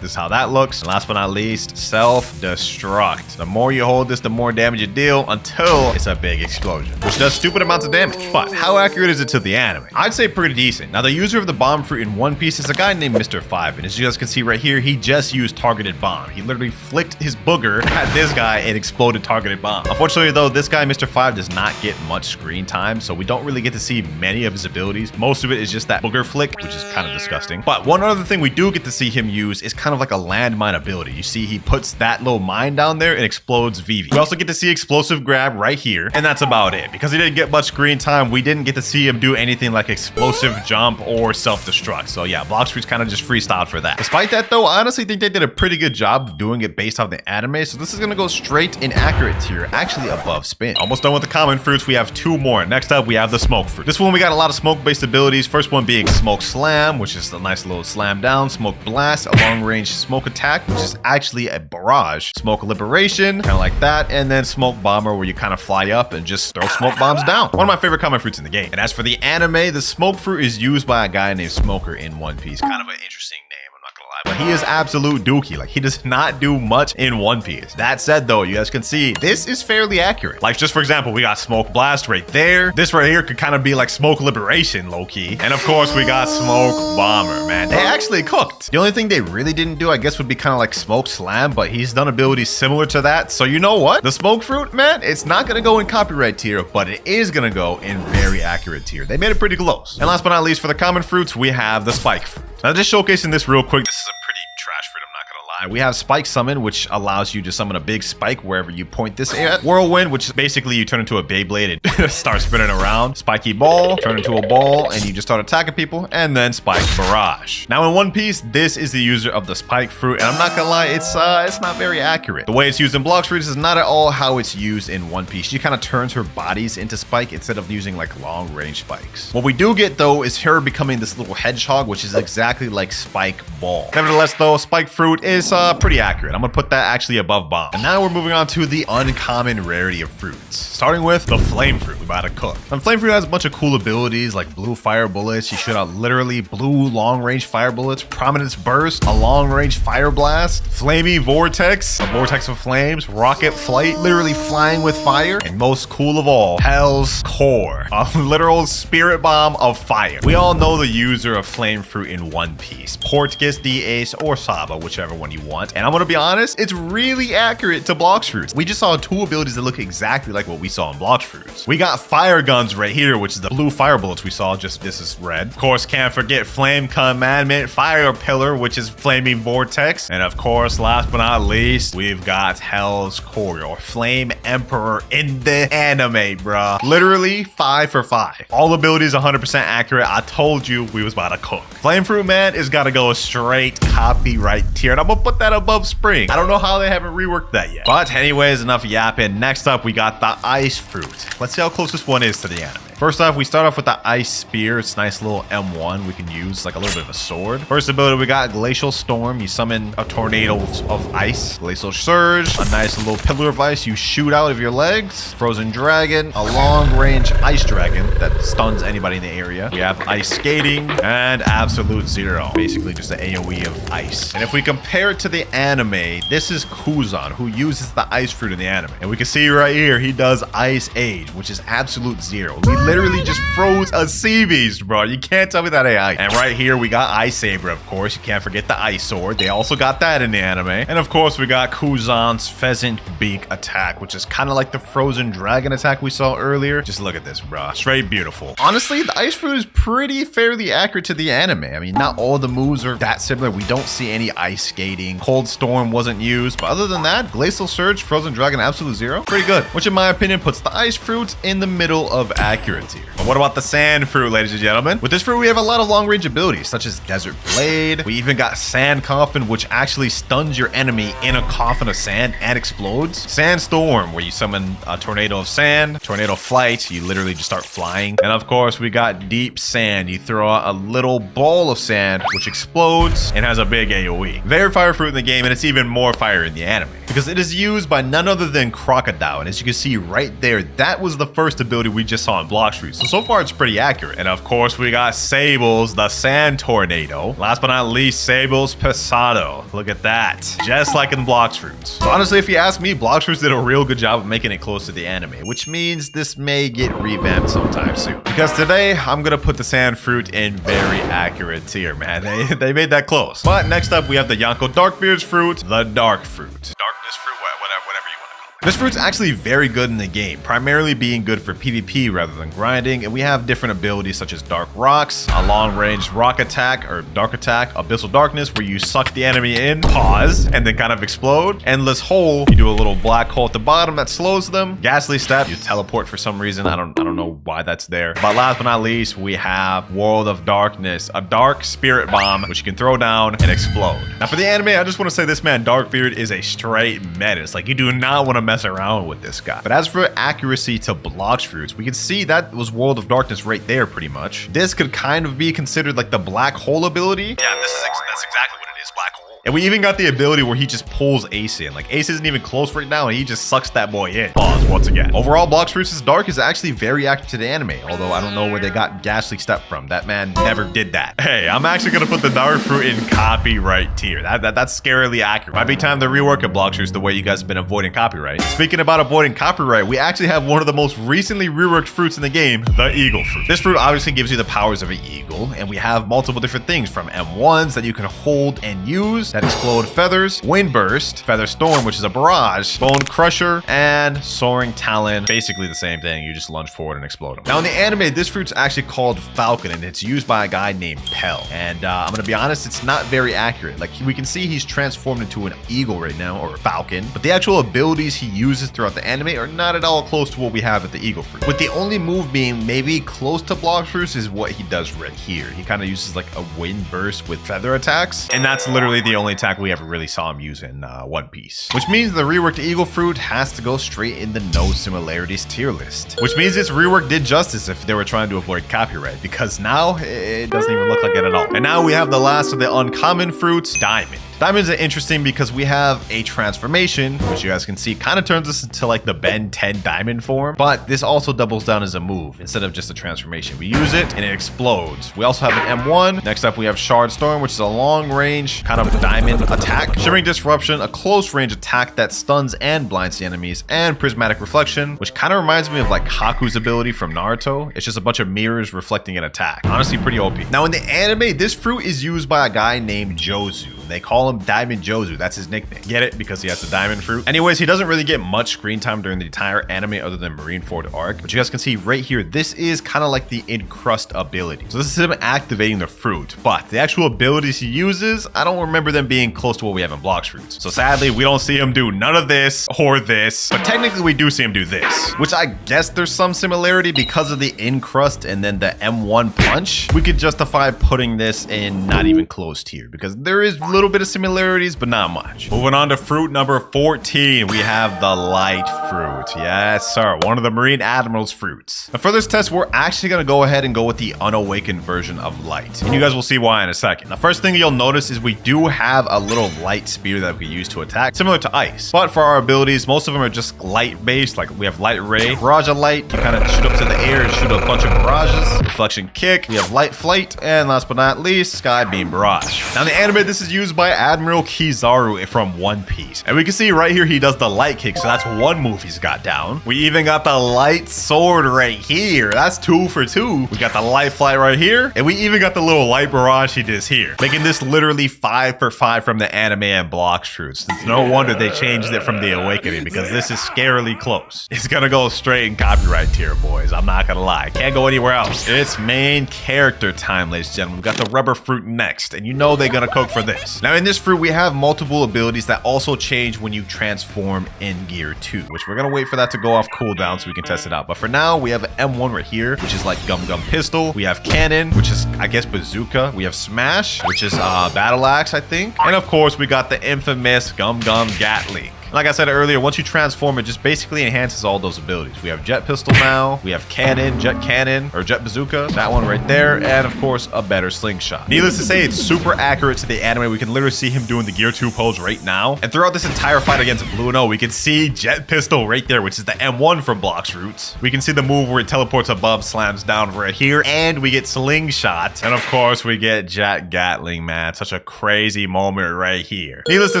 This is how that looks. And last but not least, self-destruct. The more you hold this, the more damage you deal until it's a big explosion, which does stupid amounts of damage. But how accurate is it to the anime? I'd say pretty decent. Now, the user of the bomb fruit in One Piece is a guy named Mr. 5. And as you guys can see right here, he just used targeted bomb. He literally flicked his booger at this guy and exploded targeted bomb. Unfortunately, though, this guy, Mr. 5, does not get much screen time, so we don't really get to see many of his abilities. Most of it is just that booger flick, which is kind of disgusting. But one other thing we do get to see him use is kind of like a landmine ability. You see, he puts that little mine down there and explodes Vivi. We also get to see explosive grab right here, and that's about it. Because he didn't get much screen time, we didn't get to see him do anything like explosive jump or self-destruct. So yeah, Blox Fruit's kind of just freestyled for that. Despite that though, I honestly think they did a pretty good job of doing it based off the anime, so this is gonna go straight in accurate tier, actually above spin. Almost done with the common fruits, we have two more. Next up, we have the smoke fruit. This one, we got a lot of smoke-based abilities. First one being smoke slam, which is a nice little slam down. Smoke blast, a long-range smoke attack, which is actually a barrage. Smoke liberation, kind of like that. And then smoke bomber, where you kind of fly up and just throw smoke bombs down. One of my favorite common fruits in the game. And as for the anime, the smoke fruit is used by a guy named Smoker in One Piece. Kind of an interesting name, I'm not gonna lie. but he is absolute dookie. Like, he does not do much in One Piece. That said, though, you guys can see this is fairly accurate. Like, just for example, we got Smoke Blast right there. This right here could kind of be like Smoke Liberation, low-key. And of course, we got Smoke Bomber, man. They actually cooked. The only thing they really didn't do, I guess, would be kind of like Smoke Slam, but he's done abilities similar to that. So you know what? The Smoke Fruit, man, it's not going to go in copyright tier, but it is going to go in very accurate tier. They made it pretty close. And last but not least, for the common fruits, we have the Spike Fruit. Now, just showcasing this real quick, this is a pretty trash fruit, I'm not gonna lie. We have Spike Summon, which allows you to summon a big spike wherever you point this at. Whirlwind, which is basically you turn into a Beyblade and start spinning around. Spiky Ball, turn into a ball, and you just start attacking people. And then Spike Barrage. Now, in One Piece, this is the user of the Spike Fruit, and I'm not gonna lie, it's not very accurate. The way it's used in Blox Fruits is not at all how it's used in One Piece. She kind of turns her bodies into Spike instead of using like long-range spikes. What we do get, though, is her becoming this little hedgehog, which is exactly like Spike Ball. Nevertheless, though, Spike Fruit is pretty accurate. I'm gonna put that actually above Bomb. And now we're moving on to the uncommon rarity of fruits, starting with the Flame Fruit. We about to cook. And Flame Fruit has a bunch of cool abilities like blue fire bullets. You shoot out literally blue long-range fire bullets, Prominence Burst, a long-range fire blast, Flamey Vortex, a vortex of flames, rocket flight, literally flying with fire, and most cool of all, Hell's Core, a literal spirit bomb of fire. We all know the user of Flame Fruit in One Piece, Portgas, D-Ace, or Saba, whichever one you want. And I'm gonna be honest, it's really accurate to Blox Fruits. We just saw two abilities that look exactly like what we saw in Blox Fruits. We got fire guns right here, which is the blue fire bullets we saw, just this is red. Of course, can't forget Flame Commandment, Fire Pillar, which is Flaming Vortex. And of course, last but not least, we've got Hell's Core, or Flame Emperor in the anime, bruh. Literally 5 for 5. All abilities 100% accurate. I told you we was about to cook. Flame Fruit, man, is gotta go straight copyright tier, and I'm gonna put that above Spring. I don't know how they haven't reworked that yet. But anyways, enough yapping. Next up, we got the Ice Fruit. Let's see how close this one is to the anime. First off, we start off with the Ice Spear. It's a nice little M1 we can use, like a little bit of a sword. First ability, we got Glacial Storm. You summon a tornado of ice. Glacial Surge, a nice little pillar of ice you shoot out of your legs. Frozen Dragon, a long-range ice dragon that stuns anybody in the area. We have Ice Skating and Absolute Zero, basically just an AoE of ice. And if we compare it to the anime, this is Kuzan, who uses the Ice Fruit in the anime. And we can see right here, he does Ice Age, which is Absolute Zero. He literally just froze a sea beast, bro. You can't tell me that AI. And right here, we got Ice Saber, of course. You can't forget the Ice Sword. They also got that in the anime. And of course, we got Kuzan's Pheasant Beak attack, which is kind of like the Frozen Dragon attack we saw earlier. Just look at this, bro. Straight beautiful. Honestly, the Ice Fruit is pretty fairly accurate to the anime. I mean, not all the moves are that similar. We don't see any ice skating. Cold Storm wasn't used. But other than that, Glacial Surge, Frozen Dragon, Absolute Zero, pretty good. Which in my opinion puts the Ice Fruit in the middle of accurate tier. But what about the Sand Fruit, ladies and gentlemen? With this fruit, we have a lot of long-range abilities, such as Desert Blade. We even got Sand Coffin, which actually stuns your enemy in a coffin of sand and explodes. Sandstorm, where you summon a tornado of sand. Tornado Flight, you literally just start flying. And of course, we got Deep Sand. You throw out a little ball of sand, which explodes and has a big AoE. Very fire fruit in the game, and it's even more fire in the anime, because it is used by none other than Crocodile. And as you can see right there, that was the first ability we just saw in Blox Fruit. So far it's pretty accurate. And of course, we got Sable's the Sand Tornado. Last but not least, Sable's Pesado. Look at that. Just like in Blox Fruits. So honestly, if you ask me, Blox Fruits did a real good job of making it close to the anime, which means this may get revamped sometime soon. Because today, I'm gonna put the Sand Fruit in very accurate tier, man. They made that close. But next up, we have the Yonko Darkbeard's Fruit, the Dark Fruit. Darkness Fruit, whatever you want to call it. This fruit's actually very good in the game, primarily being good for PvP rather than grinding, and we have different abilities such as Dark Rocks, a long-range rock attack, or dark attack, Abyssal Darkness, where you suck the enemy in, pause, and then kind of explode. Endless Hole, you do a little black hole at the bottom that slows them. Ghastly Step, you teleport for some reason, I don't know why that's there. But last but not least, we have World of Darkness, a dark spirit bomb, which you can throw down and explode. Now for the anime, I just want to say this man, Darkbeard, is a straight menace. Like, you do not want to mess around with this guy. But as for accuracy to Blox Fruits, we can see that was World of Darkness right there pretty much. This could kind of be considered like the black hole ability. Yeah, that's exactly what it is, black hole. And we even got the ability where he just pulls Ace in. Like, Ace isn't even close right now, and he just sucks that boy in. Pause once again. Overall, Blox Fruits' Dark is actually very accurate to the anime, although I don't know where they got Ghastly Step from. That man never did that. Hey, I'm actually gonna put the Dark Fruit in copyright tier. That's scarily accurate. Might be time to rework a Blox Fruits the way you guys have been avoiding copyright. Speaking about avoiding copyright, we actually have one of the most recently reworked fruits in the game, the Eagle Fruit. This fruit obviously gives you the powers of an eagle, and we have multiple different things from M1s that you can hold and use that explode feathers, Wind Burst, Feather Storm, which is a barrage, Bone Crusher, and Soaring Talon. Basically the same thing, you just lunge forward and explode them. Now in the anime, this fruit's actually called Falcon, and it's used by a guy named Pell. And I'm gonna be honest, it's not very accurate. Like, we can see he's transformed into an eagle right now, or a falcon, but the actual abilities he uses throughout the anime are not at all close to what we have at the Eagle Fruit. With the only move being maybe close to Blox Fruits is what he does right here. He kind of uses like a Wind Burst with feather attacks, and that's literally the only attack we ever really saw him use in One Piece. Which means the reworked Eagle Fruit has to go straight in the no similarities tier list. Which means this rework did justice if they were trying to avoid copyright, because now it doesn't even look like it at all. And now we have the last of the uncommon fruits, Diamond. Diamonds are interesting because we have a transformation, which you guys can see kind of turns us into like the Ben 10 diamond form, but this also doubles down as a move instead of just a transformation. We use it and it explodes. We also have an M1. Next up, we have Shard Storm, which is a long range kind of diamond attack. Shimmering Disruption, a close range attack that stuns and blinds the enemies, and Prismatic Reflection, which kind of reminds me of like Haku's ability from Naruto. It's just a bunch of mirrors reflecting an attack. Honestly, pretty OP. Now in the anime, this fruit is used by a guy named Jozu. They call him Diamond Jozu. That's his nickname. Get it? Because he has the diamond fruit. Anyways, he doesn't really get much screen time during the entire anime other than Marineford arc. But you guys can see right here, this is kind of like the Encrust ability. So this is him activating the fruit. But the actual abilities he uses, I don't remember them being close to what we have in Blox Fruits. So sadly, we don't see him do none of this or this. But technically, we do see him do this. Which I guess there's some similarity because of the Encrust and then the M1 punch. We could justify putting this in not even close tier because there is little bit of similarities, but not much. Moving on to fruit number 14, we have the Light Fruit. Yes, sir. One of the Marine Admiral's fruits. Now for this test, we're actually going to go ahead and go with the unawakened version of Light. And you guys will see why in a second. The first thing you'll notice is we do have a little light spear that we use to attack, similar to ice. But for our abilities, most of them are just light based. Like we have Light Ray, Barrage of Light. You kind of shoot up to the air and shoot a bunch of barrages. Reflection Kick. We have Light Flight. And last but not least, Sky Beam Barrage. Now in the anime, this is used by Admiral Kizaru from One Piece. And we can see right here, he does the light kick. So that's one move he's got down. We even got the light sword right here. That's 2 for 2. We got the light flight right here. And we even got the little light barrage he does here. Making this literally 5 for 5 from the anime and Blox Fruits. It's no wonder they changed it from the Awakening because this is scarily close. It's gonna go straight in copyright tier, boys. I'm not gonna lie. Can't go anywhere else. It's main character time, ladies and gentlemen. We've got the rubber fruit next. And you know they're gonna cook for this. Now in this fruit, we have multiple abilities that also change when you transform in Gear 2, which we're gonna wait for that to go off cooldown so we can test it out. But for now, we have an M1 right here, which is like Gum Gum Pistol. We have Cannon, which is, I guess, Bazooka. We have Smash, which is Battle Axe, I think. And of course, we got the infamous Gum Gum Gatling. Like I said earlier, once you transform, it just basically enhances all those abilities. We have Jet Pistol now, we have Cannon, Jet Cannon, or Jet Bazooka, that one right there, and of course, a better slingshot. Needless to say, it's super accurate to the anime. We can literally see him doing the Gear 2 pose right now. And throughout this entire fight against Blue and O, we can see Jet Pistol right there, which is the M1 from Blox Fruits. We can see the move where it teleports above, slams down right here, and we get Slingshot. And of course, we get Jet Gatling, man. Such a crazy moment right here. Needless to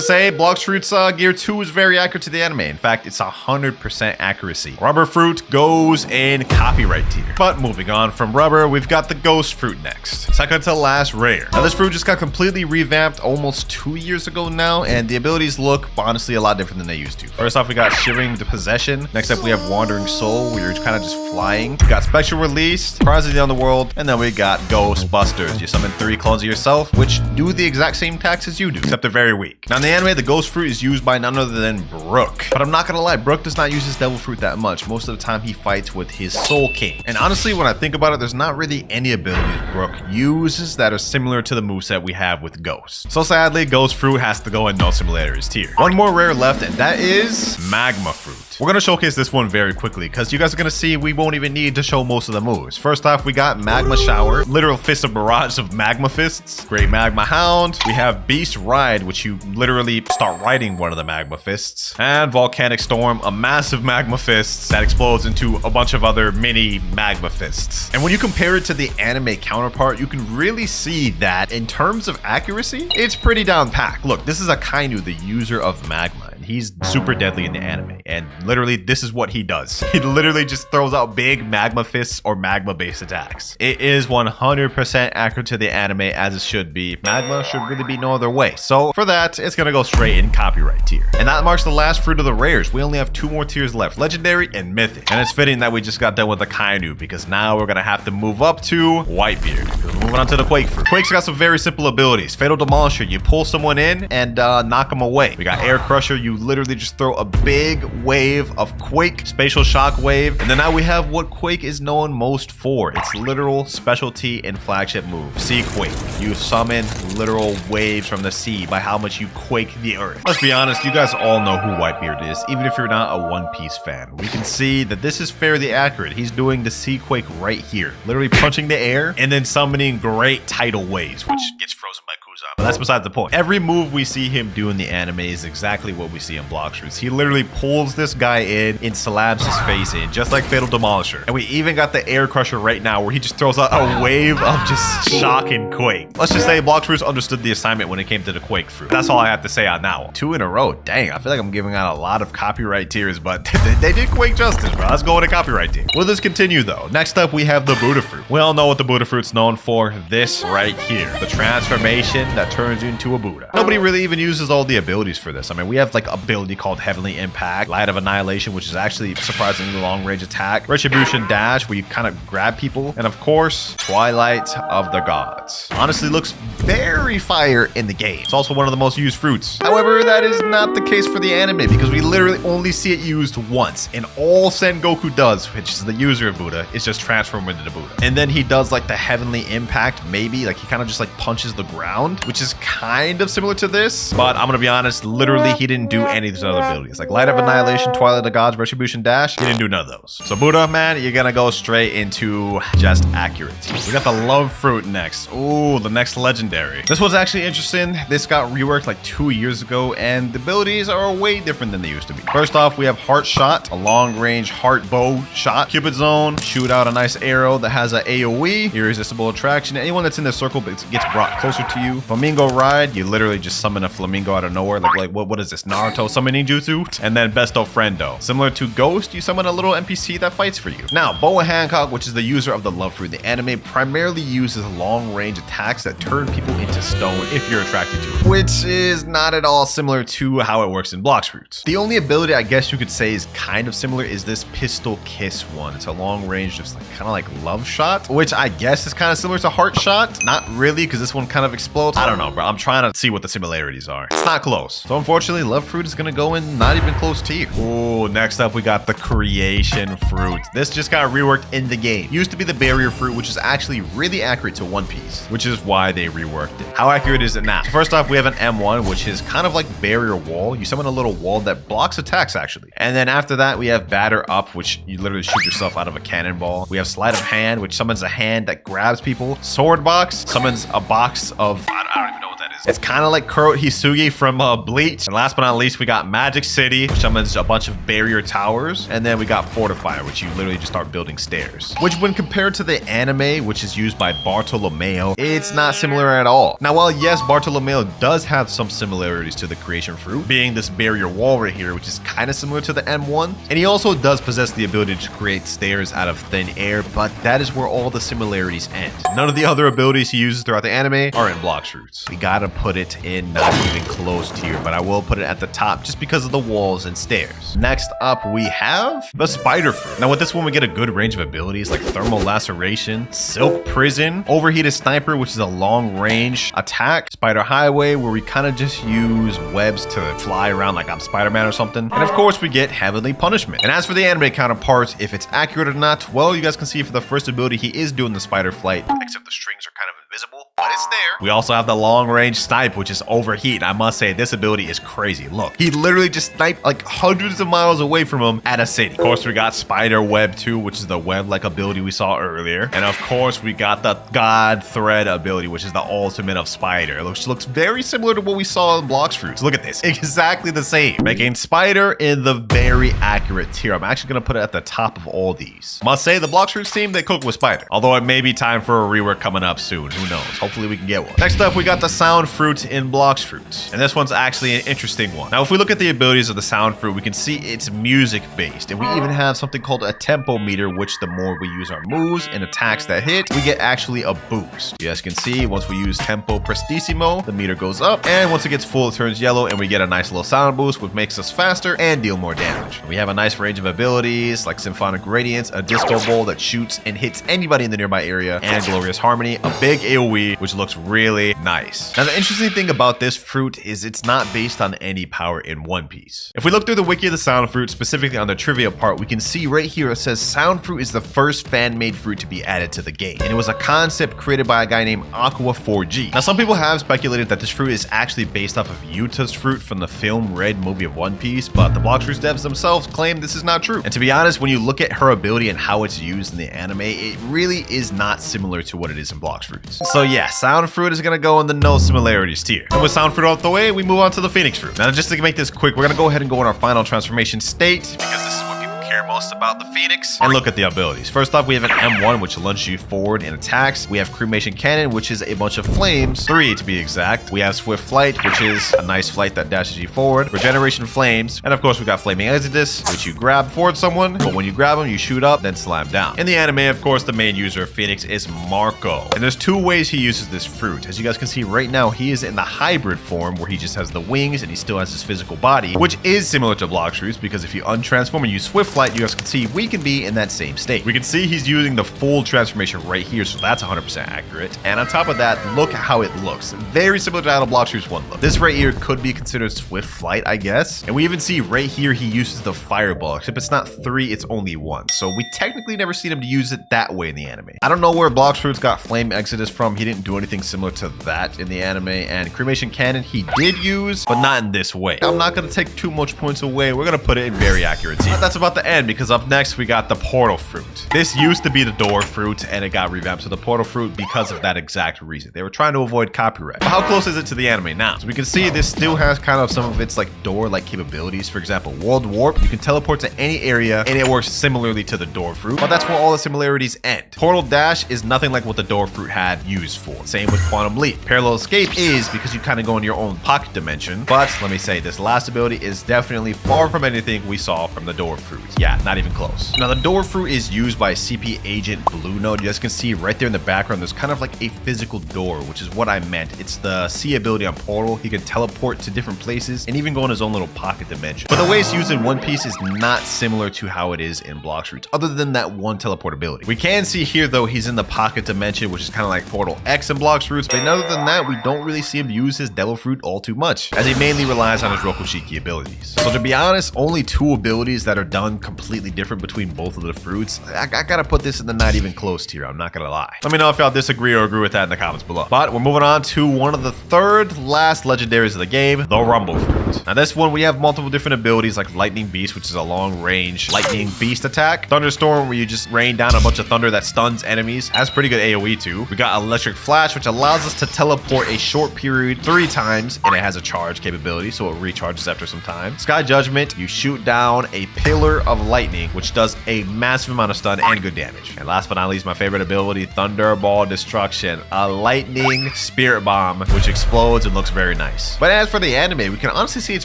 say, Blox Fruits Gear 2 is very accurate to the anime. In fact, it's 100% accuracy. Rubber Fruit goes in copyright tier. But moving on from Rubber, we've got the Ghost Fruit next. Second to last rare. Now this fruit just got completely revamped almost 2 years ago now, and the abilities look honestly a lot different than they used to. First off, we got Shivering the Possession. Next up, we have Wandering Soul, where you're kind of just flying. We got Spectral Release, Prize of the Underworld, and then we got Ghostbusters. You summon 3 clones of yourself, which do the exact same attacks as you do, except they're very weak. Now in the anime, the Ghost Fruit is used by none other than Brook. But I'm not gonna lie, Brook does not use his Devil Fruit that much. Most of the time he fights with his Soul King. And honestly, when I think about it, there's not really any abilities Brook uses that are similar to the moveset we have with Ghost. So sadly, Ghost Fruit has to go in no similarities tier. One more rare left, and that is Magma Fruit. We're going to showcase this one very quickly because you guys are going to see we won't even need to show most of the moves. First off, we got Magma Shower, literal fist of barrage of magma fists. Great Magma Hound. We have Beast Ride, which you literally start riding one of the magma fists. And Volcanic Storm, a massive magma fist that explodes into a bunch of other mini magma fists. And when you compare it to the anime counterpart, you can really see that in terms of accuracy, it's pretty down packed. Look, this is Akainu, the user of magma. He's super deadly in the anime, and literally this is what he does. He literally just throws out big magma fists or magma based attacks. It is 100% accurate to the anime as it should be. Magma should really be no other way. So for that, it's gonna go straight in copyright tier. And that marks the last fruit of the rares. We only have 2 more tiers left, legendary and mythic. And it's fitting that we just got done with the Akainu because now we're gonna have to move up to Whitebeard. We're moving on to the Quake fruit. Quake's got some very simple abilities. Fatal Demolisher, you pull someone in and knock them away. We got Air Crusher, you literally just throw a big wave of Quake, Spatial Shock Wave, and then now we have what Quake is known most for. Its literal specialty and flagship move, Sea Quake. You summon literal waves from the sea by how much you quake the earth. Let's be honest, you guys all know who Whitebeard is, even if you're not a One Piece fan. We can see that this is fairly accurate. He's doing the Sea Quake right here, literally punching the air and then summoning great tidal waves, which gets frozen by Kuzan. But that's beside the point. Every move we see him do in the anime is exactly what we see in Blox Roots. He literally pulls this guy in and slams his face in, just like Fatal Demolisher. And we even got the Air Crusher right now where he just throws out a wave of just shock and quake. Let's just say Blox Roots understood the assignment when it came to the Quake fruit. That's all I have to say on that one. 2 in a row. Dang, I feel like I'm giving out a lot of copyright tiers, but they did Quake justice, bro. Let's go with a copyright tier. Will this continue though? Next up, we have the Buddha fruit. We all know what the Buddha fruit's known for. This right here. The transformation that turns you into a Buddha. Nobody really even uses all the abilities for this. I mean, we have like ability called Heavenly Impact, Light of Annihilation, which is actually surprisingly long range attack, Retribution Dash, where you kind of grab people, and of course, Twilight of the Gods. Honestly, looks very fire in the game. It's also one of the most used fruits. However, that is not the case for the anime because we literally only see it used once, and all Sengoku does, which is the user of Buddha, is just transform into the Buddha. And then he does like the Heavenly Impact, maybe, like he kind of just like punches the ground, which is kind of similar to this, but I'm gonna be honest, literally he didn't do any of these other abilities. Like Light of Annihilation, Twilight of the Gods, Retribution Dash, he didn't do none of those. So Buddha, man, you're gonna go straight into just accuracy. We got the Love Fruit next. Ooh, the next legendary. This was actually interesting. This got reworked like 2 years ago, and the abilities are way different than they used to be. First off, we have Heart Shot, a long-range heart bow shot. Cupid Zone, shoot out a nice arrow that has an AoE, irresistible attraction. Anyone that's in the circle gets brought closer to you. Flamingo Ride, you literally just summon a flamingo out of nowhere. Like what is this, Naruto summoning jutsu? And then Besto Friendo. Similar to Ghost, you summon a little NPC that fights for you. Now, Boa Hancock, which is the user of the Love Fruit, the anime primarily uses long-range attacks that turn people into stone if you're attracted to it, which is not at all similar to how it works in Blox Fruits. The only ability I guess you could say is kind of similar is this Pistol Kiss one. It's a long-range, just like kind of like love shot, which I guess is kind of similar to Heart Shot. Not really, because this one kind of explodes. I don't know, bro. I'm trying to see what the similarities are. It's not close. So unfortunately, Love Fruit is gonna go in not even close to you. Ooh, next up we got the Creation Fruit. This just got reworked in the game. Used to be the Barrier Fruit, which is actually really accurate to One Piece, which is why they reworked it. How accurate is it now? So first off, we have an M1, which is kind of like Barrier Wall. You summon a little wall that blocks attacks actually. And then after that, we have Batter Up, which you literally shoot yourself out of a cannonball. We have Sleight of Hand, which summons a hand that grabs people. Sword Box summons a box of, I don't even know what that is. It's kind of like Kuro Hisugi from Bleach. And last but not least, we got Magic City, which summons a bunch of barrier towers. And then we got Fortifier, which you literally just start building stairs. Which when compared to the anime, which is used by Bartolomeo, it's not similar at all. Now, while yes, Bartolomeo does have some similarities to the Creation Fruit, being this barrier wall right here, which is kind of similar to the M1. And he also does possess the ability to create stairs out of thin air, but that is where all the similarities end. None of the other abilities he uses throughout the anime are in Blox Roots. We gotta put it in not even close tier, but I will put it at the top just because of the walls and stairs. Next up, we have the Spider Fruit. Now with this one, we get a good range of abilities like Thermal Laceration, Silk Prison, Overheated Sniper, which is a long range attack, Spider Highway, where we kind of just use webs to fly around like I'm Spider-Man or something. And of course, we get Heavenly Punishment. And as for the anime counterpart, if it's accurate or not, well, you guys can see for the first ability, he is doing the spider flight, except the strings are kind of invisible, but it's there. We also have the long range snipe, which is overheat. I must say, this ability is crazy. Look, he literally just sniped like hundreds of miles away from him at a city. Of course, we got spider web 2, which is the web-like ability we saw earlier. And of course, we got the god thread ability, which is the ultimate of spider, which looks very similar to what we saw in Blox Fruits. Look at this, exactly the same, making spider in the very accurate tier. I'm actually gonna put it at the top of all these. Must say, the Blox Fruits team, they cook with spider. Although it may be time for a rework coming up soon. Who knows? Hopefully we can get one. Next up, we got the sound fruit in Blox Fruits. And this one's actually an interesting one. Now, if we look at the abilities of the sound fruit, we can see it's music based. And we even have something called a tempo meter, which the more we use our moves and attacks that hit, we get actually a boost. You guys can see once we use tempo prestissimo, the meter goes up. And once it gets full, it turns yellow and we get a nice little sound boost, which makes us faster and deal more damage. We have a nice range of abilities like symphonic radiance, a disco bowl that shoots and hits anybody in the nearby area, and glorious harmony, a big AoE, which looks really nice. Now, the interesting thing about this fruit is it's not based on any power in One Piece. If we look through the wiki of the sound fruit, specifically on the trivia part, we can see right here it says sound fruit is the first fan-made fruit to be added to the game, and it was a concept created by a guy named Aqua 4G. Now, some people have speculated that this fruit is actually based off of Yuta's fruit from the film Red movie of One Piece, but the Blox Fruits devs themselves claim this is not true. And to be honest, when you look at her ability and how it's used in the anime, it really is not similar to what it is in Blox Fruits. So yeah, sound fruit is gonna go in the no similarities tier. And with sound fruit out the way, we move on to the Phoenix fruit. Now, just to make this quick, we're gonna go ahead and go in our final transformation state, because this is what people care most about the Phoenix, and look at the abilities. First off, we have an M1, which launches you forward in attacks. We have cremation cannon, which is a bunch of flames, 3 to be exact. We have swift flight, which is a nice flight that dashes you forward. Regeneration flames, and of course we got flaming exodus, which you grab forward someone, but when you grab them, you shoot up, then slam down. In the anime, of course, the main user of Phoenix is Marco, and there's 2 ways he uses this fruit. As you guys can see right now, he is in the hybrid form, where he just has the wings and he still has his physical body, which is similar to Blox Fruits, because if you untransform and use swift flight, you guys can see we can be in that same state. We can see he's using the full transformation right here, so that's 100% accurate. And on top of that, look how it looks. Very similar to how the Blox Fruits 1 look. This right here could be considered swift flight, I guess. And we even see right here he uses the fireball, except it's not 3, it's only 1. So we technically never seen him to use it that way in the anime. I don't know where Blox Fruits got flame exodus from. He didn't do anything similar to that in the anime. And cremation cannon he did use, but not in this way. I'm not gonna take too much points away. We're gonna put it in very accurate. But that's about the end, because up next we got the portal fruit. This used to be the door fruit and it got revamped to the portal fruit because of that exact reason. They were trying to avoid copyright. But how close is it to the anime now? So we can see this still has kind of some of its like door-like capabilities. For example, world warp, you can teleport to any area and it works similarly to the door fruit, but that's where all the similarities end. Portal dash is nothing like what the door fruit had used for. Same with quantum leap. Parallel escape is because you kind of go in your own pocket dimension, but let me say this last ability is definitely far from anything we saw from the door fruit. Yeah, not even close. Now, the door fruit is used by CP agent Blue Note. You guys can see right there in the background, there's kind of like a physical door, which is what I meant. It's the C ability on Portal. He can teleport to different places and even go in his own little pocket dimension. But the way it's used in One Piece is not similar to how it is in Blox Fruits, other than that one teleport ability. We can see here, though, he's in the pocket dimension, which is kind of like Portal X in Blox Fruits, but other than that, we don't really see him use his Devil Fruit all too much, as he mainly relies on his Rokushiki abilities. So to be honest, only 2 abilities that are done completely different between both of the fruits. I gotta put this in the not even close tier, I'm not gonna lie. Let me know if y'all disagree or agree with that in the comments below. But we're moving on to one of the 3rd last legendaries of the game, the Rumble Fruit. Now this one, we have multiple different abilities like Lightning Beast, which is a long range lightning beast attack. Thunderstorm, where you just rain down a bunch of thunder that stuns enemies. Has pretty good AoE too. We got Electric Flash, which allows us to teleport a short period 3 times, and it has a charge capability, so it recharges after some time. Sky Judgment, you shoot down a pillar of lightning, which does a massive amount of stun and good damage. And last but not least, my favorite ability, Thunderball Destruction, a lightning spirit bomb, which explodes and looks very nice. But as for the anime, we can honestly see it's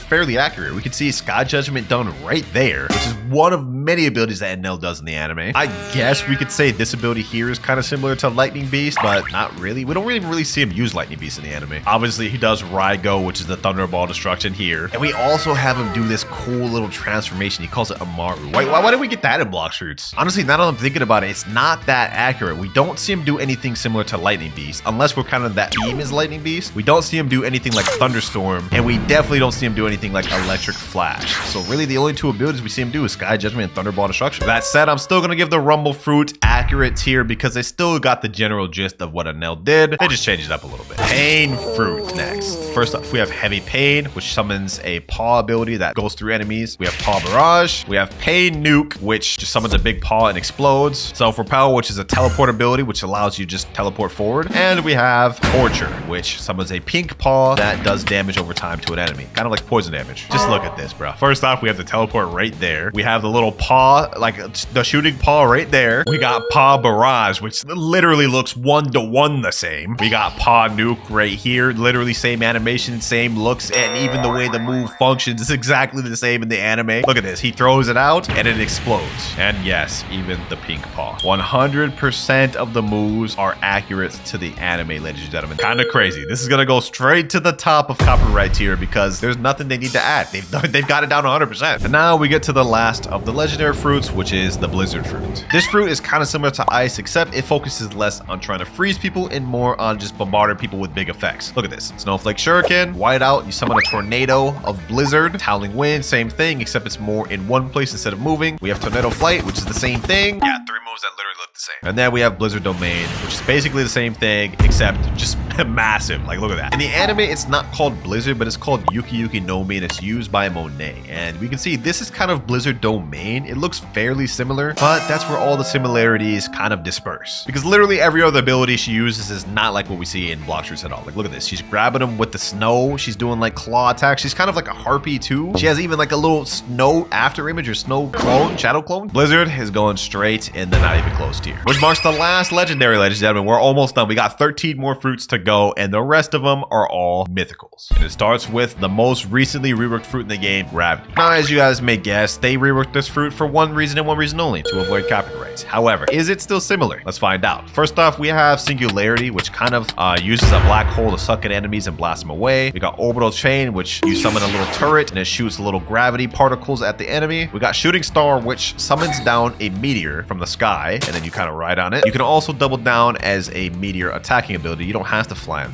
fairly accurate. We can see Sky Judgment done right there, which is one of many abilities that NL does in the anime. I guess we could say this ability here is kind of similar to Lightning Beast, but not really. We don't really see him use Lightning Beast in the anime. Obviously, he does Raigo, which is the Thunderball Destruction here. And we also have him do this cool little transformation. He calls it Amaru. Why did we get that in Blox Fruits? Honestly, now that I'm thinking about it, it's not that accurate. We don't see him do anything similar to Lightning Beast, unless we're kind of that beam is Lightning Beast. We don't see him do anything like Thunderstorm, and we definitely don't see him do anything like Electric Flash. So really, the only 2 abilities we see him do is Sky Judgment and Thunderball destruction. That said, I'm still gonna give the Rumble Fruit accurate tier because they still got the general gist of what a nail did. They just changed it up a little bit. Pain Fruit next. First up, we have Heavy Pain, which summons a paw ability that goes through enemies. We have Paw Barrage. We have Pain Nuke, which just summons a big paw and explodes. Self Repel, which is a teleport ability, which allows you just teleport forward. And we have Torture, which summons a pink paw that does damage over time to an enemy. Kind of like poison damage. Just look at this, bro. First off, we have the teleport right there. We have the little paw, like the shooting paw right there. We got Paw Barrage, which literally looks 1-to-1 the same. We got Paw Nuke right here. Literally same animation, same looks, and even the way the move functions is exactly the same in the anime. Look at this. He throws it out and it explodes. And yes, even the pink paw. 100% of the moves are accurate to the anime, ladies and gentlemen. Kind of crazy. This is gonna go straight to the top of copyright tier because there's nothing they need to add. They've got it down 100%. And now we get to the last of the legendary fruits, which is the Blizzard Fruit. This fruit is kind of similar to Ice, except it focuses less on trying to freeze people and more on just bombarding people with big effects. Look at this. Snowflake Shuriken, Whiteout, you summon a tornado of Blizzard. Howling Wind, same thing, except it's more in one place instead of moving. We have Tornado Flight, which is the same thing. Yeah, 3 moves that literally look the same. And then we have Blizzard Domain, which is basically the same thing, except just massive. Like, look at that. In the anime, it's not called Blizzard, but it's called Yuki Yuki no Mi, and it's used by Monet. And we can see this is kind of Blizzard Domain. It looks fairly similar, but that's where all the similarities kind of disperse. Because literally every other ability she uses is not like what we see in Blox Fruits at all. Like, look at this. She's grabbing them with the snow. She's doing like claw attacks. She's kind of like a harpy too. She has even like a little snow after image or snow clone, shadow clone. Blizzard is going straight in the not even close tier, which marks the last legendary, ladies and gentlemen. We're almost done. We got 13 more fruits to go, and the rest of them are all mythicals. And it starts with the most recently reworked fruit in the game, Gravity. Now, as you guys may guess, they reworked this fruit for one reason and one reason only, to avoid copyrights. However, is it still similar? Let's find out. First off, we have Singularity, which kind of uses a black hole to suck at enemies and blast them away. We got Orbital Chain, which you summon a little turret and it shoots little gravity particles at the enemy. We got Shooting Star, which summons down a meteor from the sky, and then you kind of ride on it. You can also double down as a meteor attacking ability. You don't have to fly on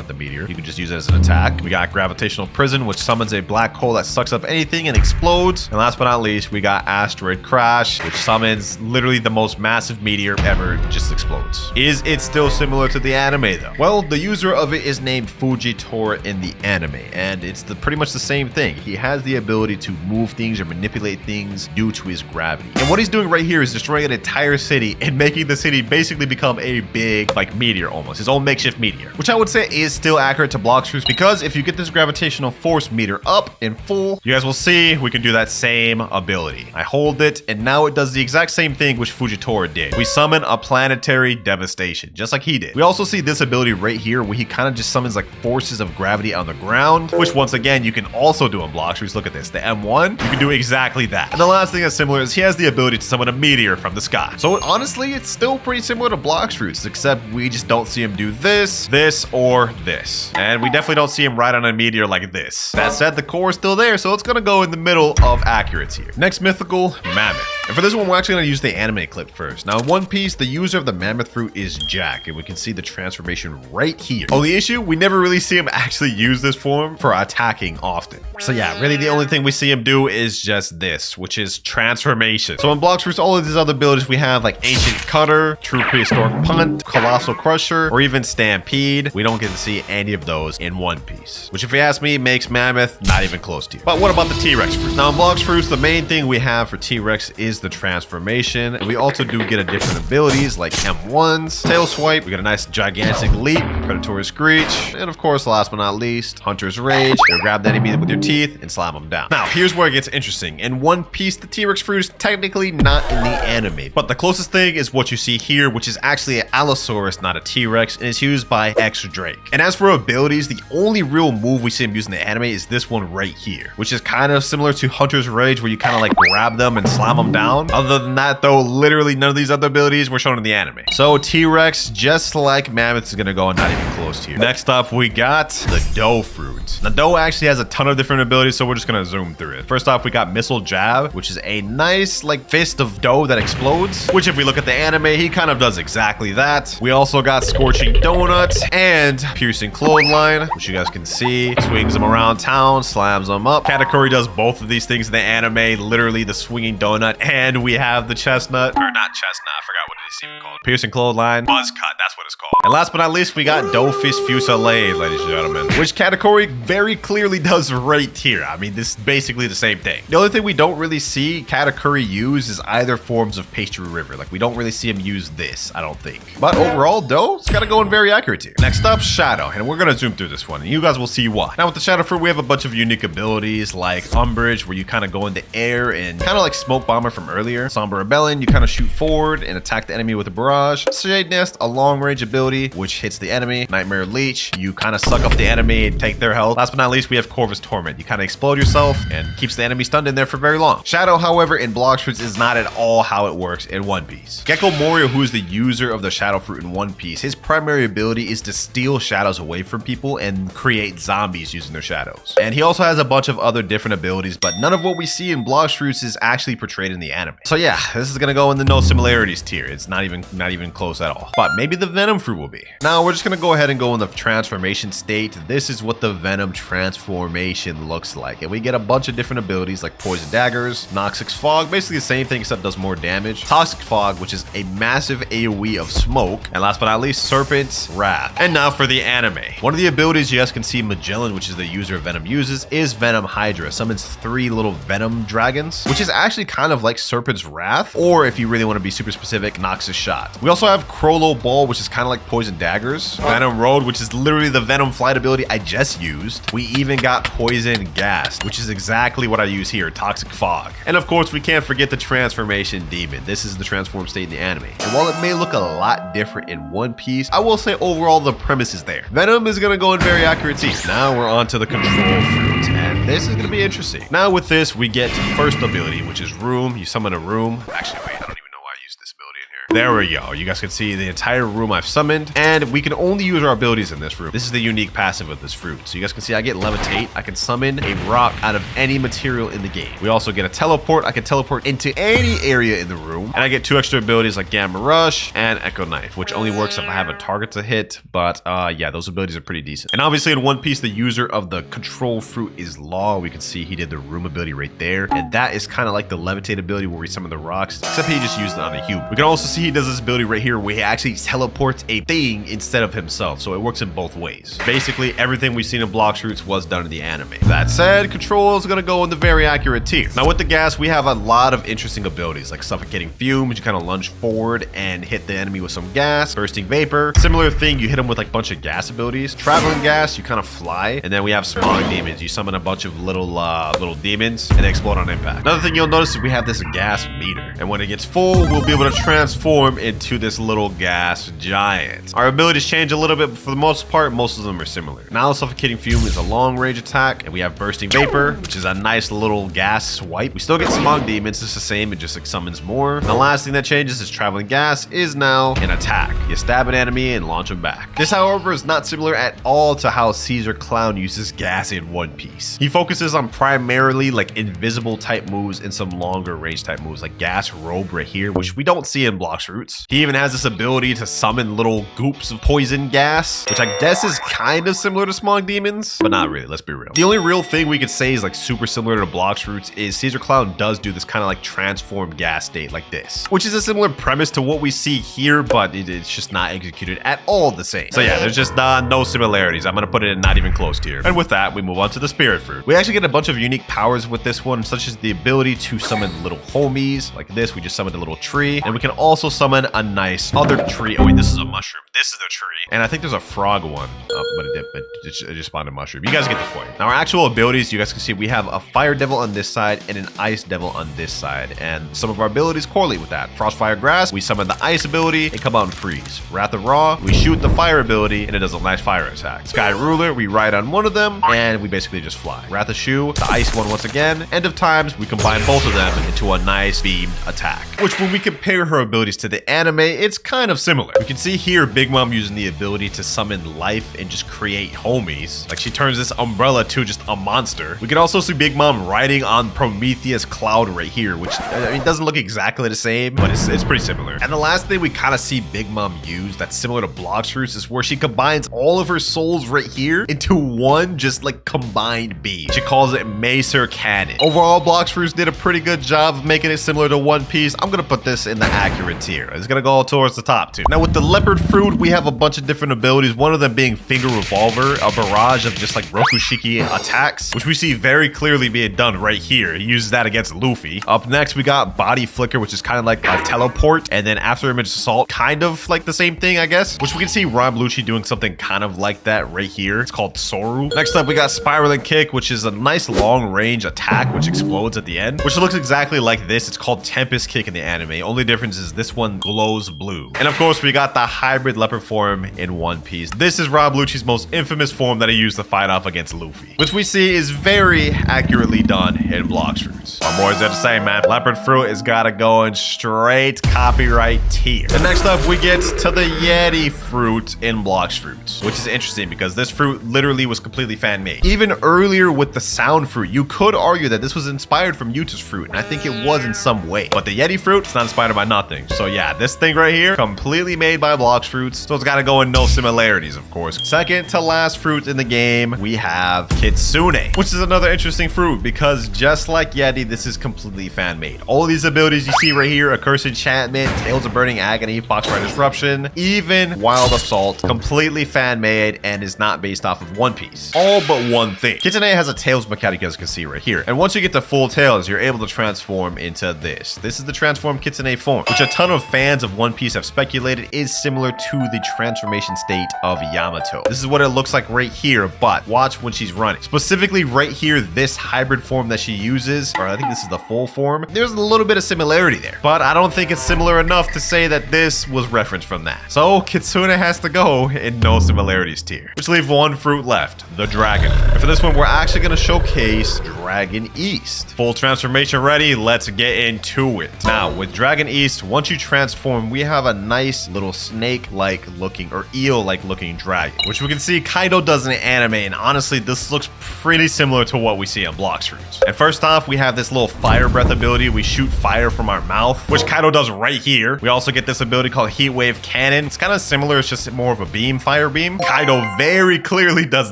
the meteor. You can just use it as an attack. We got Gravitational Prison, which summons a black hole that sucks up anything and explodes. And last but not least, we got Asteroid Crash, which summons literally the most massive meteor ever, just explodes. Is it still similar to the anime though? Well, the user of it is named Fujitora in the anime, and it's pretty much the same thing. He has the ability to move things or manipulate things due to his gravity. And what he's doing right here is destroying an entire city and making the city basically become a big, like, meteor almost. His own makeshift meteor, which I would say is still accurate to Blox Fruits, because if you get this gravitational force meter up in full, you guys will see we can do that same ability. I hold it, and now it does the exact same thing which Fujitora did. We summon a planetary devastation, just like he did. We also see this ability right here where he kind of just summons like forces of gravity on the ground, which once again, you can also do in Blox Fruits. Look at this, the M1, you can do exactly that. And the last thing that's similar is he has the ability to summon a meteor from the sky. So honestly, it's still pretty similar to Blox Fruits, except we just don't see him do this, or this. And we definitely don't see him ride on a meteor like this. That said, the core is still there, so it's gonna go in the middle of accuracy here. Next mythical, Mammoth. And for this one, we're actually gonna use the anime clip first. Now, in One Piece, the user of the Mammoth Fruit is Jack, and we can see the transformation right here. Only issue, we never really see him actually use this form for attacking often. So yeah, really the only thing we see him do is just this, which is transformation. So in Blox Fruits, all of these other abilities we have, like Ancient Cutter, True Prehistoric Punt, Colossal Crusher, or even Stampede. We don't get to see any of those in One Piece, which if you ask me, makes Mammoth not even close to you. But what about the T-Rex fruit? Now in Blox Fruits, the main thing we have for T-Rex is the transformation. And we also do get a different abilities like M1s, Tail Swipe, we got a nice gigantic leap, Predatory Screech, and of course, last but not least, Hunter's Rage. You'll grab the enemy with your teeth and slam them down. Now, here's where it gets interesting. In One Piece, the T-Rex fruit is technically not in the anime, but the closest thing is what you see here, which is actually an Allosaurus, not a T-Rex, and it's used by X Drake. And as for abilities, the only real move we see him using in the anime is this one right here, which is kind of similar to Hunter's Rage, where you kind of like grab them and slam them down. Other than that, though, literally none of these other abilities were shown in the anime. So T-Rex, just like Mammoth, is gonna go not even close to you. Next up, we got the Dough fruit. The Dough actually has a ton of different abilities, so we're just gonna zoom through it. First off, we got Missile Jab, which is a nice like fist of dough that explodes, which if we look at the anime, he kind of does exactly that. We also got Scorching Donut and Piercing Clothesline, which you guys can see. Swings them around town, slams them up. Katakuri does both of these things in the anime, literally the Swinging Donut And we have the chestnut, or not chestnut, I forgot what it's even called. Piercing clothesline, buzz cut, that's what it's called. And last but not least, we got Dofus Fusillade, ladies and gentlemen, which category very clearly does right here. I mean, this is basically the same thing. The only thing we don't really see Katakuri use is either forms of Pastry River. Like, we don't really see him use this, I don't think. But overall, though, it's gotta go in very accurate here. Next up, Shadow, and we're gonna zoom through this one, and you guys will see why. Now, with the Shadow Fruit, we have a bunch of unique abilities, like Umbrage, where you kind of go in the air, and kind of like Smoke Bomber from earlier. Somber Rebellion, you kind of shoot forward and attack the enemy with a barrage. Shade Nest, a long-range ability, which hits the enemy. Nightmare Leech, you kind of suck up the enemy and take their health. Last but not least, we have Corvus Torment. You kind of explode yourself and keeps the enemy stunned in there for very long. Shadow, however, in Blox Fruits is not at all how it works in One Piece. Gecko Moria, who is the user of the Shadow Fruit in One Piece, his primary ability is to steal shadows away from people and create zombies using their shadows. And he also has a bunch of other different abilities, but none of what we see in Blox Fruits is actually portrayed in the anime. So yeah, this is gonna go in the no similarities tier. It's not even close at all. But maybe the Venom Fruit will be. Now we're just gonna go ahead and go in the transformation state. This is what the Venom transformation looks like. And we get a bunch of different abilities like Poison Daggers, Noxic Fog, basically the same thing except does more damage. Toxic Fog, which is a massive AoE of smoke. And last but not least, Serpent's Wrath. And now for the anime. One of the abilities you guys can see Magellan, which is the user of Venom, uses is Venom Hydra. Summons 3 little Venom dragons, which is actually kind of like Serpent's Wrath, or if you really want to be super specific, Noxus Shot. We also have Crollo Ball, which is kind of like Poison Daggers. Venom Road, which is literally the Venom flight ability I just used. We even got Poison Gas, which is exactly what I use here, Toxic Fog. And of course, we can't forget the Transformation Demon. This is the transform state in the anime. And while it may look a lot different in One Piece, I will say overall the premise is there. Venom is gonna go in very accurate teeth. Now we're on to the Control Fruit, and this is gonna be interesting. Now with this, we get first ability, which is Room. You summon a room. Actually, wait, I don't even know why I used this ability in here. There we go. You guys can see the entire room I've summoned, and we can only use our abilities in this room. This is the unique passive of this fruit. So you guys can see I get Levitate. I can summon a rock out of any material in the game. We also get a Teleport. I can teleport into any area in the room, and I get 2 extra abilities like Gamma Rush and Echo Knife, which only works if I have a target to hit, but yeah, those abilities are pretty decent. And obviously in One Piece, the user of the Control Fruit is Law. We can see he did the room ability right there, and that is kind of like the Levitate ability where we summon the rocks, except he just used it on a human. We can also see he does this ability right here where he actually teleports a thing instead of himself, so it works in both ways. Basically, everything we've seen in Blox Fruits was done in the anime. That said, Control is gonna go in the very accurate tier. Now with the gas, we have a lot of interesting abilities like Suffocating Fume, which you kind of lunge forward and hit the enemy with some gas. Bursting Vapor, similar thing, you hit him with like a bunch of gas abilities. Traveling Gas, you kind of fly. And then we have Smog Demons. You summon a bunch of little demons and they explode on impact. Another thing you'll notice is we have this gas meter, and when it gets full, we'll be able to transform into this little gas giant. Our abilities change a little bit, but for the most part, most of them are similar. Now Suffocating Fume is a long range attack, and we have Bursting Vapor, which is a nice little gas swipe. We still get Smog Demons, it's the same, it just like summons more. And the last thing that changes is Traveling Gas is now an attack. You stab an enemy and launch them back. This, however, is not similar at all to how Caesar Clown uses gas in One Piece. He focuses on primarily like invisible type moves and some longer range type moves like Gas Robe right here, which we don't see in Blox Fruits. He even has this ability to summon little goops of poison gas, which I guess is kind of similar to Smog Demons, but not really, let's be real. The only real thing we could say is like super similar to Blox Fruits is Caesar Clown does do this kind of like transform gas state like this, which is a similar premise to what we see here, but it's just not executed at all the same. So yeah, there's just no similarities. I'm gonna put it in not even close tier. And with that, we move on to the Spirit Fruit. We actually get a bunch of unique powers with this one, such as the ability to summon little homies like this. We just summoned a little tree, and we can also summon a nice other tree. Oh wait, this is a mushroom. This is the tree. And I think there's a frog one, but it just spawned a mushroom. You guys get the point. Now our actual abilities, you guys can see we have a Fire Devil on this side and an Ice Devil on this side, and some of our abilities correlate with that. Frostfire Grass, we summon the Ice ability and come out and freeze. Wrath of Ra, we shoot the Fire ability and it does a nice fire attack. Sky Ruler, we ride on one of them and we basically just fly. Wrath of Shu, the Ice one once again. End of Times, we combine both of them into a nice beamed attack, which when we compare her abilities to the anime, it's kind of similar. We can see here big Big Mom using the ability to summon life and just create homies. Like she turns this umbrella to just a monster. We can also see Big Mom riding on Prometheus Cloud right here, which I mean doesn't look exactly the same, but it's pretty similar. And the last thing we kind of see Big Mom use that's similar to Blox Fruits is where she combines all of her souls right here into one just like combined beam. She calls it Macer Cannon. Overall, Blox Fruits did a pretty good job of making it similar to One Piece. I'm gonna put this in the accurate tier. It's gonna go towards the top too. Now with the Leopard Fruit, we have a bunch of different abilities. One of them being Finger Revolver, a barrage of just like Rokushiki attacks, which we see very clearly being done right here. He uses that against Luffy. Up next, we got Body Flicker, which is kind of like a teleport, and then After Image Assault, kind of like the same thing, I guess, which we can see Rob Lucci doing something kind of like that right here. It's called Soru. Next up, we got Spiraling Kick, which is a nice long range attack, which explodes at the end, which looks exactly like this. It's called Tempest Kick in the anime. Only difference is this one glows blue. And of course, we got the hybrid leopard form in One Piece. This is Rob Lucci's most infamous form that he used to fight off against Luffy, which we see is very accurately done in Blox Fruits. I'm always there to say, man, Leopard Fruit is gotta go in straight copyright tier. And next up, we get to the Yeti Fruit in Blox Fruits, which is interesting because this fruit literally was completely fan-made. Even earlier with the Sound Fruit, you could argue that this was inspired from Yuta's fruit, and I think it was in some way. But the Yeti Fruit, it's not inspired by nothing. So yeah, this thing right here, completely made by Blox Fruits, so it's gotta go in no similarities, of course. Second to last fruit in the game, we have Kitsune, which is another interesting fruit because just like Yeti, this is completely fan-made. All of these abilities you see right here, Accursed Enchantment, Tales of Burning Agony, Foxfire Disruption, even Wild Assault, completely fan-made and is not based off of One Piece. All but one thing. Kitsune has a Tails mechanic, as you can see right here. And once you get to full Tails, you're able to transform into this. This is the transformed Kitsune form, which a ton of fans of One Piece have speculated is similar to the transformation state of Yamato. This is what it looks like right here, but watch when she's running. Specifically right here, this hybrid form that she uses, or I think this is the full form, there's a little bit of similarity there, but I don't think it's similar enough to say that this was referenced from that. So Kitsune has to go in no similarities tier, which leaves one fruit left, the Dragon. And for this one, we're actually going to showcase Dragon East. Full transformation ready, let's get into it. Now with Dragon East, once you transform, we have a nice little snake-like looking or eel-like looking dragon, which we can see Kaido does in the anime, and honestly this looks pretty similar to what we see on Blox Fruits. And first off, we have this little fire breath ability. We shoot fire from our mouth, which Kaido does right here. We also get this ability called Heat Wave Cannon. It's kind of similar, it's just more of a beam, fire beam. Kaido very clearly does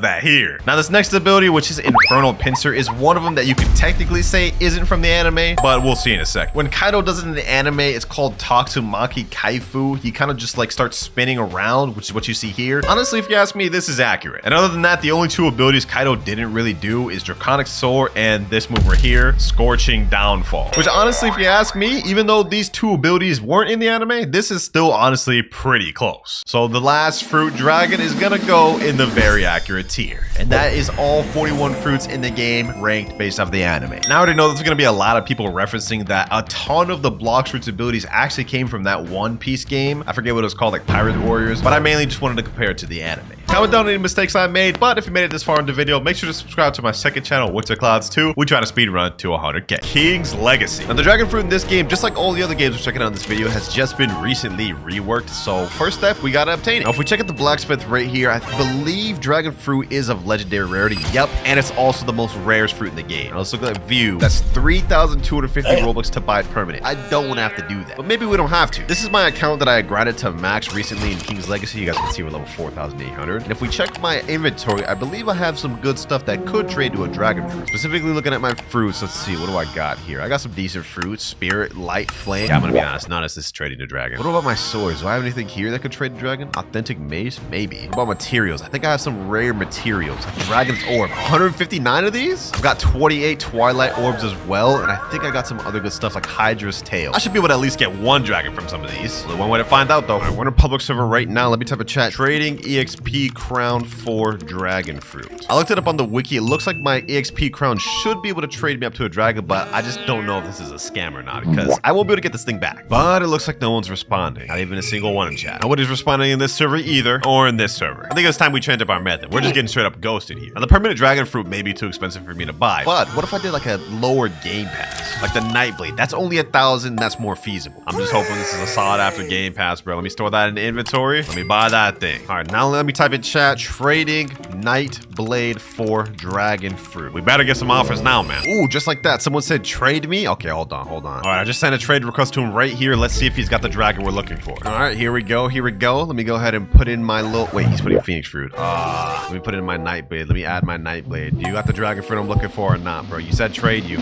that here. Now this next ability, which is Infernal Pincer, is one of them that you could technically say isn't from the anime, but we'll see in a sec. When Kaido does it in the anime, it's called Tatsumaki Kaifu. He kind of just like starts spinning around, which is what you see here. Honestly, if you ask me, this is accurate. And other than that, the only two abilities Kaido didn't really do is Draconic Soar and this move right here, Scorching Downfall. Which honestly, if you ask me, even though these two abilities weren't in the anime, this is still honestly pretty close. So the last fruit dragon is gonna go in the very accurate tier. And that is all 41 fruits in the game ranked based off the anime. Now I already know there's gonna be a lot of people referencing that a ton of the Blox Fruits abilities actually came from that One Piece game. I forget what it was called, like Pirate Warriors, but I mainly just wanted to compare it to the anime. Comment down any mistakes I made, but if you made it this far in the video, make sure to subscribe to my second channel, WinterKloudz 2. We try to speedrun to 100k. King's Legacy. Now the dragon fruit in this game, just like all the other games we're checking out in this video, has just been recently reworked. So first step, we gotta obtain it. Now if we check out the blacksmith right here, I believe dragon fruit is of legendary rarity. Yep, and it's also the most rarest fruit in the game. Now let's look at that view. That's 3,250 Robux to buy it permanent. I don't want to have to do that, but maybe we don't have to. This is my account that I grinded to max recently in King's Legacy. You guys can see we're level 4,800. And if we check my inventory, I believe I have some good stuff that could trade to a dragon fruit. Specifically looking at my fruits, let's see, what do I got here? I got some decent fruits, Spirit, Light, Flame. Yeah, I'm gonna be honest, none of this is trading to dragon. What about my swords? Do I have anything here that could trade to dragon? Authentic mace? Maybe. What about materials? I think I have some rare materials, like Dragon's Orb. 159 of these? I've got 28 Twilight Orbs as well, and I think I got some other good stuff like Hydra's Tail. I should be able to at least get one dragon from some of these. Only one way to find out though. All right, we're in a public server right now. Let me type a chat. Trading EXP EXP crown for dragon fruit. I looked it up on the wiki. It looks like my EXP crown should be able to trade me up to a dragon, but I just don't know if this is a scam or not because I won't be able to get this thing back. But it looks like no one's responding. Not even a single one in chat. Nobody's responding in this server either, or in this server. I think it's time we change up our method. We're just getting straight up ghosted here. Now, the permanent dragon fruit may be too expensive for me to buy, but what if I did like a lower game pass? Like the Nightblade. That's only 1,000. That's more feasible. I'm just hoping this is a solid after game pass, bro. Let me store that in the inventory. Let me buy that thing. All right, now let me type in chat, trading Nightblade for dragon fruit. We better get some offers now, man. Ooh, just like that. Someone said trade me. Okay, hold on. All right, I just sent a trade request to him right here. Let's see if he's got the dragon we're looking for. All right, here we go. Let me go ahead and put in my little... Wait, he's putting Phoenix fruit. Let me put in my Nightblade. Let me add my Nightblade. Do you got the dragon fruit I'm looking for or not, bro? You said trade you.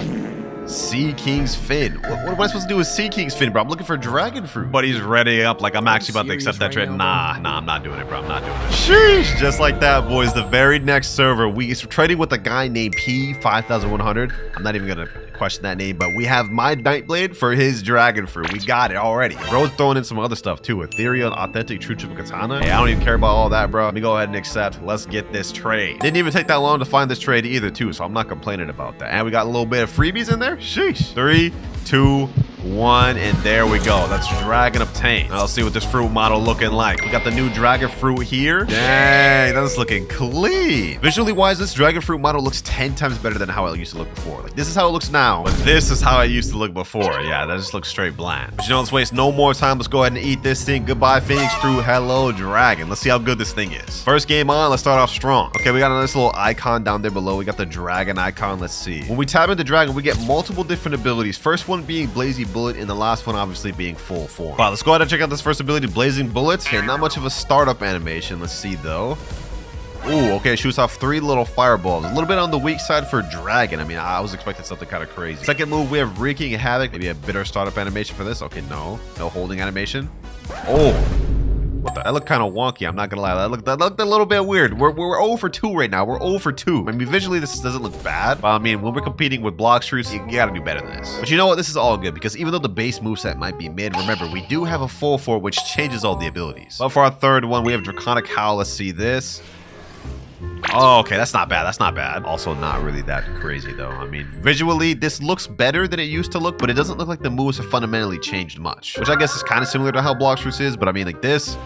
Sea King's Fin. What am I supposed to do with Sea King's Fin, bro? I'm looking for dragon fruit. But he's ready up like I'm actually about to accept that trade. Nah, I'm not doing it, bro. I'm not doing it. Sheesh. Just like that, boys. The very next server, we're trading with a guy named P5100. I'm not even gonna question that name, but we have my Nightblade for his dragon fruit. We got it already. Bro's throwing in some other stuff too. Ethereal, authentic, true triple katana. Hey, I don't even care about all that, bro. Let me go ahead and accept. Let's get this trade. Didn't even take that long to find this trade either too, so I'm not complaining about that. And we got a little bit of freebies in there. Sheesh. 3, 2, 1, and there we go. That's dragon obtained. Now let's see what this fruit model looking like. We got the new dragon fruit here. Dang, that's looking clean. Visually wise, this dragon fruit model looks 10 times better than how it used to look before. Like, this is how it looks now, but this is how it used to look before. Yeah, that just looks straight bland. But you know, let's waste no more time. Let's go ahead and eat this thing. Goodbye, Phoenix fruit. Hello, dragon. Let's see how good this thing is. First game on, let's start off strong. Okay, we got a nice little icon down there below. We got the dragon icon. Let's see. When we tap into dragon, we get multiple different abilities. First one being Blazy Bullet, and the last one obviously being full form. Wow, let's go ahead and check out this first ability, Blazing Bullets. Okay, not much of a startup animation. Let's see though. Ooh, okay, shoots off 3 little fireballs. A little bit on the weak side for dragon. I mean, I was expecting something kind of crazy. Second move, we have Wreaking Havoc. Maybe a bitter startup animation for this. Okay, no holding animation. Oh, what the? That looked kind of wonky. I'm not gonna lie. That looked a little bit weird. We're 0 for 2 right now. We're 0 for 2. I mean, visually this doesn't look bad, but I mean, when we're competing with Blox fruits, you gotta do better than this. But you know what? This is all good because even though the base moveset might be mid, remember we do have a full form which changes all the abilities. But for our third one, we have Draconic Howl. Let's see this. Oh, okay, that's not bad. That's not bad. Also, not really that crazy, though. I mean, visually, this looks better than it used to look, but it doesn't look like the moves have fundamentally changed much, which I guess is kind of similar to how Blox fruits is, but I mean, like this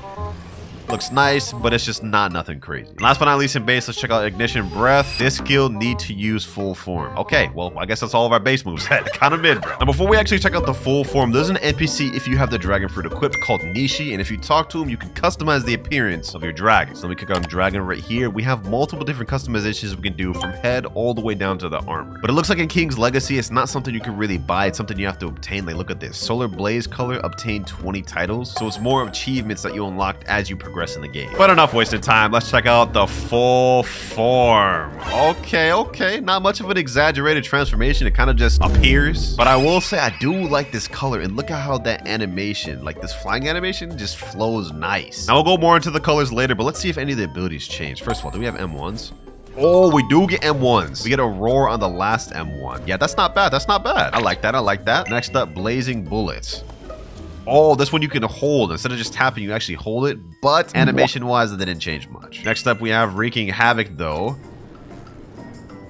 looks nice, but it's just nothing crazy. And last but not least in base, let's check out Ignition Breath. This skill need to use full form. Okay, well, I guess that's all of our base moves. Kind of mid, bro. Now, before we actually check out the full form, there's an NPC if you have the dragon fruit equipped called Nishi, and if you talk to him, you can customize the appearance of your dragon. So let me click on dragon right here. We have multiple different customizations we can do from head all the way down to the armor. But it looks like in King's Legacy, it's not something you can really buy. It's something you have to obtain. Like, look at this. Solar Blaze color, obtain 20 titles. So it's more achievements that you unlocked as you progress in the game. But enough wasted time. Let's check out the full form. Okay. Not much of an exaggerated transformation. It kind of just appears. But I will say I do like this color. And look at how that animation, like this flying animation, just flows nice. Now we'll go more into the colors later, but let's see if any of the abilities change. First of all, do we have M1s? Oh, we do get M1s. We get a roar on the last M1. Yeah, that's not bad. I like that. Next up, Blazing Bullets. Oh, this one you can hold. Instead of just tapping, you actually hold it. But animation-wise, it didn't change much. Next up, we have Wreaking Havoc, though.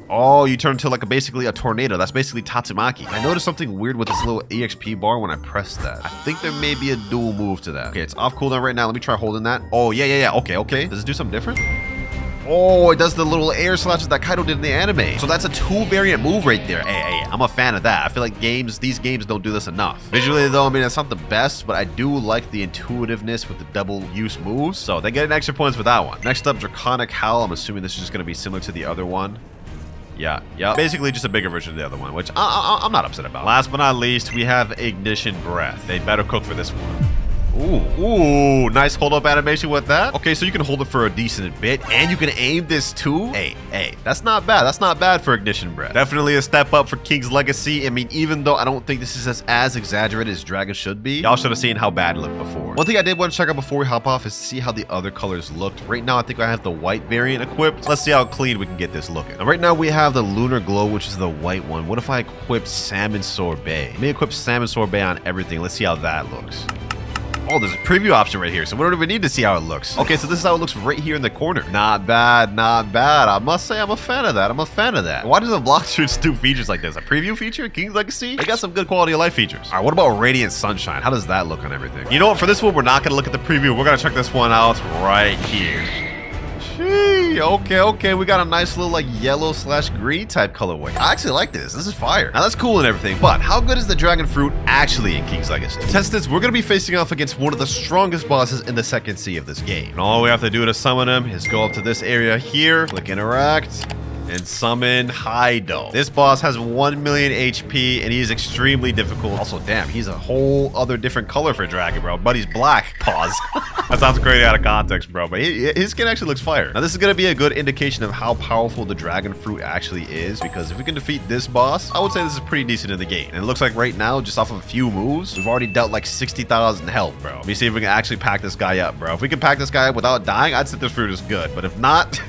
Oh, you turn into like basically a tornado. That's basically Tatsumaki. I noticed something weird with this little EXP bar when I pressed that. I think there may be a dual move to that. Okay, it's off cooldown right now. Let me try holding that. Oh, yeah. Okay. Does it do something different? Oh, it does the little air slashes that Kaido did in the anime. So that's a 2 variant move right there. Hey, I'm a fan of that. I feel like these games don't do this enough. Visually though, I mean, it's not the best, but I do like the intuitiveness with the double use moves. So they get an extra points for that one. Next up, Draconic Howl. I'm assuming this is just going to be similar to the other one. Yeah. Basically just a bigger version of the other one, which I'm not upset about. Last but not least, we have Ignition Breath. They better cook for this one. Ooh, nice hold up animation with that. Okay, so you can hold it for a decent bit and you can aim this too. Hey, that's not bad. That's not bad for Ignition Breath. Definitely a step up for King's Legacy. I mean, even though I don't think this is as exaggerated as Dragon should be, y'all should have seen how bad it looked before. One thing I did want to check out before we hop off is to see how the other colors looked. Right now, I think I have the white variant equipped. Let's see how clean we can get this looking. Now, right now we have the Lunar Glow, which is the white one. What if I equip Salmon Sorbet? Let me equip Salmon Sorbet on everything. Let's see how that looks. Oh, there's a preview option right here, so we don't even need to see how it looks. Okay, so this is how it looks right here in the corner. Not bad, not bad. I must say I'm a fan of that. I'm a fan of that. Why doesn't Blox do features like this? A preview feature? King's Legacy? They got some good quality of life features. All right, what about Radiant Sunshine? How does that look on everything? You know what? For this one, we're not going to look at the preview. We're going to check this one out right here. Gee, okay. We got a nice little like yellow/green type colorway. I actually like this. This is fire. Now that's cool and everything, but how good is the dragon fruit actually in King's Legacy? To test this, we're gonna be facing off against one of the strongest bosses in the second sea of this game. And all we have to do to summon him is go up to this area here, click interact, and summon Hydra. This boss has 1 million HP and he's extremely difficult. Also, damn, he's a whole other different color for dragon, bro. But he's black. Pause. That sounds crazy out of context, bro. But his skin actually looks fire. Now, this is going to be a good indication of how powerful the dragon fruit actually is, because if we can defeat this boss, I would say this is pretty decent in the game. And it looks like right now, just off of a few moves, we've already dealt like 60,000 health, bro. Let me see if we can actually pack this guy up, bro. If we can pack this guy up without dying, I'd say this fruit is good. But if not...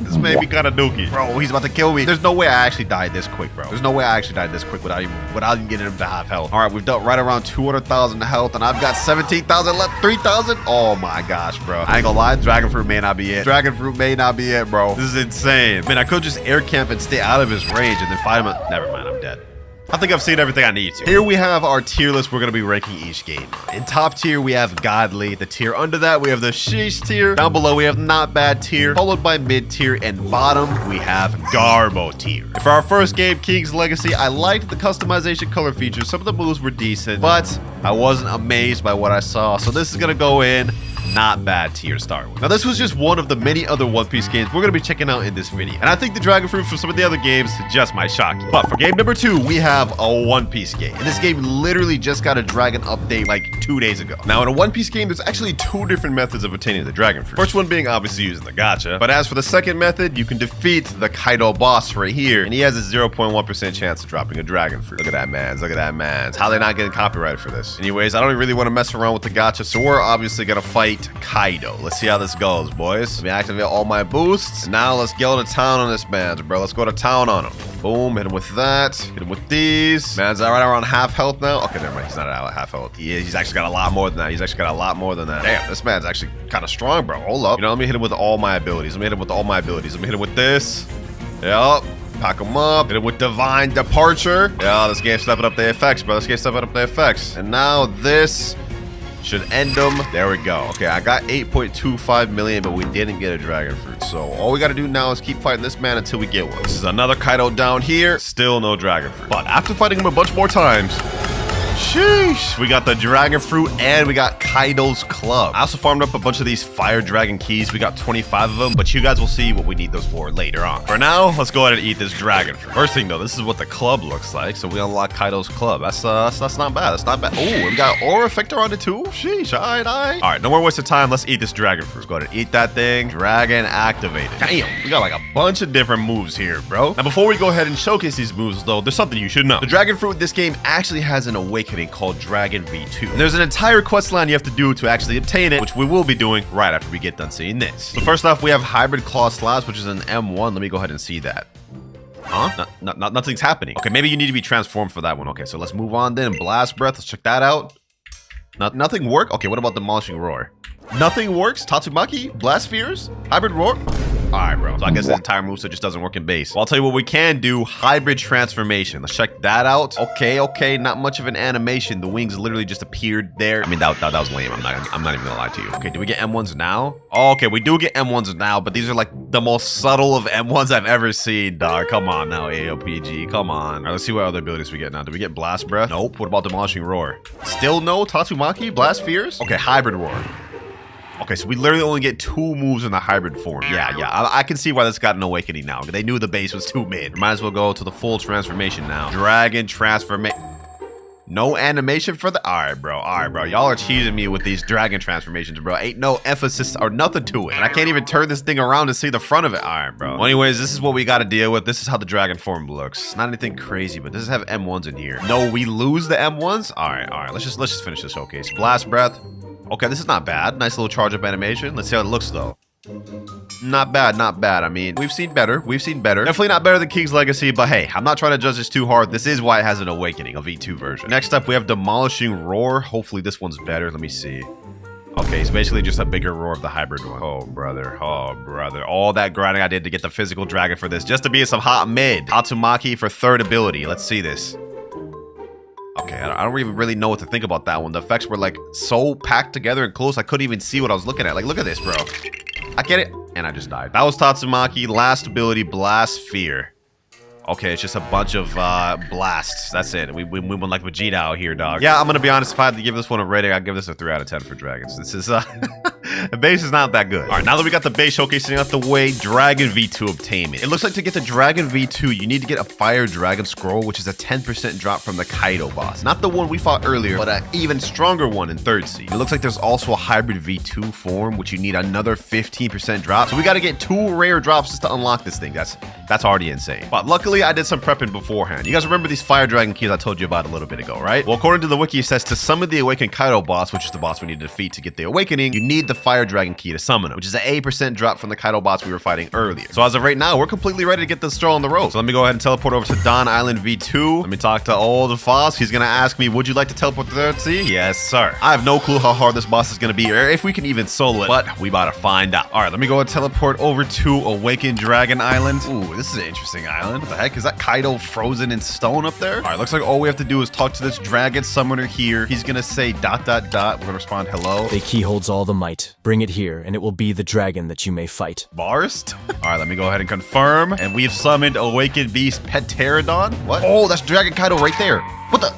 This may be kind of dookie. Bro, he's about to kill me. There's no way I actually died this quick, bro. There's no way I actually died this quick without even getting him to half health. All right, we've dealt right around 200,000 health, and I've got 17,000 left. 3,000? Oh my gosh, bro. I ain't gonna lie, dragon fruit may not be it. Dragon fruit may not be it, bro. This is insane. Man, I could just air camp and stay out of his range and then fight him. Never mind, I'm dead. I think I've seen everything I need to. Here we have our tier list we're going to be ranking each game. In top tier, we have Godly. The tier under that, we have the Sheesh tier. Down below, we have Not Bad tier, followed by Mid tier, and bottom, we have Garbo tier. For our first game, King's Legacy, I liked the customization color features. Some of the moves were decent, but I wasn't amazed by what I saw. So this is going to go in Not Bad tier to start with. Now, this was just one of the many other One Piece games we're going to be checking out in this video. And I think the dragon fruit from some of the other games just might shock you. But for game number 2, we have a One Piece game. And this game literally just got a dragon update like 2 days ago. Now, in a One Piece game, there's actually 2 different methods of obtaining the dragon fruit. First one being obviously using the gacha. But as for the second method, you can defeat the Kaido boss right here. And he has a 0.1% chance of dropping a dragon fruit. Look at that, man. Look at that, man. How they not getting copyrighted for this? Anyways, I don't really want to mess around with the gacha, so we're obviously going to fight Kaido. Let's see how this goes, boys. Let me activate all my boosts. Now let's go to town on this man, bro. Let's go to town on him. Boom, hit him with that. Hit him with these. Man's right around half health now. Okay, never mind. He's not at half health. He's actually got a lot more than that. Damn, this man's actually kind of strong, bro. Hold up. You know, let me hit him with all my abilities. Let me hit him with this. Yup. Pack him up. Hit him with Divine Departure. Yeah, this game's stepping up the effects, bro. And now this should end them. There we go. Okay, I got 8.25 million, but we didn't get a dragon fruit. So all we got to do now is keep fighting this man until we get one. This is another Kaido down here. Still no dragon fruit. But after fighting him a bunch more times, sheesh, we got the dragon fruit and we got Kaido's club. I also farmed up a bunch of these fire dragon keys. We got 25 of them, but you guys will see what we need those for later on. For now, let's go ahead and eat this dragon fruit. First thing though, this is what the club looks like. So we unlock Kaido's club. That's not bad. Oh, we got aura effector on it too. Sheesh, all right, no more waste of time. Let's eat this dragon fruit. Let's go ahead and eat that thing. Dragon activated. Damn, we got like a bunch of different moves here, bro. Now before we go ahead and showcase these moves though, there's something you should know. The dragon fruit in this game actually has an awakening called Dragon V2. And there's an entire quest line you have to do to actually obtain it, which we will be doing right after we get done seeing this. So first off, we have Hybrid Claw Slash, which is an M1. Let me go ahead and see that. Huh? Nothing's happening. Okay, maybe you need to be transformed for that one. Okay, so let's move on then. Blast Breath, let's check that out. Nothing work? Okay, what about Demolishing Roar? Nothing works? Tatsumaki? Blast Spheres? Hybrid Roar? Alright, bro. So I guess the entire moveset just doesn't work in base. Well, I'll tell you what we can do. Hybrid Transformation. Let's check that out. Okay. Not much of an animation. The wings literally just appeared there. I mean, that was lame. I'm not even gonna lie to you. Okay, do we get M1s now? Oh, okay, we do get M1s now, but these are like the most subtle of M1s I've ever seen, dog. Come on now, AOPG. Come on. All right, let's see what other abilities we get now. Do we get Blast Breath? Nope. What about Demolishing Roar? Still no? Tatsumaki? Blast Spheres? Okay, Hybrid Roar. Okay, so we literally only get 2 moves in the hybrid form. Yeah, I can see why this got an awakening now. They knew the base was too mid. Might as well go to the full transformation now. Dragon transformation. No animation for the... Alright, bro. Y'all are cheating me with these dragon transformations, bro. Ain't no emphasis or nothing to it. And I can't even turn this thing around to see the front of it. Alright, bro. Well, anyways, this is what we got to deal with. This is how the dragon form looks. Not anything crazy, but does it have M1s in here? No, we lose the M1s? Alright. Let's just finish this showcase. Blast Breath. Okay, this is not bad. Nice little charge up animation. Let's see how it looks though. not bad, not bad. I mean, we've seen better. We've seen better. Definitely not better than King's Legacy, but hey, I'm not trying to judge this too hard. This is why it has an awakening, a V2 version. Next up, we have Demolishing Roar. Hopefully this one's better. Let me see. Okay, it's basically just a bigger roar of the hybrid one. Oh, brother. Oh, brother. All that grinding I did to get the physical dragon for this, just to be in some hot mid. Tatsumaki for third ability. Let's see this. Okay, I don't even really know what to think about that one. The effects were like so packed together and close, I couldn't even see what I was looking at. Like, look at this, bro. I get it. And I just died. That was Tatsumaki. Last ability, Blast Fear. Okay, it's just a bunch of blasts. That's it. We went like Vegeta out here, dog. Yeah, I'm gonna be honest. If I had to give this one a rating, I'd give this a 3 out of 10 for dragons. This is the base is not that good. All right, now that we got the base showcasing out the way, Dragon V2 obtainment. It looks like to get the Dragon V2, you need to get a Fire Dragon Scroll, which is a 10% drop from the Kaido boss. Not the one we fought earlier, but an even stronger one in 3rd Sea. It looks like there's also a Hybrid V2 form, which you need another 15% drop. So we got to get 2 rare drops just to unlock this thing. That's already insane. But luckily, I did some prepping beforehand. You guys remember these Fire Dragon keys I told you about a little bit ago, right? Well, according to the wiki, it says to summon the Awakened Kaido boss, which is the boss we need to defeat to get the Awakening, you need the Fire Dragon key to summon him, which is an 8% drop from the Kaido boss we were fighting earlier. So as of right now, we're completely ready to get this stroll on the road. So let me go ahead and teleport over to Dawn Island V2. Let me talk to old Foss. He's gonna ask me, would you like to teleport to 3rd Sea? Yes, sir. I have no clue how hard this boss is gonna be, or if we can even solo it, but we about to find out. All right, let me go and teleport over to Awakened Dragon Island. Ooh, this is an interesting island. What the heck? Is that Kaido frozen in stone up there? All right, looks like all we have to do is talk to this dragon summoner here. He's gonna say ... We're gonna respond hello. The key holds all the might. Bring it here, and it will be the dragon that you may fight. Barst? All right, let me go ahead and confirm. And we've summoned Awakened Beast Pterodon. What? Oh, that's Dragon Kaido right there. What the?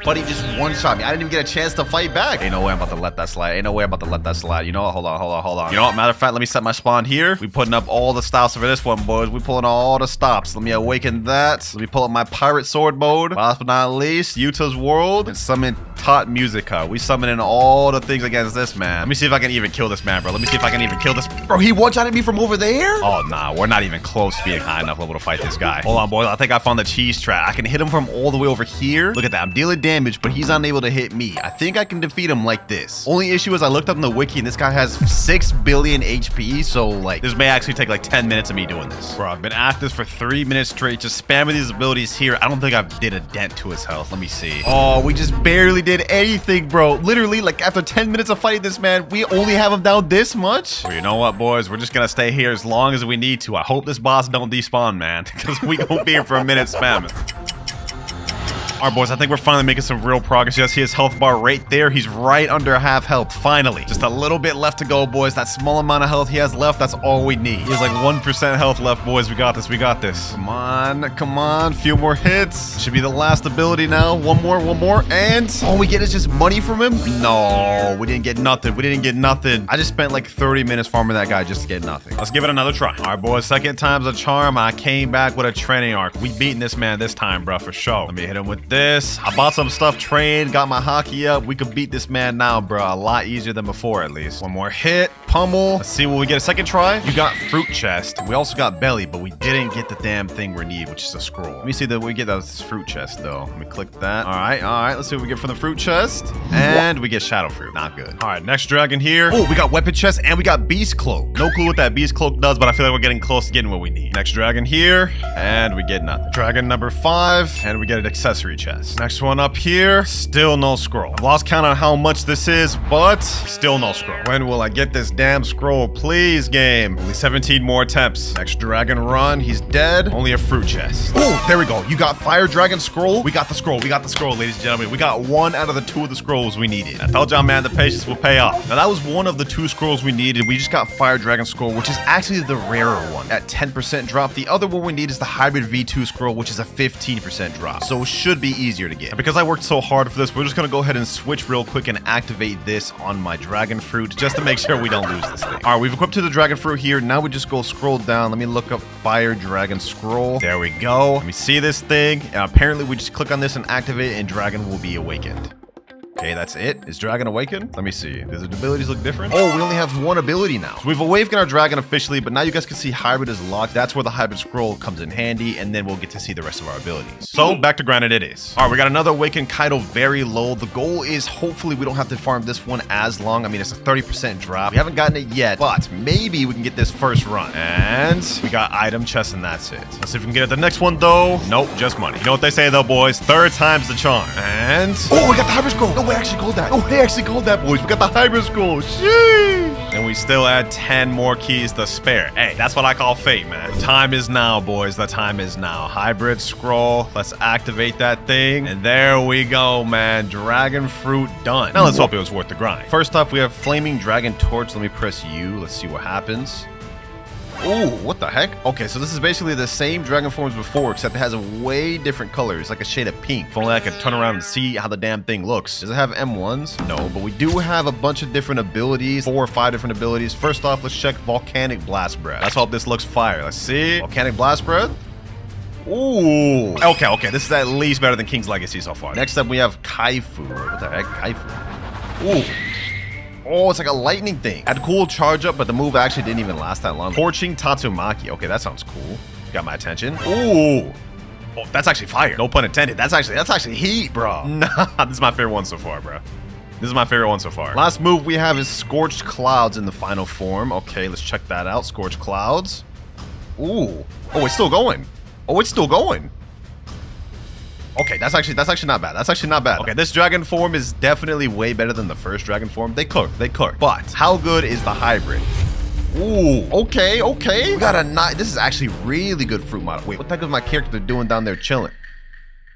Buddy just one-shot me. I didn't even get a chance to fight back. Ain't no way I'm about to let that slide. Ain't no way I'm about to let that slide. You know what? Hold on. You know what? Matter of fact, let me set my spawn here. We putting up all the stops for this one, boys. We pulling all the stops. Let me awaken that. Let me pull up my pirate sword mode. Last but not least, Yuta's world. And summon Tot Musica. We summoning all the things against this man. Let me see if I can even kill this man, bro. Let me see if I can even kill this. Bro, he one-shotted me from over there? Oh, nah. We're not even close to being high enough level to fight this guy. Hold on, boys. I think I found the cheese trap. I can hit him from all the way over here. Look at that. I'm dealing damage, but he's unable to hit me. I think I can defeat him like this. Only issue is I looked up in the wiki and this guy has 6 billion HP, so like this may actually take like 10 minutes of me doing this. Bro, I've been at this for 3 minutes straight, just spamming these abilities here. I don't think I did a dent to his health. Let me see. Oh, we just barely did anything, bro. Literally, like after 10 minutes of fighting this man, we only have him down this much. Well, you know what, boys? We're just gonna stay here as long as we need to. I hope this boss don't despawn, man, because we gonna be here for a minute spamming. All right, boys, I think we're finally making some real progress. You guys see his health bar right there? He's right under half health, finally. Just a little bit left to go, boys. That small amount of health he has left, that's all we need. He has like 1% health left, boys. We got this, we got this. Come on. Few more hits. Should be the last ability now. One more, and all we get is just money from him? No, we didn't get nothing. I just spent like 30 minutes farming that guy just to get nothing. Let's give it another try. All right, boys, second time's a charm. I came back with a training arc. We beating this man this time, bro, for sure. Let me hit him with this. I bought some stuff, trained, got my hockey up. We could beat this man now, bro. A lot easier than before, at least. One more hit, pummel. Let's see, will we get a second try? You got fruit chest. We also got belly, but we didn't get the damn thing we need, which is a scroll. Let me see that we get this fruit chest, though. Let me click that. All right. Let's see what we get from the fruit chest. And we get shadow fruit. Not good. All right, next dragon here. Oh, we got weapon chest and we got beast cloak. No clue what that beast cloak does, but I feel like we're getting close to getting what we need. Next dragon here, and we get nothing. Dragon number 5, and we get an accessory chest. Next one up here, still no scroll. I've lost count on how much this is, but still no scroll. When will I get this damn scroll? Please, game. Only 17 more attempts. Next dragon run, he's dead. Only a fruit chest. Oh, there we go. You got fire dragon scroll. We got the scroll, ladies and gentlemen. We got 1 out of the 2 of the scrolls we needed. I told y'all, man, the patience will pay off. Now, that was 1 of the 2 scrolls we needed. We just got fire dragon scroll, which is actually the rarer one at 10% drop. The other one we need is the hybrid V2 scroll, which is a 15% drop. So it should be easier to get. And because I worked so hard for this, we're just gonna go ahead and switch real quick and activate this on my dragon fruit just to make sure we don't lose this thing. All right, we've equipped to the dragon fruit here. Now we just go scroll down. Let me look up fire dragon scroll. There we go. Let me see this thing. And apparently we just click on this and activate it and dragon will be awakened. Okay, that's it. Is Dragon awakened? Let me see. Does the abilities look different? Oh, we only have one ability now. So we've awakened our dragon officially, but now you guys can see hybrid is locked. That's where the hybrid scroll comes in handy, and then we'll get to see the rest of our abilities. So back to granite it is. All right, we got another awakened Kaido very low. The goal is hopefully we don't have to farm this one as long. I mean, it's a 30% drop. We haven't gotten it yet, but maybe we can get this first run. And we got item chest, and that's it. Let's see if we can get it the next one though. Nope, just money. You know what they say though, boys? Third time's the charm. And oh, we got the hybrid scroll. No, we actually called that. Oh, they actually called that, boys. We got the hybrid scroll. Sheesh. And we still add 10 more keys to spare. Hey, that's what I call fate, man. The time is now, boys. The time is now. Hybrid scroll. Let's activate that thing. And there we go, man. Dragon fruit done. Now let's hope it was worth the grind. First off, we have flaming dragon torch. Let me press U. Let's see what happens. Ooh, what the heck? Okay, so this is basically the same dragon form as before, except it has a way different color. It's like a shade of pink. If only I could turn around and see how the damn thing looks. Does it have M1s? No, but we do have a bunch of different abilities, 4 or 5 different abilities. First off, let's check volcanic blast breath. Let's hope this looks fire. Let's see. Volcanic blast breath. Ooh. Okay, this is at least better than King's Legacy so far. Next up, we have Kaifu. What the heck? Kaifu. Ooh. Oh, it's like a lightning thing. Had a cool charge up, but the move actually didn't even last that long. Torching Tatsumaki. Okay, that sounds cool. Got my attention. Ooh. Oh, that's actually fire. No pun intended. That's actually heat, bro. Nah, this is my favorite one so far, bro. This is my favorite one so far. Last move we have is Scorched Clouds in the final form. Okay, let's check that out. Scorched Clouds. Ooh. Oh, it's still going. Oh, it's still going. Okay, that's actually not bad. That's actually not bad. Okay, this dragon form is definitely way better than the first dragon form. They cook. But how good is the hybrid? Ooh, okay. We got a nice. This is actually really good fruit model. Wait, what the heck is my character doing down there chilling?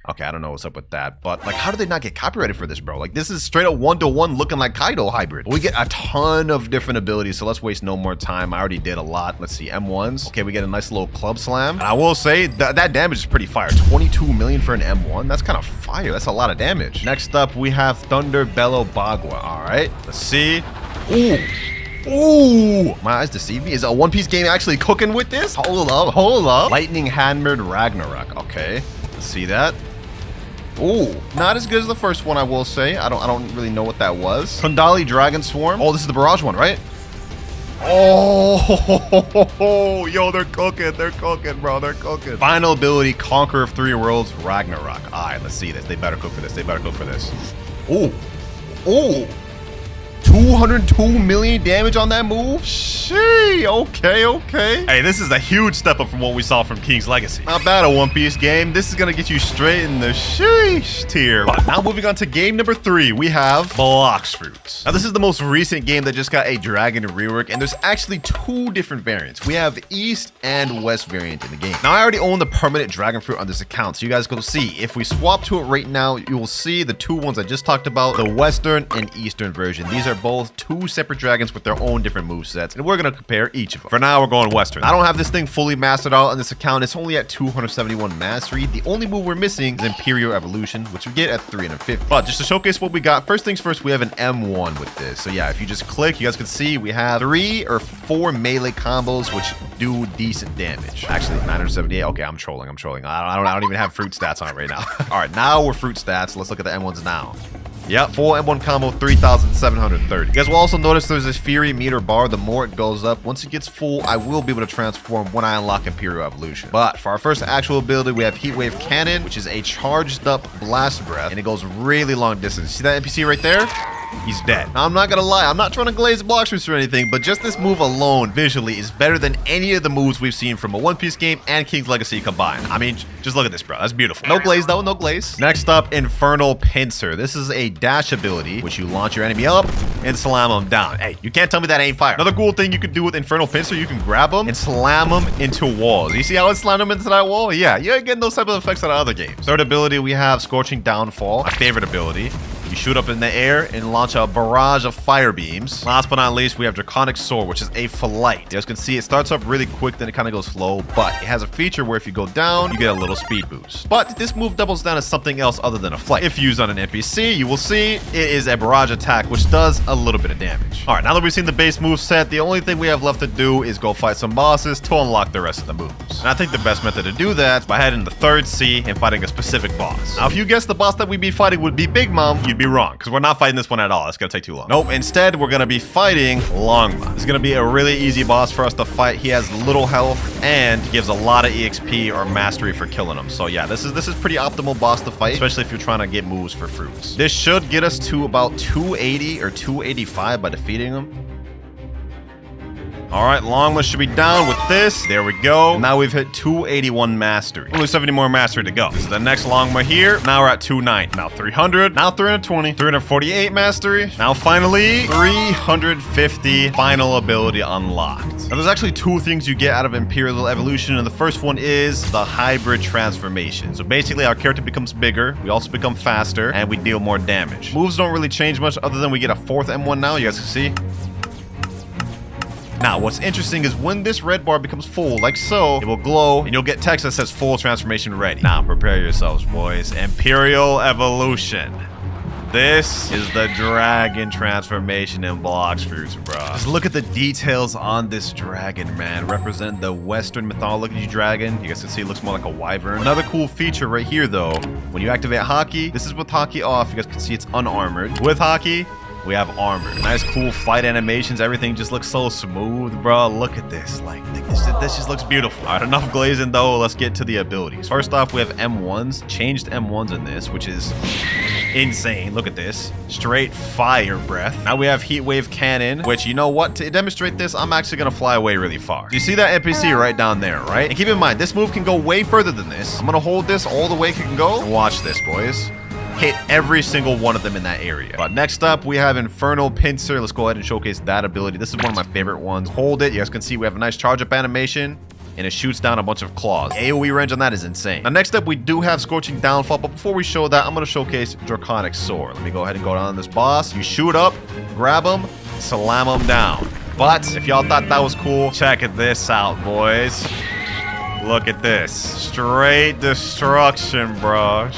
Okay, I don't know what's up with that, but like, how did they not get copyrighted for this, bro? Like, this is straight up 1-to-1 looking like Kaido hybrid. We get a ton of different abilities, so let's waste no more time. I already did a lot. Let's see, M1s. Okay, we get a nice little club slam. And I will say that damage is pretty fire. 22 million for an M1. That's kind of fire. That's a lot of damage. Next up, we have Thunder Bellow Bagua. All right, let's see. Ooh, my eyes deceive me. Is a One Piece game actually cooking with this? Hold up. Lightning Hammered Ragnarok. Okay, let's see that. Ooh, not as good as the first one, I will say. I don't really know what that was. Kundali Dragon Swarm. Oh, this is the barrage one, right? Oh, yo, they're cooking, bro. They're cooking. Final ability, Conqueror of 3 Worlds, Ragnarok. All right, let's see this. They better cook for this. Ooh. 202 million damage on that move? Shee, okay. Hey, this is a huge step up from what we saw from King's Legacy. Not bad, a One Piece game. This is gonna get you straight in the sheesh tier. But now moving on to game number 3, we have Blox Fruits. Now this is the most recent game that just got a dragon rework, and there's actually 2 different variants. We have East and West variant in the game. Now I already own the permanent dragon fruit on this account, so you guys go see. If we swap to it right now, you will see the 2 ones I just talked about, the Western and Eastern version. These are both 2 separate dragons with their own different movesets, and we're gonna compare each of them. For now, we're going Western. I don't have this thing fully mastered out on this account. It's only at 271 mastery. The only move we're missing is Imperial Evolution, which we get at 350. But just to showcase what we got, first things first, we have an M1 with this. So yeah, if you just click, you guys can see we have 3 or 4 melee combos, which do decent damage. Actually, 978. Okay, I'm trolling. I don't even have fruit stats on it right now. All right, now we're fruit stats. Let's look at the M1s now. Yep, full M1 combo, 3,730. You guys will also notice there's this Fury meter bar. The more it goes up, once it gets full, I will be able to transform when I unlock Imperial Evolution. But for our first actual ability, we have Heat Wave Cannon, which is a charged up blast breath, and it goes really long distance. See that NPC right there? He's dead. Now, I'm not gonna lie, I'm not trying to glaze Blox Fruits or anything, but just this move alone, visually, is better than any of the moves we've seen from a One Piece game and King's Legacy combined. I mean, just look at this, bro. That's beautiful. No glaze, though. No glaze. Next up, Infernal Pincer. This is a dash ability, which you launch your enemy up and slam them down. Hey, you can't tell me that ain't fire. Another cool thing you can do with Infernal Pincer, you can grab them and slam them into walls. You see how it slammed them into that wall? Yeah, you ain't getting those type of effects out of other games. Third ability, we have Scorching Downfall, my favorite ability. You shoot up in the air and launch a barrage of fire beams. Last but not least, we have Draconic Sword, which is a flight. You guys can see it starts up really quick, then it kind of goes slow, but it has a feature where if you go down, you get a little speed boost. But this move doubles down as something else other than a flight. If used on an NPC, you will see it is a barrage attack, which does a little bit of damage. All right, now that we've seen the base move set, the only thing we have left to do is go fight some bosses to unlock the rest of the moves. And I think the best method to do that is by heading to the 3rd sea and fighting a specific boss. Now, if you guessed the boss that we'd be fighting would be Big Mom, you'd be be wrong, because we're not fighting this one at all. It's gonna take too long. Nope, instead, we're gonna be fighting Longma. This is gonna be a really easy boss for us to fight. He has little health and gives a lot of EXP or mastery for killing him. So yeah, this is pretty optimal boss to fight, especially if you're trying to get moves for fruits. This should get us to about 280 or 285 by defeating him. All right, Longma should be down with this. There we go. Now we've hit 281 mastery. Only 70 more mastery to go. This is the next Longma here. Now we're at 290. Now 300. Now 320. 348 mastery. Now finally 350 final ability unlocked. Now there's actually two things you get out of Imperial Evolution, and the first one is the hybrid transformation. So basically our character becomes bigger, we also become faster, and we deal more damage. Moves don't really change much other than we get a 4th M1 now, you guys can see. Now, what's interesting is when this red bar becomes full, like so, it will glow, and you'll get text that says full transformation ready. Now, prepare yourselves, boys. Imperial Evolution. This is the dragon transformation in Blox fruits, bro. Just look at the details on this dragon, man. Represent the Western mythology dragon. You guys can see it looks more like a wyvern. Another cool feature right here, though, when you activate Haki, this is with Haki off. You guys can see it's unarmored. With Haki, we have armor. Nice, cool fight animations. Everything just looks so smooth, bro. Look at this. Like, this just looks beautiful. All right, enough glazing, though. Let's get to the abilities. First off, we have M1s. Changed M1s in this, which is insane. Look at this. Straight fire breath. Now we have heat wave cannon, which, you know what? To demonstrate this, I'm actually going to fly away really far. You see that NPC right down there, right? And keep in mind, this move can go way further than this. I'm going to hold this all the way it can go. And watch this, boys. Hit every single one of them in that area. But next up, we have Infernal Pincer. Let's go ahead and showcase that ability. This is one of my favorite ones. Hold it. You guys can see we have a nice charge up animation, and it shoots down a bunch of claws. AoE range on that is insane. Now, next up, we do have Scorching Downfall, but before we show that, I'm going to showcase Draconic Sword. Let me go ahead and go down on this boss. You shoot up, grab him, slam him down. But if y'all thought that was cool, check this out, boys. Look at this. Straight destruction, bro.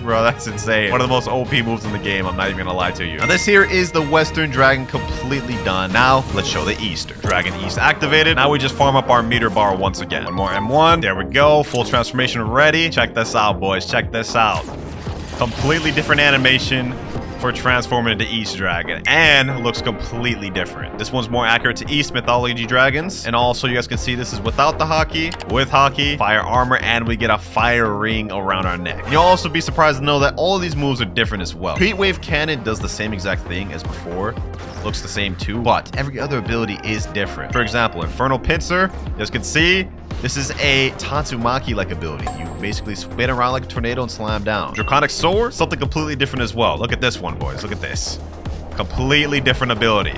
Bro, that's insane. One of the most OP moves in the game. I'm not even gonna lie to you. Now, this here is the Western Dragon completely done. Now, let's show the Eastern. Dragon East activated. Now we just farm up our meter bar once again. One more M1. There we go. Full transformation ready. Check this out, boys. Check this out. Completely different animation for transforming into East Dragon, and looks completely different. This one's more accurate to East mythology dragons, and also you guys can see this is without the Haki, with Haki, fire armor, and we get a fire ring around our neck. You'll also be surprised to know that all of these moves are different as well. Heat Wave Cannon does the same exact thing as before, looks the same too, but every other ability is different. For example, Infernal Pincer, you guys can see this is a Tatsumaki-like ability. You basically spin around like a tornado and slam down. Draconic Sword, something completely different as well. Look at this one, boys. Look at this. Completely different ability.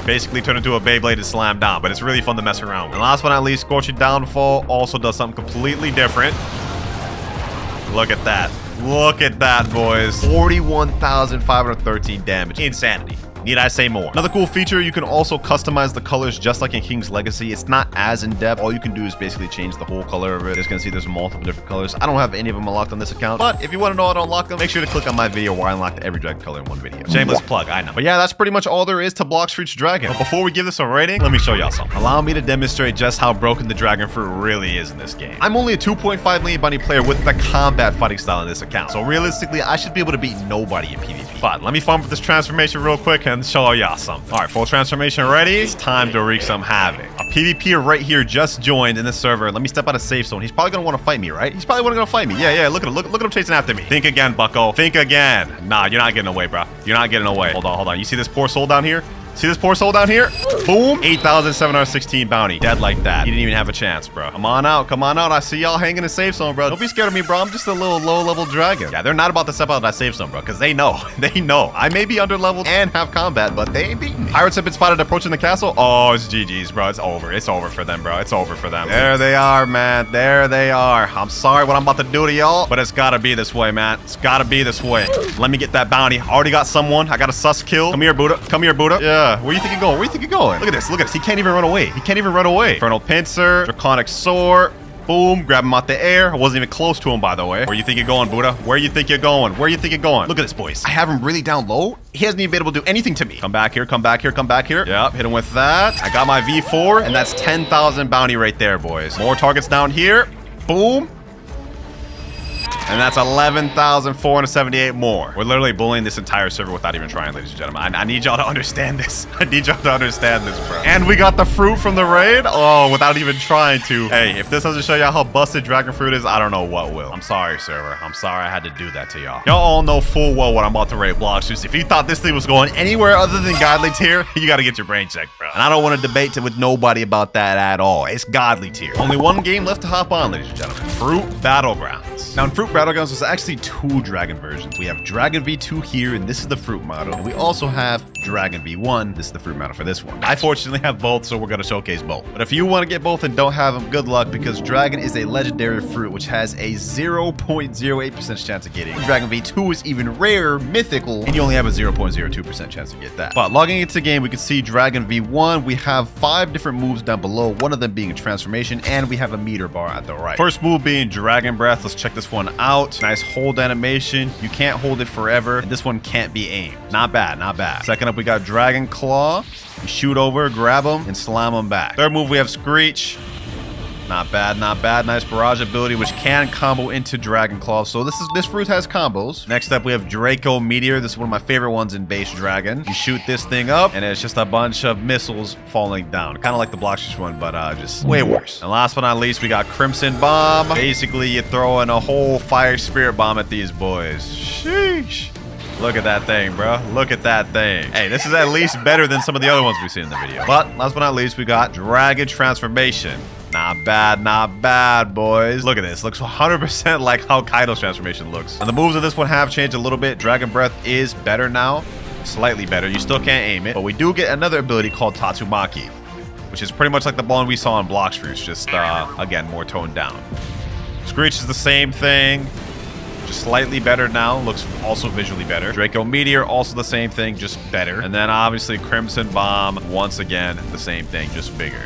Basically turn into a Beyblade and slam down, but it's really fun to mess around with. And last but not least, Scorching Downfall also does something completely different. Look at that. Look at that, boys. 41,513 damage. Insanity. Need I say more? Another cool feature, you can also customize the colors just like in King's Legacy. It's not as in-depth. All you can do is basically change the whole color of it. You're gonna see there's multiple different colors. I don't have any of them unlocked on this account, but if you want to know how to unlock them, make sure to click on my video where I unlocked every dragon color in one video. Shameless plug, I know. But yeah, that's pretty much all there is to Blox Fruit's Dragon. But before we give this a rating, let me show y'all something. Allow me to demonstrate just how broken the Dragon Fruit really is in this game. I'm only a 2.5 million bounty player with the combat fighting style in this account. So realistically, I should be able to beat nobody in PvP. But let me farm up this transformation real quick and show y'all something. All right, full transformation ready. It's time to wreak some havoc. A PvPer right here just joined in the server. Let me step out of safe zone. He's probably gonna want to fight me, right? He's probably gonna fight me. Yeah, look at him. Look at him chasing after me. Think again, bucko. Think again. Nah, you're not getting away, bro. You're not getting away. Hold on. You see this poor soul down here? See this poor soul down here? Boom. 8,716 bounty. Dead like that. He didn't even have a chance, bro. Come on out. I see y'all hanging in safe zone, bro. Don't be scared of me, bro. I'm just a little low-level dragon. Yeah, they're not about to step out of that safe zone, bro, because they know. They know. I may be under-leveled and have combat, but they ain't beating me. Pirates have been spotted approaching the castle. Oh, it's GG's, bro. It's over. It's over for them, bro. It's over for them. There they are, man. There they are. I'm sorry what I'm about to do to y'all, but it's gotta be this way, man. It's gotta be this way. Let me get that bounty. I already got someone. I got a sus kill. Come here, Buddha. Yeah. Where you think you're going? Where you think you're going? Look at this. He can't even run away. Infernal Pincer, Draconic Sword. Boom, grab him out the air. I wasn't even close to him, by the way. Where you think you're going, Buddha? Where you think you're going? Look at this, boys. I have him really down low. He hasn't even been able to do anything to me. Come back here. Yep, hit him with that. I got my V4, and that's 10,000 bounty right there, boys. More targets down here. Boom. And that's 11,478 more. We're literally bullying this entire server without even trying, ladies and gentlemen. I need y'all to understand this. I need y'all to understand this, bro. And we got the fruit from the raid. Oh, without even trying to. Hey, if this doesn't show y'all how busted dragon fruit is, I don't know what will. I'm sorry, server. I'm sorry I had to do that to y'all. Y'all all know full well what I'm about to raid Blox. If you thought this thing was going anywhere other than godly tier, you got to get your brain checked, bro. And I don't want to debate with nobody about that at all. It's godly tier. Only one game left to hop on, ladies and gentlemen. Fruit Battlegrounds. Now, in Fruit Battlegrounds, there's actually two dragon versions. We have Dragon V2 here, and this is the fruit model. And we also have Dragon V1. This is the fruit model for this one. I fortunately have both, so we're going to showcase both. But if you want to get both and don't have them, good luck, because Dragon is a legendary fruit, which has a 0.08% chance of getting. Dragon V2 is even rarer, mythical, and you only have a 0.02% chance to get that. But logging into the game, we can see Dragon V1. We have 5 different moves down below, one of them being a transformation, and we have a meter bar at the right. First move being Dragon Breath. Let's check this one out. Nice hold animation. You can't hold it forever, and this one can't be aimed. Not bad, not bad. Second up, we got Dragon Claw. You shoot over, grab them, and slam them back. Third move, we have Screech. Not bad, not bad. Nice barrage ability, which can combo into Dragon Claw. So this fruit has combos. Next up, we have Draco Meteor. This is one of my favorite ones in base Dragon. You shoot this thing up, and it's just a bunch of missiles falling down. Kind of like the Blox one, but just way worse. And last but not least, we got Crimson Bomb. Basically, you throw in a whole Fire Spirit Bomb at these boys. Sheesh. Look at that thing, bro. Look at that thing. Hey, this is at least better than some of the other ones we've seen in the video. But last but not least, we got Dragon Transformation. Not bad, boys. Look at this. Looks 100% like how Kaido's transformation looks. And the moves of this one have changed a little bit. Dragon Breath is better now. Slightly better. You still can't aim it. But we do get another ability called Tatsumaki, which is pretty much like the one we saw in Blox Fruits, just, again, more toned down. Screech is the same thing. Just slightly better now. Looks also visually better. Draco Meteor, also the same thing, just better. And then obviously Crimson Bomb, once again, the same thing, just bigger.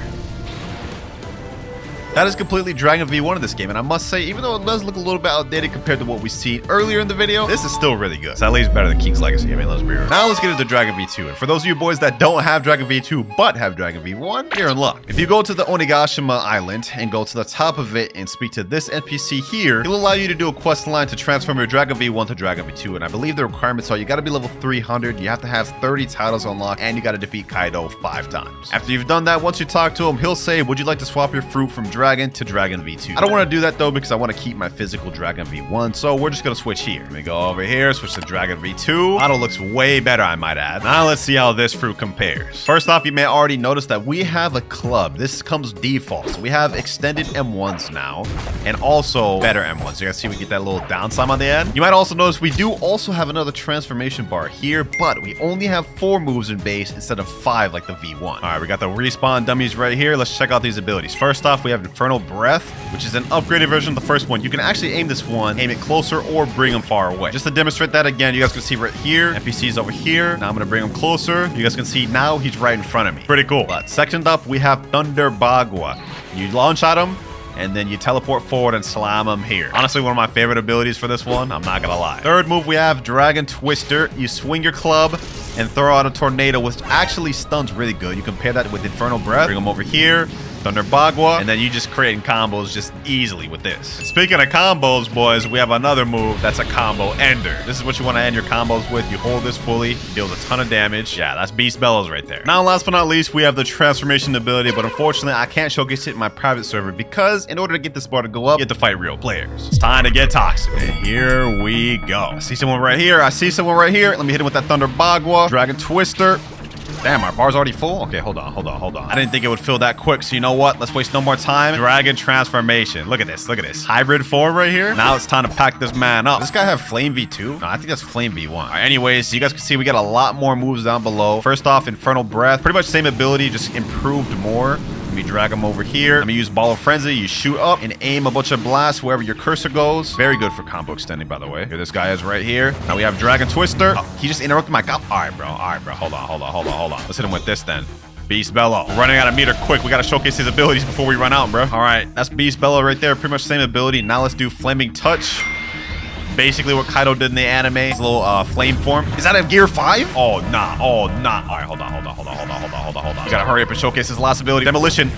That is completely Dragon V1 in this game, and I must say, even though it does look a little bit outdated compared to what we see earlier in the video, this is still really good. It's at least better than King's Legacy. I mean, let's be real. Now let's get into Dragon V2. And for those of you boys that don't have Dragon V2 but have Dragon V1, you're in luck. If you go to the Onigashima Island and go to the top of it and speak to this NPC here, it'll allow you to do a quest line to transform your Dragon V1 to Dragon V2. And I believe the requirements are you got to be level 300, you have to have 30 titles unlocked, and you got to defeat Kaido 5 times. After you've done that, once you talk to him, he'll say, would you like to swap your fruit from Dragon to Dragon V2? I don't want to do that though because I want to keep my physical Dragon V1, so we're just going to switch here. Let me go over here, switch to Dragon V2. Model looks way better, I might add. Now let's see how this fruit compares. First off, you may already notice that we have a club. This comes default. So we have extended M1s now, and also better M1s. You guys see we get that little down sign on the end? You might also notice we do also have another transformation bar here, but we only have 4 moves in base instead of 5 like the V1. All right, we got the respawn dummies right here. Let's check out these abilities. First off, we have Infernal Breath, which is an upgraded version of the first one. You can actually aim this one, aim it closer, or bring them far away. Just to demonstrate that again, you guys can see right here, NPC's over here. Now I'm gonna bring him closer. You guys can see now he's right in front of me. Pretty cool. But second up, we have Thunder Bagua. You launch at him, and then you teleport forward and slam him here. Honestly, one of my favorite abilities for this one, I'm not gonna lie. Third move, we have Dragon Twister. You swing your club and throw out a tornado, which actually stuns really good. You can pair that with Infernal Breath. Bring him over here, Thunder Bagua, and then you just creating combos just easily with this. And speaking of combos, boys, we have another move that's a combo ender. This is what you want to end your combos with. You hold this fully, deals a ton of damage. Yeah, that's Beast Bellows right there. Now, last but not least, we have the transformation ability, but unfortunately, I can't showcase it in my private server because in order to get this bar to go up, you have to fight real players. It's time to get toxic. And here we go. I see someone right here. I see someone right here. Let me hit him with that Thunder Bagua. Dragon Twister. Damn, our bar's already full? Okay, hold on. I didn't think it would fill that quick, so you know what? Let's waste no more time. Dragon Transformation. Look at this. Hybrid form right here. Now it's time to pack this man up. Does this guy have Flame V2? No, I think that's Flame V1. All right, anyways, so you guys can see we got a lot more moves down below. First off, Infernal Breath. Pretty much same ability, just improved more. Let me drag him over here. Let me use Ball of Frenzy. You shoot up and aim a bunch of blasts wherever your cursor goes. Very good for combo extending, by the way. Here this guy is right here. Now we have Dragon Twister. Oh, he just interrupted my combo. All right, bro. Hold on. Let's hit him with this then. Beast Bellow. We're running out of meter quick. We got to showcase his abilities before we run out, bro. All right, that's Beast Bellow right there. Pretty much the same ability. Now let's do Flaming Touch. Basically what Kaido did in the anime. It's a little flame form. Is that a gear 5? Oh, nah. All right, hold on. You gotta hurry up and showcase his last ability. Demolition.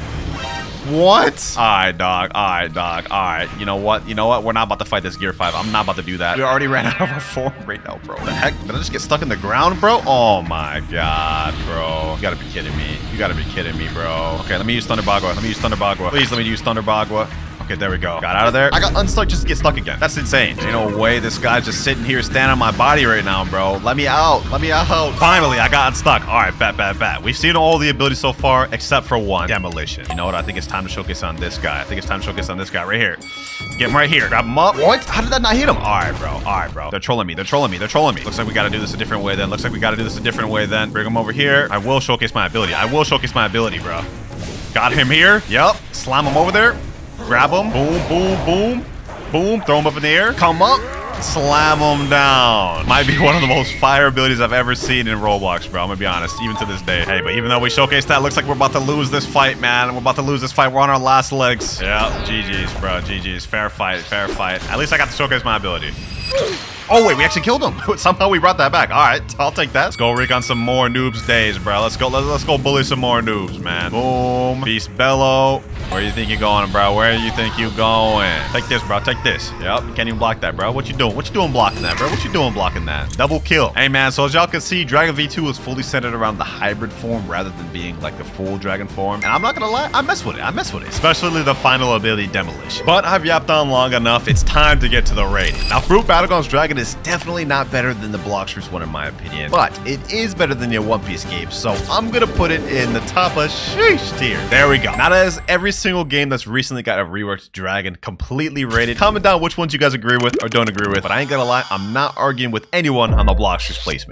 What? All right, dog. All right, dog. All right. You know what? You know what? We're not about to fight this gear 5. I'm not about to do that. We already ran out of our form right now, bro. The heck? Did I just get stuck in the ground, bro? Oh my god, bro. You gotta be kidding me. You gotta be kidding me, bro. Okay, let me use Thunder Bagua. Let me use Thunder Bagua. Please let me use Thunder Bagua. Okay, there we go. Got out of there. I got unstuck just to get stuck again. That's insane. Ain't no way this guy's just sitting here standing on my body right now, bro. Let me out. Let me out. Finally, I got unstuck. All right, bet. We've seen all the abilities so far except for one. Demolition. You know what? I think it's time to showcase on this guy. I think it's time to showcase on this guy right here. Get him right here. Grab him up. What? How did that not hit him? All right, bro. All right, bro. They're trolling me. They're trolling me. They're trolling me. Looks like we got to do this a different way then. Looks like we got to do this a different way then. Bring him over here. I will showcase my ability. I will showcase my ability, bro. Got him here. Yup. Slam him over there. Grab him. Boom, boom, boom. Boom. Throw him up in the air. Come up. Slam him down. Might be one of the most fire abilities I've ever seen in Roblox, bro. I'm gonna be honest, even to this day. Hey, but even though we showcased that, looks like we're about to lose this fight, man. We're about to lose this fight. We're on our last legs. Yeah, GG's, bro. GG's. Fair fight. Fair fight. At least I got to showcase my ability. Oh, wait, we actually killed him. Somehow we brought that back. All right, I'll take that. Let's go rig on some more noobs days, bro. Let's go bully some more noobs, man. Boom. Beast Bellow. Where you think you're going, bro? Where you think you going? Take this, bro. Take this. Yep. You can't even block that, bro. What you doing? What you doing blocking that, bro? What you doing blocking that? Double kill. Hey, man. So as y'all can see, Dragon V2 is fully centered around the hybrid form rather than being like the full dragon form. And I'm not gonna lie, I mess with it. I mess with it. Especially the final ability, Demolition. But I've yapped on long enough. It's time to get to the rating. Now, Fruit Battlegrounds Dragon is definitely not better than the Blox Fruits one in my opinion, but it is better than your One Piece game, so I'm gonna put it in the top of sheesh tier. There we go. Now that is every single game that's recently got a reworked dragon completely rated. Comment down which ones you guys agree with or don't agree with, but I ain't gonna lie, I'm not arguing with anyone on the Blox Fruits placement.